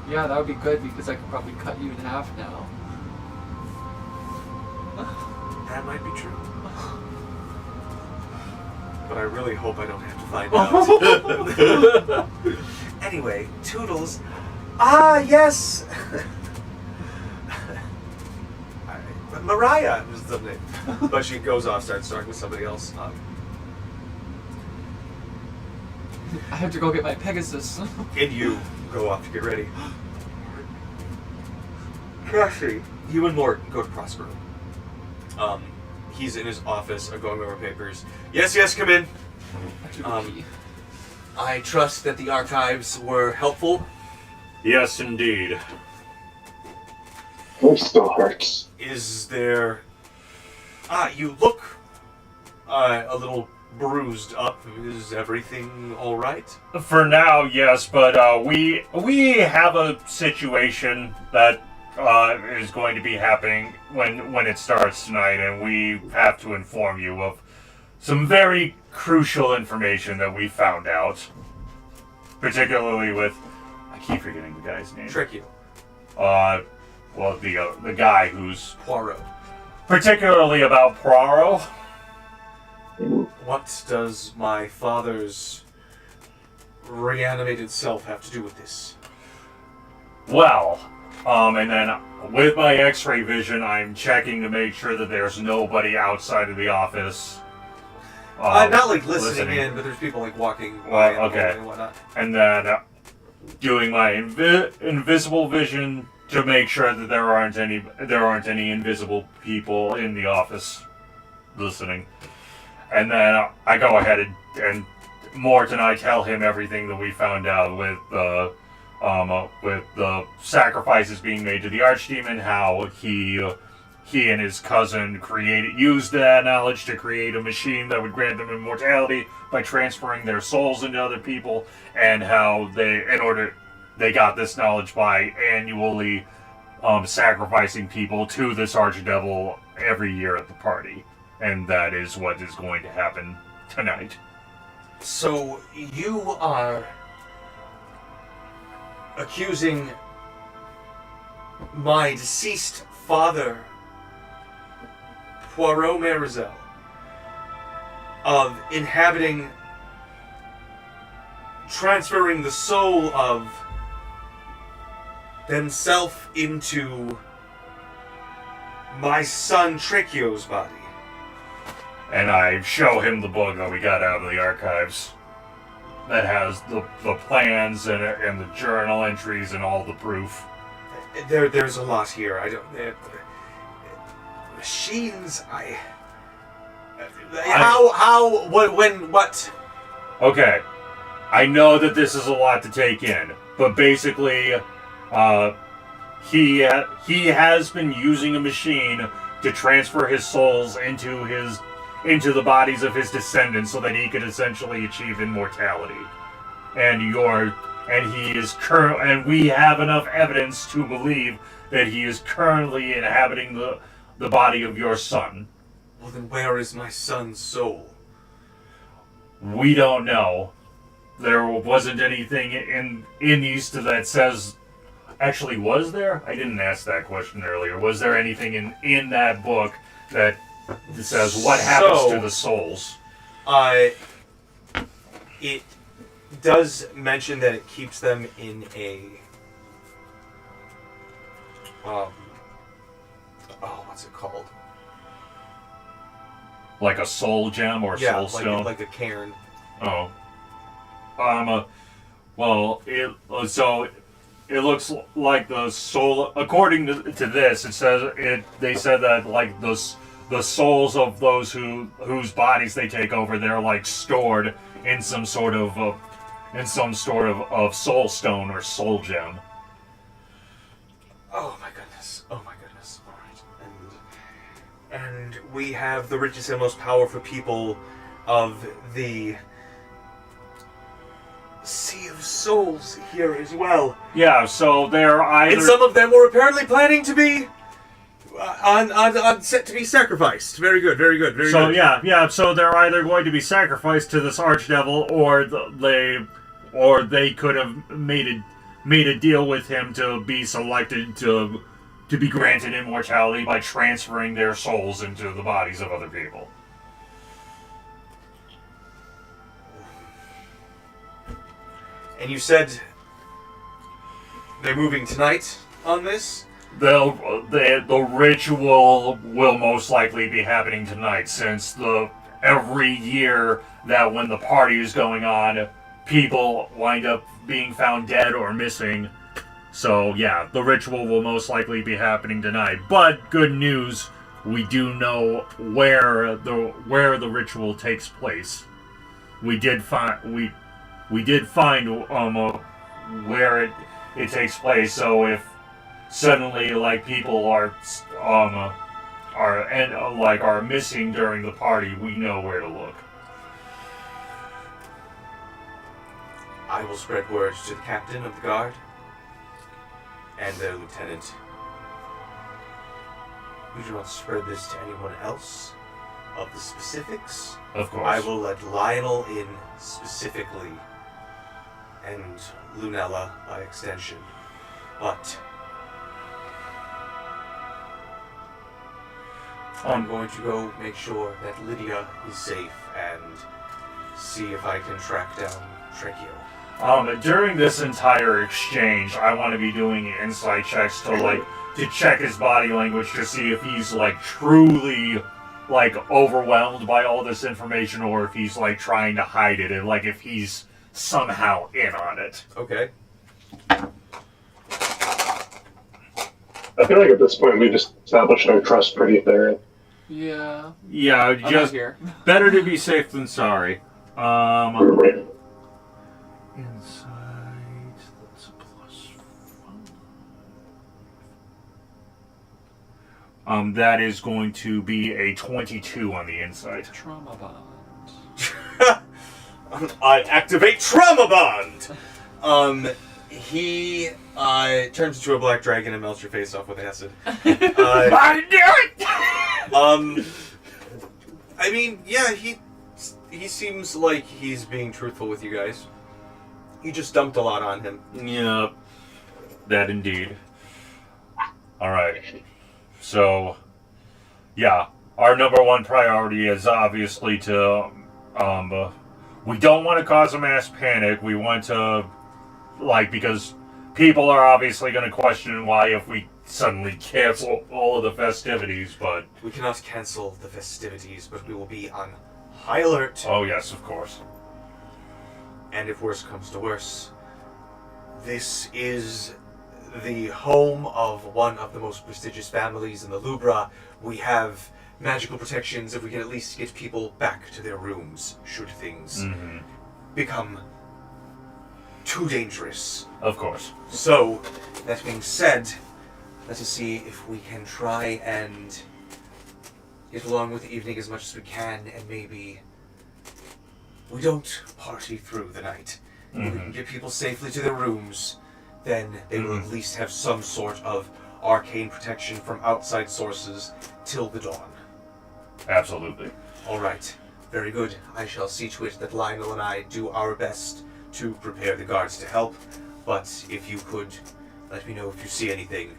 Yeah, that would be good because I could probably cut you in half now. That might be true. But I really hope I don't have to find out. Anyway, Toodles. Ah, yes! Mariah is the name. But she goes off, starts talking with somebody else. I have to go get my Pegasus. And you go off to get ready. Cassie, you and Mort go to Prospero. He's in his office going over papers. Yes, come in. I trust that the archives were helpful. Yes, indeed. It still hurts. Is there... you look a little bruised up. Is everything all right? For now, yes, but we have a situation that is going to be happening when it starts tonight, and we have to inform you of some very crucial information that we found out, particularly with I keep forgetting the guy's name. Trick you. Well, the guy who's Poirot. particularly about Poirot. What does my father's reanimated self have to do with this? Well, and then with my X-ray vision, I'm checking to make sure that there's nobody outside of the office. Not like listening in, but there's people like walking by and whatnot. And then doing my invisible vision to make sure that there aren't any invisible people in the office listening. And then I go ahead and Mort and I tell him everything that we found out with the sacrifices being made to the Archdemon, how he and his cousin used that knowledge to create a machine that would grant them immortality by transferring their souls into other people, and how they got this knowledge by annually sacrificing people to this archdevil every year at the party. And that is what is going to happen tonight. So you are accusing my deceased father, Poirot Marisel, of transferring the soul of themselves into my son Trichio's body. And I show him the book that we got out of the archives that has the plans and the journal entries and all the proof. There's a lot here. I don't... machines, what? Okay. I know that this is a lot to take in, but basically, he has been using a machine to transfer his souls into the bodies of his descendants so that he could essentially achieve immortality. And we have enough evidence to believe that he is currently inhabiting the body of your son. Well, then where is my son's soul? We don't know. There wasn't anything in these that says... Actually, was there? I didn't ask that question earlier. Was there anything in that book that says what happens to the souls? It does mention that it keeps them in a... what's it called? Like a soul gem or soul stone? like a cairn. Oh. Well, it looks like the soul. According to this, they said that like the souls of those whose bodies they take over, they're like stored in some sort of soul stone or soul gem. Oh my goodness! All right, and we have the richest and most powerful people of the Sea of Souls here as well. Yeah, so they're either... And some of them were apparently planning to be on set to be sacrificed. Very good. So yeah, so they're either going to be sacrificed to this archdevil, or they could have made a deal with him to be selected to be granted immortality by transferring their souls into the bodies of other people. And you said they're moving tonight on this? The ritual will most likely be happening tonight, since every year that when the party is going on, people wind up being found dead or missing. So yeah, the ritual will most likely be happening tonight. But good news, we do know where the ritual takes place. We did find where it takes place. So if suddenly like people are missing during the party, we know where to look. I will spread words to the captain of the guard and their lieutenant. We do not spread this to anyone else of the specifics. Of course. I will let Lionel in specifically, and Lunella by extension. But I'm going to go make sure that Lydia is safe and see if I can track down Trichio. During this entire exchange, I want to be doing insight checks to check his body language to see if he's like truly like overwhelmed by all this information, or if he's like trying to hide it, and like if he's somehow in on it. Okay. I feel like at this point we just established our trust pretty thorough. Yeah. Yeah, I'm just not here. better to be safe than sorry. Right. Insight, that's a +5. That is going to be a 22 on the inside. Trauma bond. I activate Trauma Bond! He turns into a black dragon and melts your face off with acid. I do it! I mean, yeah, he seems like he's being truthful with you guys. You just dumped a lot on him. Yeah, that indeed. Alright. So, yeah, our number one priority is obviously to We don't want to cause a mass panic. We want to, because people are obviously going to question why if we suddenly cancel all of the festivities, but... We cannot cancel the festivities, but we will be on high alert. Oh, yes, of course. And if worse comes to worse, this is the home of one of the most prestigious families in the Lubra. We have magical protections if we can at least get people back to their rooms, should things become too dangerous. Of course. So, that being said, let us see if we can try and get along with the evening as much as we can, and maybe we don't party through the night. If we can get people safely to their rooms, then they will at least have some sort of arcane protection from outside sources till the dawn. Absolutely. All right. Very good. I shall see to it that Lionel and I do our best to prepare the guards to help, but if you could let me know if you see anything,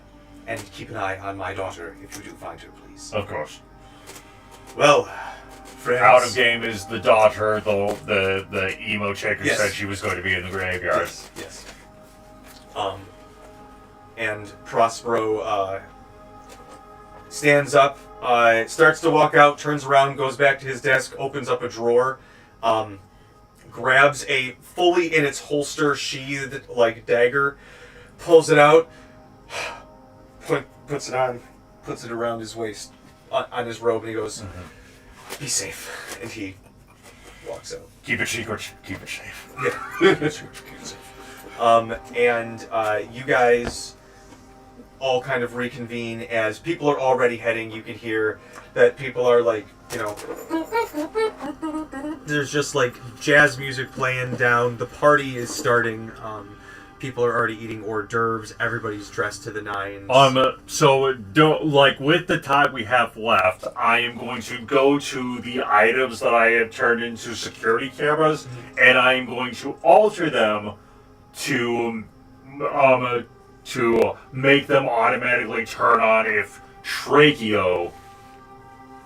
and keep an eye on my daughter if you do find her, please. Of course. Well, friends... Out of game is the daughter, the emo chick who said she was going to be in the graveyard. Yes. And Prospero stands up, starts to walk out, turns around, goes back to his desk, opens up a drawer, grabs a fully in its holster sheathed dagger, pulls it out, puts it on, puts it around his waist, on his robe, and he goes, "Be safe," and he walks out. Keep it secret. Keep it safe. Yeah. Keep it safe. And you guys all kind of reconvene as people are already heading. You can hear that people are there's just jazz music playing down. The party is starting. People are already eating hors d'oeuvres. Everybody's dressed to the nines. So with the time we have left, I am going to go to the items that I have turned into security cameras, and I am going to alter them to make them automatically turn on if Tracheo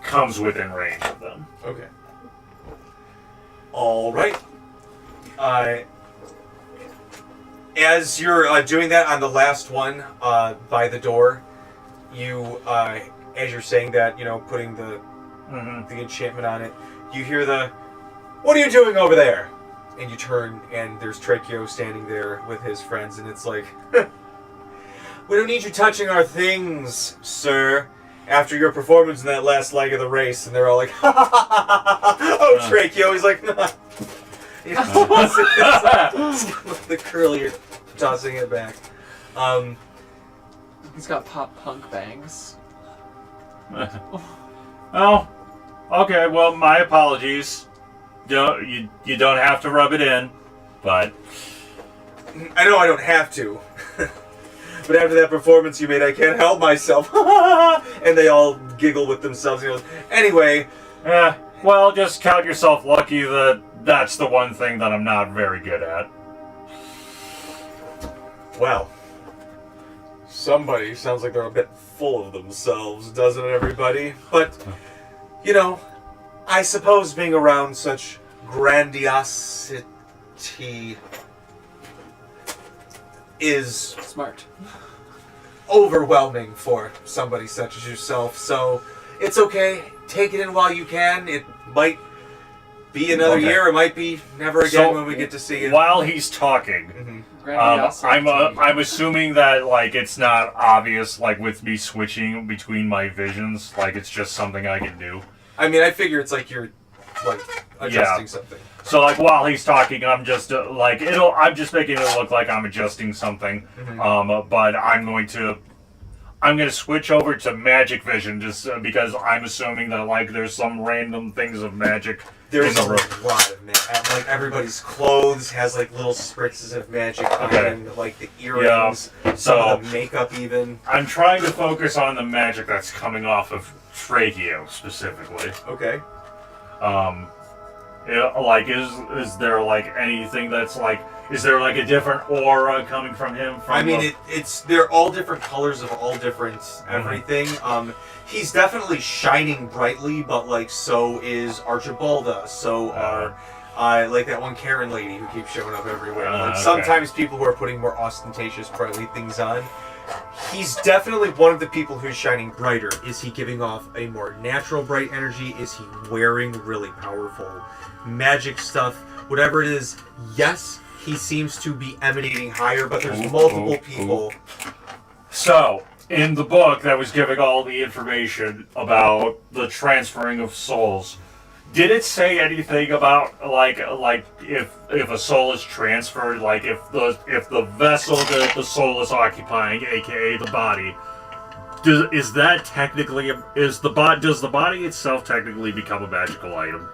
comes within range of them. Okay. All right. As you're doing that on the last one by the door, you, as you're saying that, putting the enchantment on it, you hear "What are you doing over there?" And you turn, and there's Tracheo standing there with his friends, and it's like, "We don't need you touching our things, sir, after your performance in that last leg of the race." And they're all like, "Ha ha ha ha ha!" Oh, Tracheo, he's like, "Nah." The curly, tossing it back. He's got pop punk bangs. Oh, okay. Well, my apologies. You don't have to rub it in, but I know I don't have to. But after that performance you made, I can't help myself. And they all giggle with themselves. Anyway. Well, just count yourself lucky that that's the one thing that I'm not very good at. Well, somebody sounds like they're a bit full of themselves, doesn't it, everybody? But, I suppose being around such grandiosity is smart, overwhelming for somebody such as yourself, so it's okay. Take it in while you can. It might be another year, it might be never again when we get to see it. While he's talking, I'm assuming that it's not obvious with me switching between my visions, it's just something I can do. I mean, I figure it's you're adjusting something. So while he's talking, I'm just I'm just making it look like I'm adjusting something. But I'm going to switch over to magic vision just because I'm assuming that there's some random things of magic. There's a lot of magic. Everybody's clothes has little spritzes of magic on them, the earrings, some of the makeup even. I'm trying to focus on the magic that's coming off of Tracheo specifically. Okay. Like, is there like anything that's like? Is there like a different aura coming from him? I mean, they're all different colors of all different everything. He's definitely shining brightly, but like so is Archibalda. So are like that one Karen lady who keeps showing up everywhere. Like sometimes people who are putting more ostentatious, brightly things on. He's definitely one of the people who's shining brighter. Is he giving off a more natural bright energy? Is he wearing really powerful magic stuff? Whatever it is, yes, he seems to be emanating higher, but there's multiple people. So, in the book that was giving all the information about the transferring of souls, did it say anything about like if a soul is transferred, like if the vessel that the soul is occupying, aka the body, does the body itself technically become a magical item?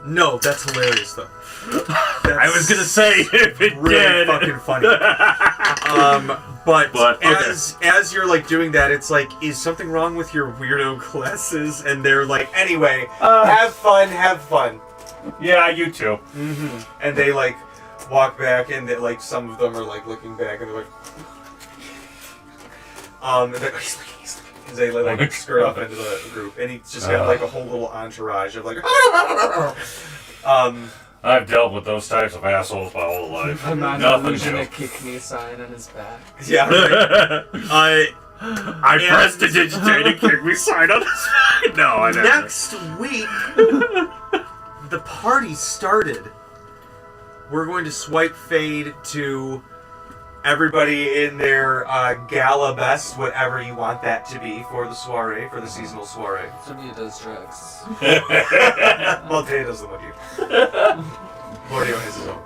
No, that's hilarious though. I was gonna say if it really did. Fucking funny. But as you're like doing that, it's like, is something wrong with your weirdo glasses? And they're like, anyway, have fun. Yeah, you too. And they like walk back, and they, like some of them are like looking back, and they're like, and they're like, he's looking. And they like skirt off into the group, and he's just got like a whole little entourage of like. I've dealt with those types of assholes my whole life. Nothing new. A kick me sign on his back. Yeah. Right. I pressed the digitated kick me sign on his back. No, I never. Next week, the party started. We're going to swipe fade to everybody in their gala best, whatever you want that to be for the soiree, for the seasonal soiree. Somebody does drugs. Well, Tay does them with you. Mordio has his own.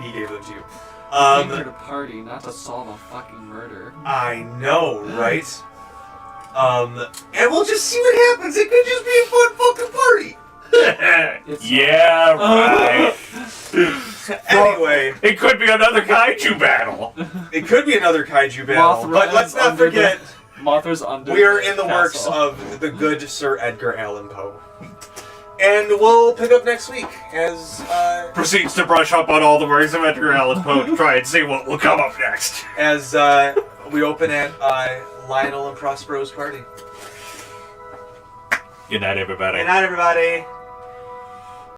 He gave them to you. Came here to party, not to solve a fucking murder. I know, right? And we'll just see what happens. It could just be a fun fucking party. Yeah, right. Anyway, it could be another kaiju battle. It could be another kaiju battle, but let's not forget, Mothra's under. we are in the works of the good Sir Edgar Allan Poe. And we'll pick up next week as proceeds to brush up on all the works of Edgar Allan Poe to try and see what will come up next. As we open at Lionel and Prospero's party. Good night, everybody. Good night, everybody.